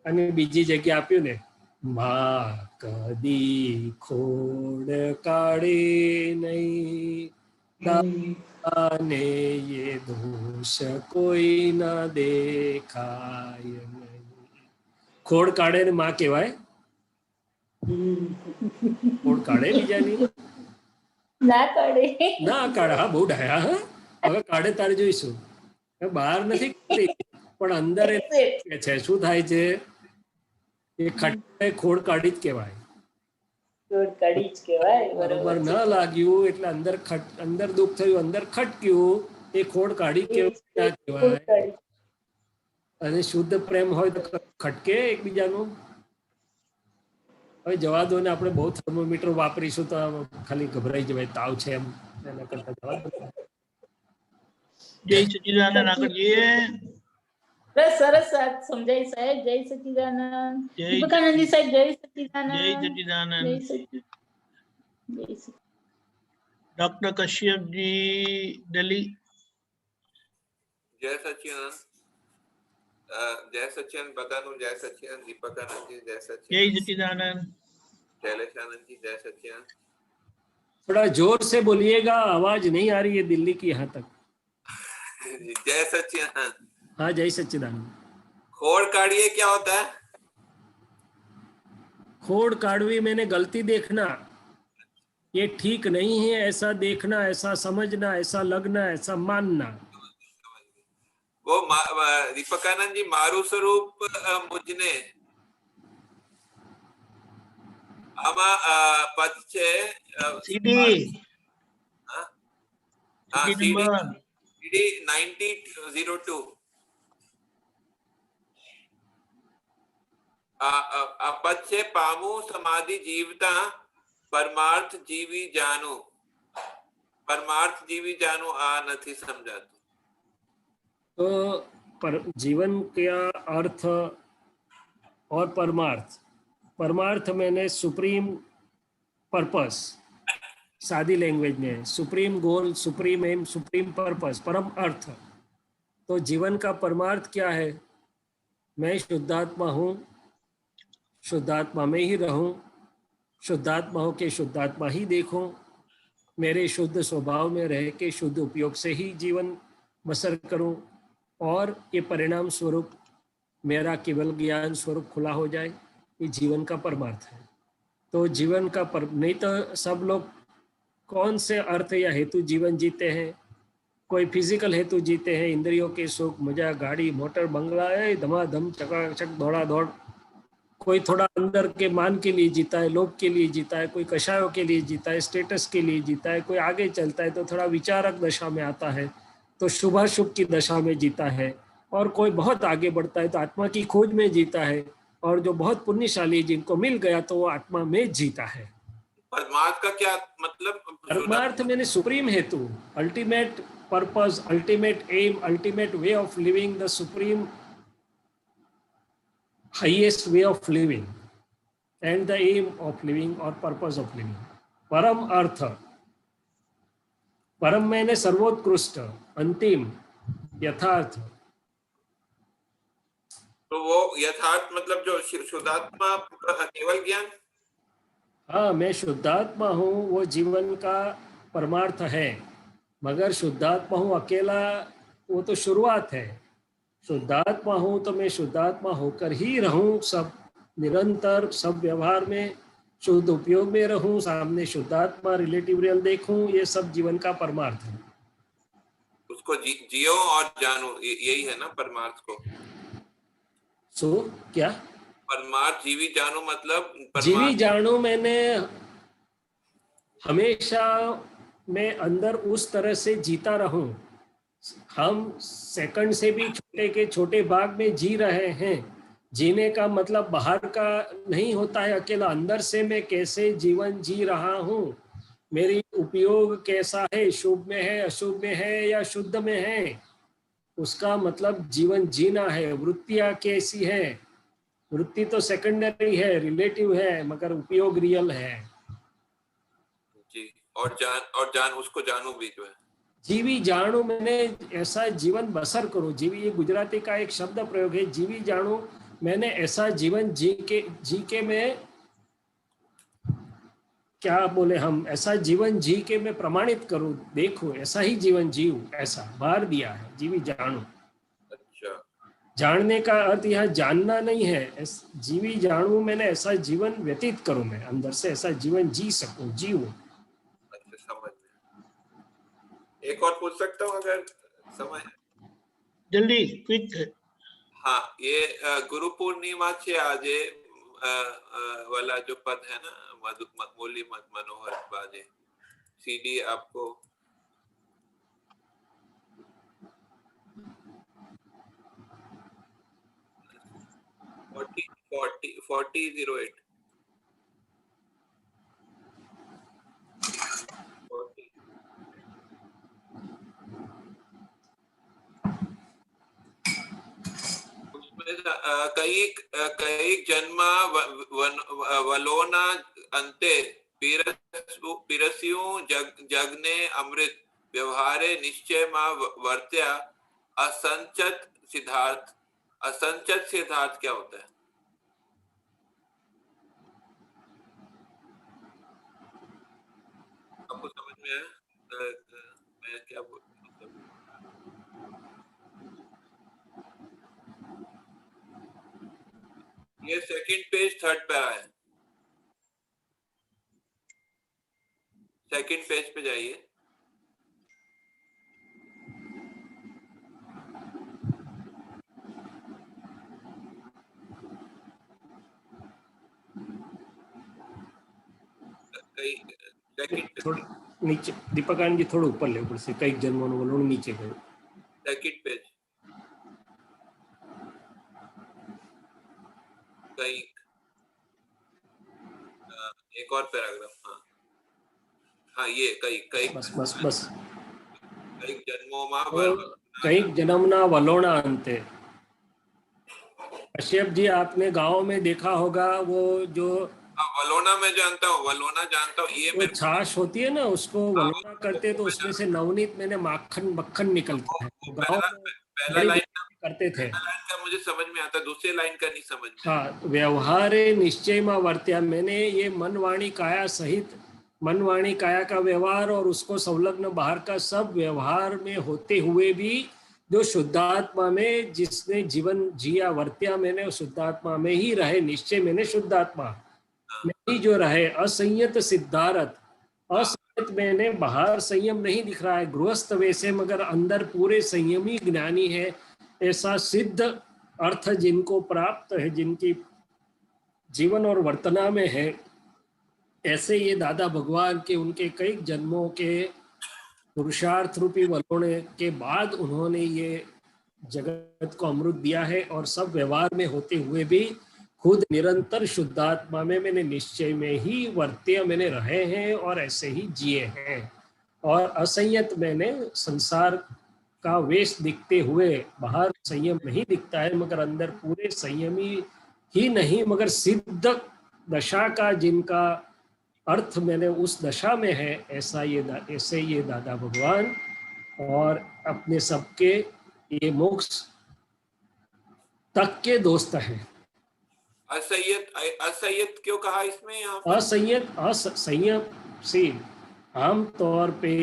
અને બીજી જગ્યા આપ્યું ને, મા કદી ખોડ કાઢે નહીં, અને એ દોષ કોઈ ના દેખાય નહીં. ખોડ કાઢે ને માં કહેવાય? ખોડ કાઢે બીજાની? ના કાઢે. ના કાઢે. હા, બહુ ડાયા. હા, હવે કાઢે તારે જોઈશું. બહાર નથી કાઢતી, પણ અંદર છે. શું થાય છે? એ ખોડ કાઢી જ કહેવાય. બરોબર ન લાગ્યું એટલે અંદર દુઃખ થયું, અંદર ખટક્યું, એ ખોડ કાઢી કહેવાય. અને શુદ્ધ પ્રેમ હોય તો ખટકે એકબીજાનું. હવે જવા દો ને, આપણે બહુ થર્મોમીટર વાપરીશું તો ખાલી ગભરાઈ જવાય, તાવ છે એમ. એના કરતા જવા દો. જય સચ્ચિદાનંદ. આગળ જઈએ. સરસ વાત સમજાય સાહેબ. જય સચ્ચિદાનંદ. દીપકાનંદી સાહેબ, જય સચ્ચિદાનંદ. જય સચ્ચિદાનંદ. ડોક્ટર કશ્યપજી દિલ્હી. જય સચ્ચિદાનંદ. જય સચ્ચિદાનંદ બધાનું. જય સચ્ચિદાનંદ દીપકાનંદજી. જય સચ્ચિદાનંદ. જય સચ્ચિદાનંદ. शैलेशानंद जी, जय सच्चिदानंद. थोड़ा जोर से बोलिएगा, आवाज नहीं आ रही है दिल्ली की यहाँ तक. जय सच्चिदानंद. हाँ, जय सच्चिदानंद. खोड़ काढ़िए क्या होता है? खोड़ काढ़वी मैंने गलती देखना, ये ठीक नहीं है, ऐसा देखना, ऐसा समझना, ऐसा लगना, ऐसा मानना। वो दीपकानंद जी मारू स्वरूप मुझने આમાં પદ છે સીડી હા સીડી નંબર સીડી 9002 આ પદ છે પામુ સમાધિ જીવતા પરમાર્થ જીવી જાનું પરમાર્થ जीवी जानू आ નથી समझाતું। तो जीवन का अर्थ और परमार्थ, परमार्थ मैंने सुप्रीम पर्पस, सादी लैंग्वेज में सुप्रीम गोल, सुप्रीम एम, सुप्रीम पर्पस, परम अर्थ। तो जीवन का परमार्थ क्या है? मैं शुद्धात्मा हूँ, शुद्धात्मा में ही रहूं, शुद्धात्मा हो के शुद्धात्मा ही देखूं, मेरे शुद्ध स्वभाव में रह के शुद्ध उपयोग से ही जीवन बसर करूं, और ये परिणाम स्वरूप मेरा केवल ज्ञान स्वरूप खुला हो जाए। ये जीवन का परमार्थ है। तो जीवन का नहीं तो सब लोग कौन से अर्थ या हेतु जीवन जीते हैं? कोई फिजिकल हेतु जीते हैं, इंद्रियों के सुख, मजा, गाड़ी, मोटर, बंगला, धमाधम चकाचक दौड़ा दौड़। कोई थोड़ा अंदर के मान के लिए जीता है, लोभ के लिए जीता है, कोई कषायों के लिए जीता है, स्टेटस के लिए जीता है, कोई आगे चलता है तो थोड़ा विचारक दशा में आता है तो शुभाशुभ की दशा में जीता है, और कोई बहुत आगे बढ़ता है तो आत्मा की खोज में जीता है, और जो बहुत पुण्यशाली जिनको मिल गया तो वो आत्मा में जीता है। परमार्थ का क्या मतलब? परमार्थ मैंने सुप्रीम हेतु, ultimate purpose, ultimate aim, ultimate way of living, the supreme highest way of living and the aim of living or purpose of living. परम अर्थ, परम मैंने सर्वोत्कृष्ट, अंतिम, यथार्थ। तो वो यथार्थ मतलब जो शुद्धात्मा केवल ज्ञान? हाँ, मैं शुद्धात्मा हूँ, वो जीवन का परमार्थ है, मगर शुद्धात्मा हूँ अकेला वो तो शुरुआत है। शुद्धात्मा हूँ तो मैं शुद्धात्मा होकर ही रहूं, सब निरंतर, सब व्यवहार में शुद्ध उपयोग में रहूं, सामने शुद्धात्मा रिलेटिव रियल देखूं, ये सब जीवन का परमार्थ है। उसको जियो और जानो, यही है ना परमार्थ को। सो क्या परमार्थ जीवी जानो मतलब जीवी जानो मैंने हमेशा मैं अंदर उस तरह से जीता रहूं। हम सेकंड से भी छोटे के छोटे भाग में जी रहे हैं। जीने का मतलब बाहर का नहीं होता है अकेला, अंदर से मैं कैसे जीवन जी रहा हूँ, मेरी उपयोग कैसा है, शुभ में है, अशुभ में है या शुद्ध में है, उसका मतलब जीवन जीना है। वृत्तियाँ कैसी है? वृत्ति तो सेकेंडरी है, रिलेटिव है, मगर उपयोग रियल है जी। और जान उसको जानू भी जो है जीवी जाणू, मैंने ऐसा जीवन बसर करो। जीवी ये गुजराती का एक शब्द प्रयोग है, जीवी जाणू, मैंने ऐसा जीवन जी के मैं क्या बोले हम, ऐसा जीवन जी के मैं प्रमाणित करूं, देखो ऐसा ही जीवन जीव, ऐसा बार दिया है जीवी जाणू। अच्छा, जानने का अर्थ यहाँ जानना नहीं है, जीवी जाणू मैंने ऐसा जीवन व्यतीत करूं, मैं अंदर से ऐसा जीवन जी सकूं, जीव। अच्छा, समझ में। एक और पूछ सकता हूँ अगर समय? जल्दी क्विक। हाँ, ये गुरु पूर्णिमा છે આજે वाला जो पद है ना, मुरली मनोहर बाजे, सीडी आपको फोर्टी 08 કઈ જન્મ વલોના અંતે પીરસ્યું જગને અમૃત વ્યવહારે નિશ્ચયમાં વર્ત્યા असंचत सिद्धार्थ। असंचत सिद्धार्थ क्या होता है? आपको समझ में आया मैं क्या बोल? ये सेकंड पेज थर्ड पैरा है। सेकंड पेज पे जाइए। थोड़ा नीचे दीपक आनंद जी थोड़ा ऊपर ले, ऊपर से कई जन्मों वालों नीचे गए। सेकंड पेज कई एक और पैराग्राफ। हाँ हाँ ये कई कई बस बस बस कई जन्मों में कई जन्मना वलोना अंते। कश्यप जी आपने गांव में देखा होगा वो जो वलोना में जानता हूँ, वलोना जानता हूँ। ये वो छाछ होती है ना, उसको वलोना करते तो उसमें से नवनीत मैंने माखन मक्खन निकलता है। गांव में पहला लाइन करते थे। पहला लाइन का मुझे समझ में आता, दूसरे लाइन का नहीं समझ में। हाँ, व्यवहारे निश्चय में वर्त्या, मैंने ये मन वाणी काया सहित मन वाणी काया का व्यवहार और उसको संलग्न बाहर का सब व्यवहार में होते हुए भी जो शुद्धात्मा में जिसने जीवन जिया वर्त्या, मैंने शुद्धात्मा में ही रहे, निश्चय मैंने शुद्धात्मा में ही जो रहे, असंयत सिद्धार्थ, असंयत मैंने बाहर संयम नहीं दिख रहा है गृहस्थ वैसे, मगर अंदर पूरे संयमी ज्ञानी है, ऐसा सिद्ध अर्थ जिनको प्राप्त है, जिनकी जीवन और वर्तना में है, ऐसे ये दादा भगवान के उनके कई जन्मों के पुरुषार्थ रूपी वलोने के बाद उन्होंने ये जगत को अमृत दिया है, और सब व्यवहार में होते हुए भी खुद निरंतर शुद्धात्मा में मैंने निश्चय में ही वर्त्य मैंने रहे हैं और ऐसे ही जिए हैं। और असंयत मैंने संसार का वेश दिखते हुए, बाहर संयम नहीं दिखता है मगर अंदर पूरे संयमी ही नहीं मगर सिद्ध दशा का जिनका अर्थ मैंने उस दशा में है, ऐसे ये दादा भगवान और अपने सबके ये मोक्ष तक के दोस्त हैं। असंयत क्यों कहा इसमें? यहाँ असंयम से आम तौर पे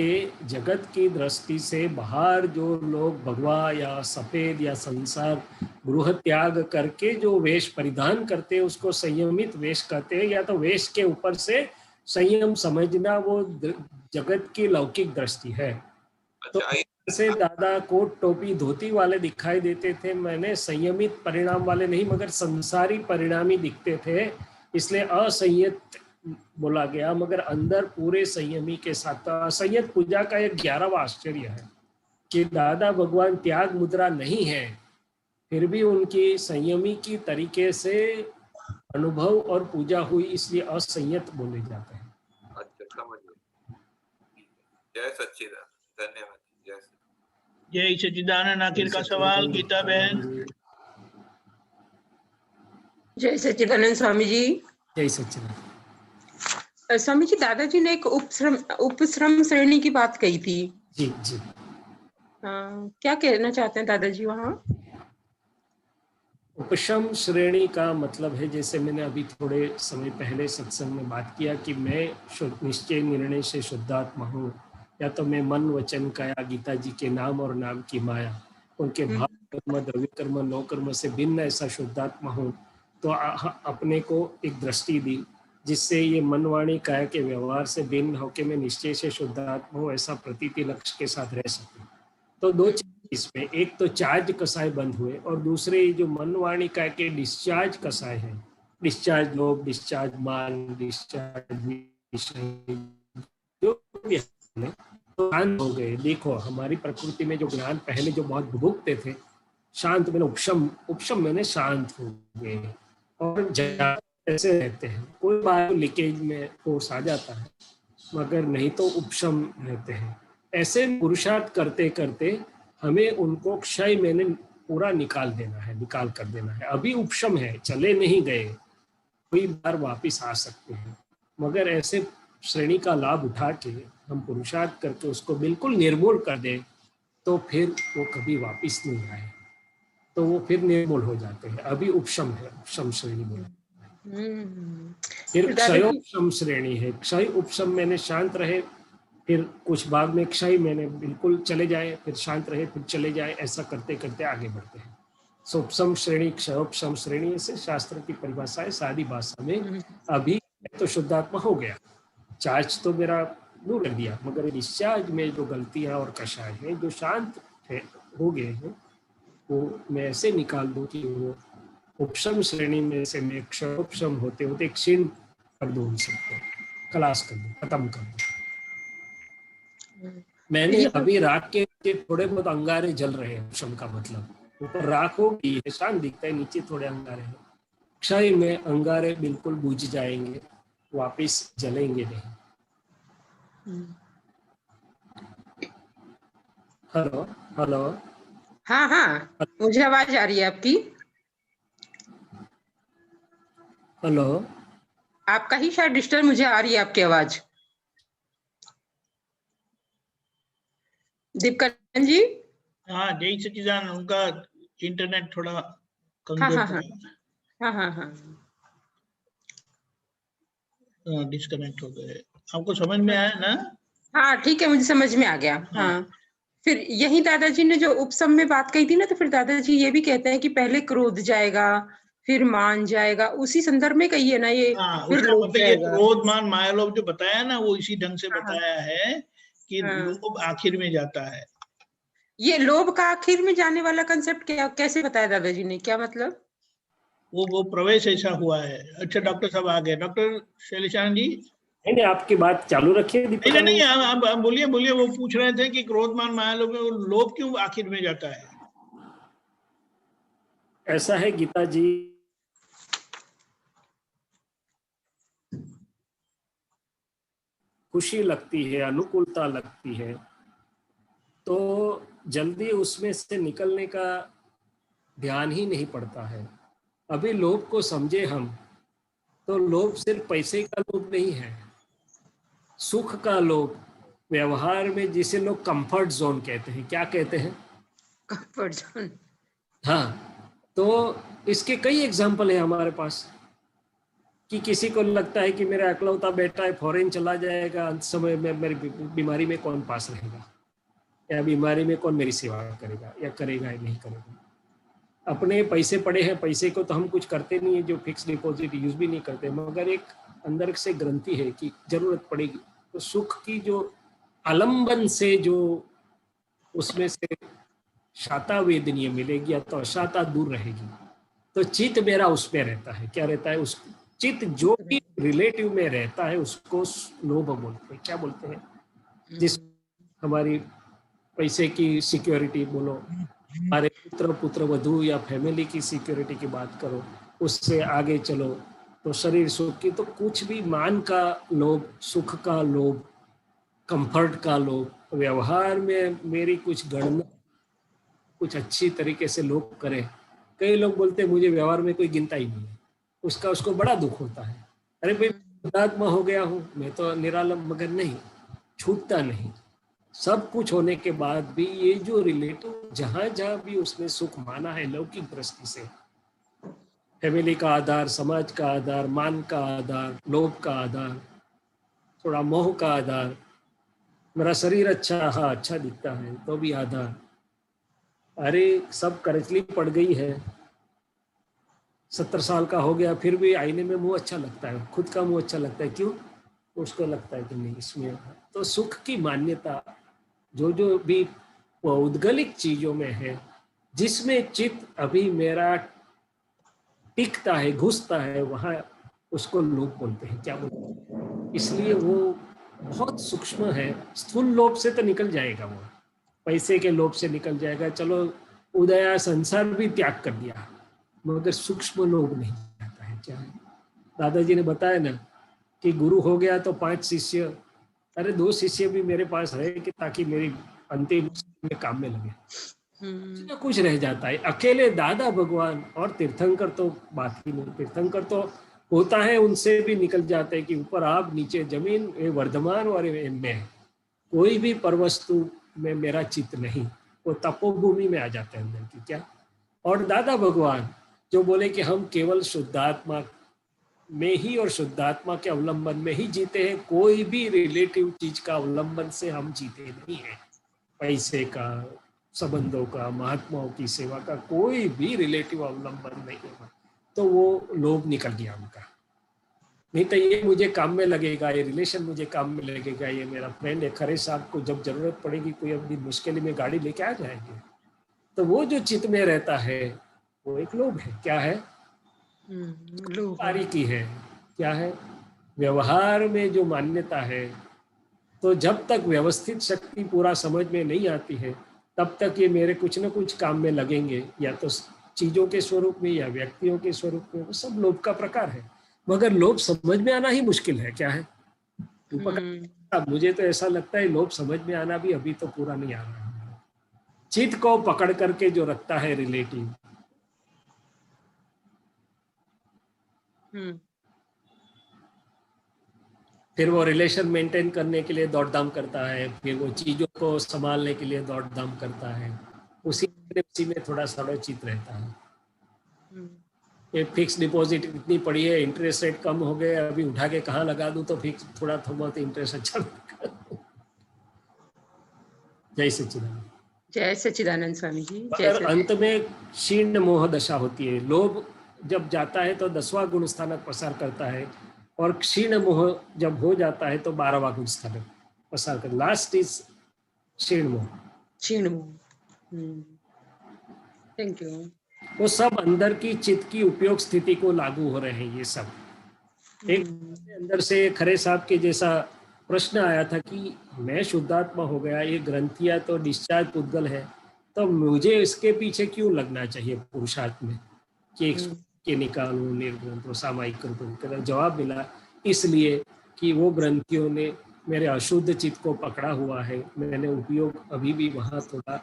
जगत की दृष्टि से बाहर जो लोग भगवा या सफेद या संसार गृह त्याग करके जो वेश परिधान करते हैं उसको संयमित वेश कहते हैं, या तो वेश के ऊपर से संयम समझना वो जगत की लौकिक दृष्टि है। तो ऐसे दादा कोट टोपी धोती वाले दिखाई देते थे, मैंने संयमित परिणाम वाले नहीं मगर संसारी परिणामी दिखते थे, इसलिए असंयत बोला गया, मगर अंदर पूरे संयमी के साथ। असंयत पूजा का एक 11वां आश्चर्य है कि दादा भगवान त्याग मुद्रा नहीं है, फिर भी उनकी संयमी की तरीके से अनुभव और पूजा हुई, इसलिए असंयत बोले जाते हैं। अच्छा, समझ गए। जय सच्चिदानंद, धन्यवाद। जय सच्चिदानंद। आखिर का सवाल गीता बहन। जय सच्चिदानंद स्वामी जी। जय सच्चिदानंद स्वामी जी, दादाजी ने एक उपश्रम श्रेणी की बात कही थी। जी जी। क्या कहना चाहते हैं दादाजी वहाँ? उपशम श्रेणी का मतलब है, जैसे मैंने अभी थोड़े समय पहले सत्संग में बात किया कि मैं निश्चय निर्णय से शुद्धात्मा हूँ, या तो मैं मन वचन काया गीता जी के नाम और नाम की माया, उनके भाव कर्म द्रव्य कर्म नौ कर्म से भिन्न ऐसा शुद्धात्मा हूँ। तो अपने को एक दृष्टि दी जिससे ये मनवाणी काया के व्यवहार से भिन्न होकर मैं निश्चय से शुद्धात्मा हूँ ऐसा प्रतीति लक्ष्य के साथ रह सकूं। तो दो चीज इसमें, एक तो चार्ज कसाय बंद हुए और दूसरे जो मनवाणी काया के डिस्चार्ज कसाय है, डिस्चार्ज लोभ, डिस्चार्ज मान, डिस्चार्ज जो भी है, तो शांत हो गए। देखो हमारी प्रकृति में जो ज्ञान पहले जो बहुत भुगते थे, शांत मैंने उपशम मैंने शांत हो गए और ऐसे रहते हैं। कोई बार लीकेज में कोर्स आ जाता है मगर नहीं तो उपशम रहते हैं। ऐसे पुरुषार्थ करते करते हमें उनको क्षय मैंने पूरा निकाल कर देना है। अभी उपशम है, चले नहीं गए, कोई बार वापिस आ सकते हैं, मगर ऐसे श्रेणी का लाभ उठा के हम पुरुषार्थ करके उसको बिल्कुल निर्मूल कर दें तो फिर वो कभी वापिस नहीं आए, तो वो फिर निर्मूल हो जाते हैं। अभी उपशम है, उपशम श्रेणी बोला। फिर क्षयोपशम श्रेणी है। क्षय उपशम मैंने शांत रहे, फिर कुछ भाग में क्षय मैंने बिल्कुल चले जाए, फिर शांत रहे, फिर चले जाए, ऐसा करते करते आगे बढ़ते हैं। उपशम श्रेणी, क्षयोपशम श्रेणी से शास्त्र की परिभाषा है सादी भाषा में। अभी तो शुद्धात्मा हो गया, चार्ज तो मेरा दूर कर दिया, मगर डिस्चार्ज में जो गलतियां और कषाय हैं जो शांत हो गए हैं वो मैं ऐसे निकाल दूं कि वो उपशम श्रेणी में से मैं क्षोपशम होते होते क्षीण कर दूं, उन सबको खलास कर दूं, खत्म कर दूं। मैंने अभी राख के थोड़े बहुत अंगारे जल रहे हैं, उपशम का मतलब ऊपर राख होगी है, शांत दिखता है, नीचे थोड़े अंगारे हैं। क्षय में अंगारे बिल्कुल बुझ जाएंगे, वापिस जलेंगे नहीं। हेलो हेलो, हाँ हाँ, मुझे आवाज आ रही है आपकी। हेलो, आपका ही शायद डिस्टर्ब, मुझे आ रही है आपकी आवाज। दीपकरण जी। हाँ जय सच्चिदानंद, उनका इंटरनेट थोड़ा हाँ कमजोर हाँ हाँ हाँ हाँ हाँ, डिस्कनेक्ट हो गए। आपको समझ में आया ना? हाँ ठीक है, मुझे समझ में आ गया। हाँ, फिर यही दादाजी ने जो उपसम में बात कही थी ना, तो फिर दादाजी ये भी कहते हैं कि पहले क्रोध जाएगा, फिर मान जाएगा, उसी संदर्भ में कही है ना ये। हाँ, फिर उसका लोभ मतलब ये जाएगा। क्रोध मान मायालोभ जो बताया ना, वो इसी ढंग से हाँ, बताया है कि हाँ। लोभ आखिर में जाता है। ये लोभ का आखिर में जाने वाला कंसेप्ट क्या, कैसे बताया दादाजी ने, क्या मतलब? वो प्रवेश ऐसा हुआ है। अच्छा डॉक्टर साहब आ गए। डॉक्टर शैलेशानंद जी। नहीं आपकी बात चालू रखिए। नहीं नहीं, आप बोलिए बोलिए। वो पूछ रहे थे कि क्रोध मान मायालोभ में वो लोभ क्यों आखिर में जाता है? ऐसा है गीता जी, खुशी लगती है, अनुकूलता लगती है, तो जल्दी उसमें से निकलने का ध्यान ही नहीं पड़ता है। अभी लोभ को समझे हम, तो लोभ सिर्फ पैसे का लोभ नहीं है, सुख का लोभ, व्यवहार में जिसे लोग कंफर्ट जोन कहते हैं। क्या कहते हैं? Comfort zone. हाँ, तो इसके कई एग्जाम्पल है हमारे पास कि किसी को लगता है कि मेरा अकलौता बेटा है, फॉरेन चला जाएगा, अंत समय में मेरी बीमारी में कौन पास रहेगा, या बीमारी में कौन मेरी सेवा करेगा, या करेगा या नहीं करेगा। अपने पैसे पड़े हैं, पैसे को तो हम कुछ करते नहीं है, जो फिक्स डिपॉजिट यूज भी नहीं करते, मगर एक अंदर से ग्रंथि है कि जरूरत पड़ेगी, तो सुख की जो आलंबन से जो उसमें से शाता वेदनीय मिलेगी या तो अशाता दूर रहेगी, तो चित्त मेरा उसमें रहता है। क्या रहता है? उस चित्त जो भी रिलेटिव में रहता है उसको लोभ बोलते हैं। क्या बोलते हैं? जिस हमारी पैसे की सिक्योरिटी बोलो, हमारे पुत्र वधू या फैमिली की सिक्योरिटी की बात करो, उससे आगे चलो तो शरीर सुख की, तो कुछ भी मान का लोभ, सुख का लोभ, कंफर्ट का लोभ, व्यवहार में मेरी कुछ गणना कुछ अच्छी तरीके से लोग करें। कई लोग बोलते हैं मुझे व्यवहार में कोई गिनता ही नहीं है, उसको बड़ा दुख होता है। अरे भाई शुद्धात्मा हो गया हूँ मैं तो निरालम, मगर नहीं, छूटता नहीं। सब कुछ होने के बाद भी ये जो रिलेटिव जहां जहां भी उसने सुख माना है लौकिक दृष्टि से, फैमिली का आधार, समाज का आधार, मान का आधार, लोभ का आधार, थोड़ा मोह का आधार, मेरा शरीर अच्छा, हाँ अच्छा दिखता है तो भी आधार, अरे सब करचली पड़ गई है, 70 साल का हो गया फिर भी आईने में मुंह अच्छा लगता है, खुद का मुंह अच्छा लगता है, क्यों? उसको लगता है कि नहीं इसमें। तो सुख की मान्यता जो भी उद्गलिक चीजों में है, जिसमें चित्त अभी मेरा टिकता है, घुसता है, वहां उसको लोभ बोलते हैं। क्या बोलते हैं? इसलिए वो बहुत सूक्ष्म है। स्थूल लोभ से तो निकल जाएगा, वो पैसे के लोभ से निकल जाएगा, चलो उदया संसार भी त्याग कर दिया, मगर सूक्ष्म लोभ नहीं आता है। क्या है? दादाजी ने बताया ना कि गुरु हो गया तो 5 शिष्य, अरे 2 शिष्य भी मेरे पास है कि ताकि मेरी अंतिम में काम में लगे, कुछ रह जाता है। अकेले दादा भगवान और तीर्थंकर तो बात ही नहीं, तीर्थंकर तो होता है उनसे भी निकल जाते हैं कि ऊपर आप नीचे जमीन, वर्धमान और में कोई भी परवस्तु में मेरा चित्त नहीं, वो तपोभूमि में आ जाते हैं अंदर की। क्या? और दादा भगवान जो बोले कि हम केवल शुद्धात्मा में ही और शुद्धात्मा के अवलंबन में ही जीते हैं, कोई भी रिलेटिव चीज का अवलंबन से हम जीते नहीं है, पैसे का, संबंधों का, महात्माओं की सेवा का कोई भी रिलेटिव अवलंबन नहीं है, तो वो लोभ निकल गया उनका। नहीं तो ये मुझे काम में लगेगा, ये रिलेशन मुझे काम में लगेगा, ये मेरा फ्रेंड है, खरे साहब को जब जरूरत पड़ेगी कोई अपनी मुश्किल में गाड़ी लेके आ जाएंगे। तो वो जो चित्त में रहता है वो एक लोभ है। क्या है? बारीकी है। क्या है? व्यवहार में जो मान्यता है। तो जब तक व्यवस्थित शक्ति पूरा समझ में नहीं आती है तब तक ये मेरे कुछ न कुछ काम में लगेंगे, या तो चीजों के स्वरूप में या व्यक्तियों के स्वरूप में। वो सब लोभ का प्रकार है, मगर लोभ समझ में आना ही मुश्किल है। क्या है? मुझे तो ऐसा लगता है लोभ समझ में आना भी अभी तो पूरा नहीं आ रहा है। चित्त को पकड़ करके जो रखता है रिलेटिव, फिर वो रिलेशन मेंटेन करने के लिए दौड़ धाम करता है, फिर वो चीजों को संभालने के लिए दौड़ धाम करता है, उसी में थोड़ा सा चित रहता है। ये फिक्स डिपॉजिट इतनी पड़ी है, इंटरेस्ट रेट कम हो गए, अभी उठा के कहाँ लगा दूं तो फिक्स थोड़ा बहुत इंटरेस्ट अच्छा। जय सच्चिदानंद। जय सच्चिदानंद स्वामी जी। मगर अंत में क्षीण मोह दशा होती है। लोभ जब जाता है तो 10वां गुण स्थानक प्रसार करता है, और क्षीण मोह जब हो जाता है तो 12वां गुण स्थानक प्रसार कर। लास्ट इज क्षीण मोह। क्षीण मोह। Thank you. वो सब अंदर की चित्त की उपयोग स्थिति को लागू हो रहे हैं। ये सब एक अंदर से खरे साहब के जैसा प्रश्न आया था कि मैं शुद्धात्मा हो गया, ये ग्रंथियां तो डिस्चार्ज पुद्गल है, तो मुझे इसके पीछे क्यों लगना चाहिए पुरुषार्थ में कि के निकालू निर्ग्रंथ सामायिक रूप। जवाब मिला इसलिए कि वो ग्रंथियों ने मेरे अशुद्ध चित्त को पकड़ा हुआ है। मैंने उपयोग अभी भी वहां थोड़ा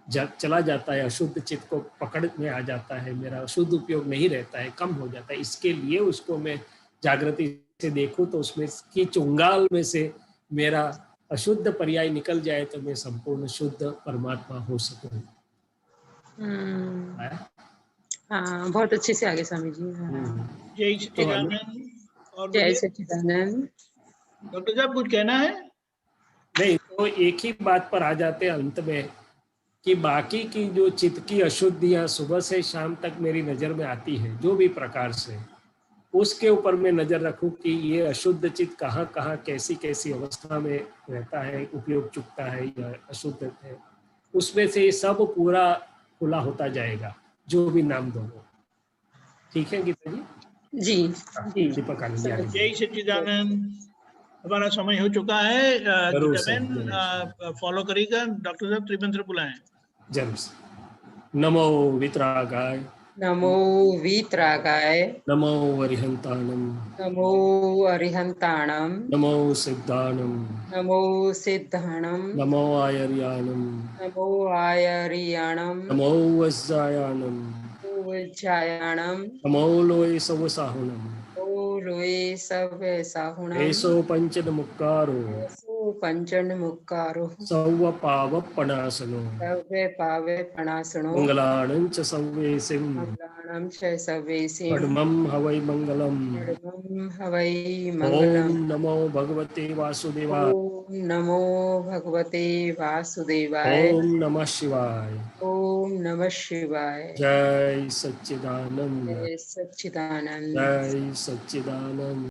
चला जाता है, अशुद्ध चित्त को पकड़ में आ जाता है, मेरा अशुद्ध उपयोग नहीं रहता है, कम हो जाता है। इसके लिए उसको मैं जागृति से देखूं तो उसमें की चुंगाल में से मेरा अशुद्ध पर्याय निकल जाए तो मैं संपूर्ण शुद्ध परमात्मा हो सकूं। हाँ, बहुत अच्छे से आगे स्वामी जी। जय सच्चिदानंद। और जय सच्चिदानंद। डॉक्टर साहब कुछ कहना है? नहीं, तो एक ही बात पर आ जाते हैं अंत में कि बाकी की जो चित्त की अशुद्धियां सुबह से शाम तक मेरी नजर में आती है, जो भी प्रकार से, उसके ऊपर मैं नजर रखूं कि ये अशुद्ध चित्त कहाँ कहाँ कैसी कैसी अवस्था में रहता है, उपयोग चुकता है या अशुद्ध है, उसमें से सब पूरा खुला होता जाएगा, जो भी नाम दो। ठीक है गीता जी? जी जी। दीपक आनंद। जय सच्चिदानंद। हमारा समय हो चुका है। गीताबेन फॉलो करिएगा। डॉक्टर साहब त्रिमंत्र बुलाएं। जरूर। नमो वितरागाय। नमो वीतरागाय। नमो अरिहंताणम। नमो अरिहंताणम। नमो सिद्धाणम। नमो सिद्धाणम। नमो आयर्याणम। नमो आयर्याणम। नमो वज्रायाणम। वज्रायाणम। नमो लोय सवसाहुणम। लोये सवसाहुणम। एसो पंचन मुक्कारो। पंचन मुक्कारो। सौव पाव पणासनो। सवे पावे पणासनो। मंगलाणं च सवेसिं। मंगलाणं च सवेसिं। पद्मं हवै मंगलम्। पद्मं हवै मंगलम्। ओम नमो भगवते वासुदेवाय। ओम नमो भगवते वासुदेवाय। ओम नमः शिवाय। ओम नमः शिवाय। जय सच्चिदानंद। जय सच्चिदानंद। जय सच्चिदानंद।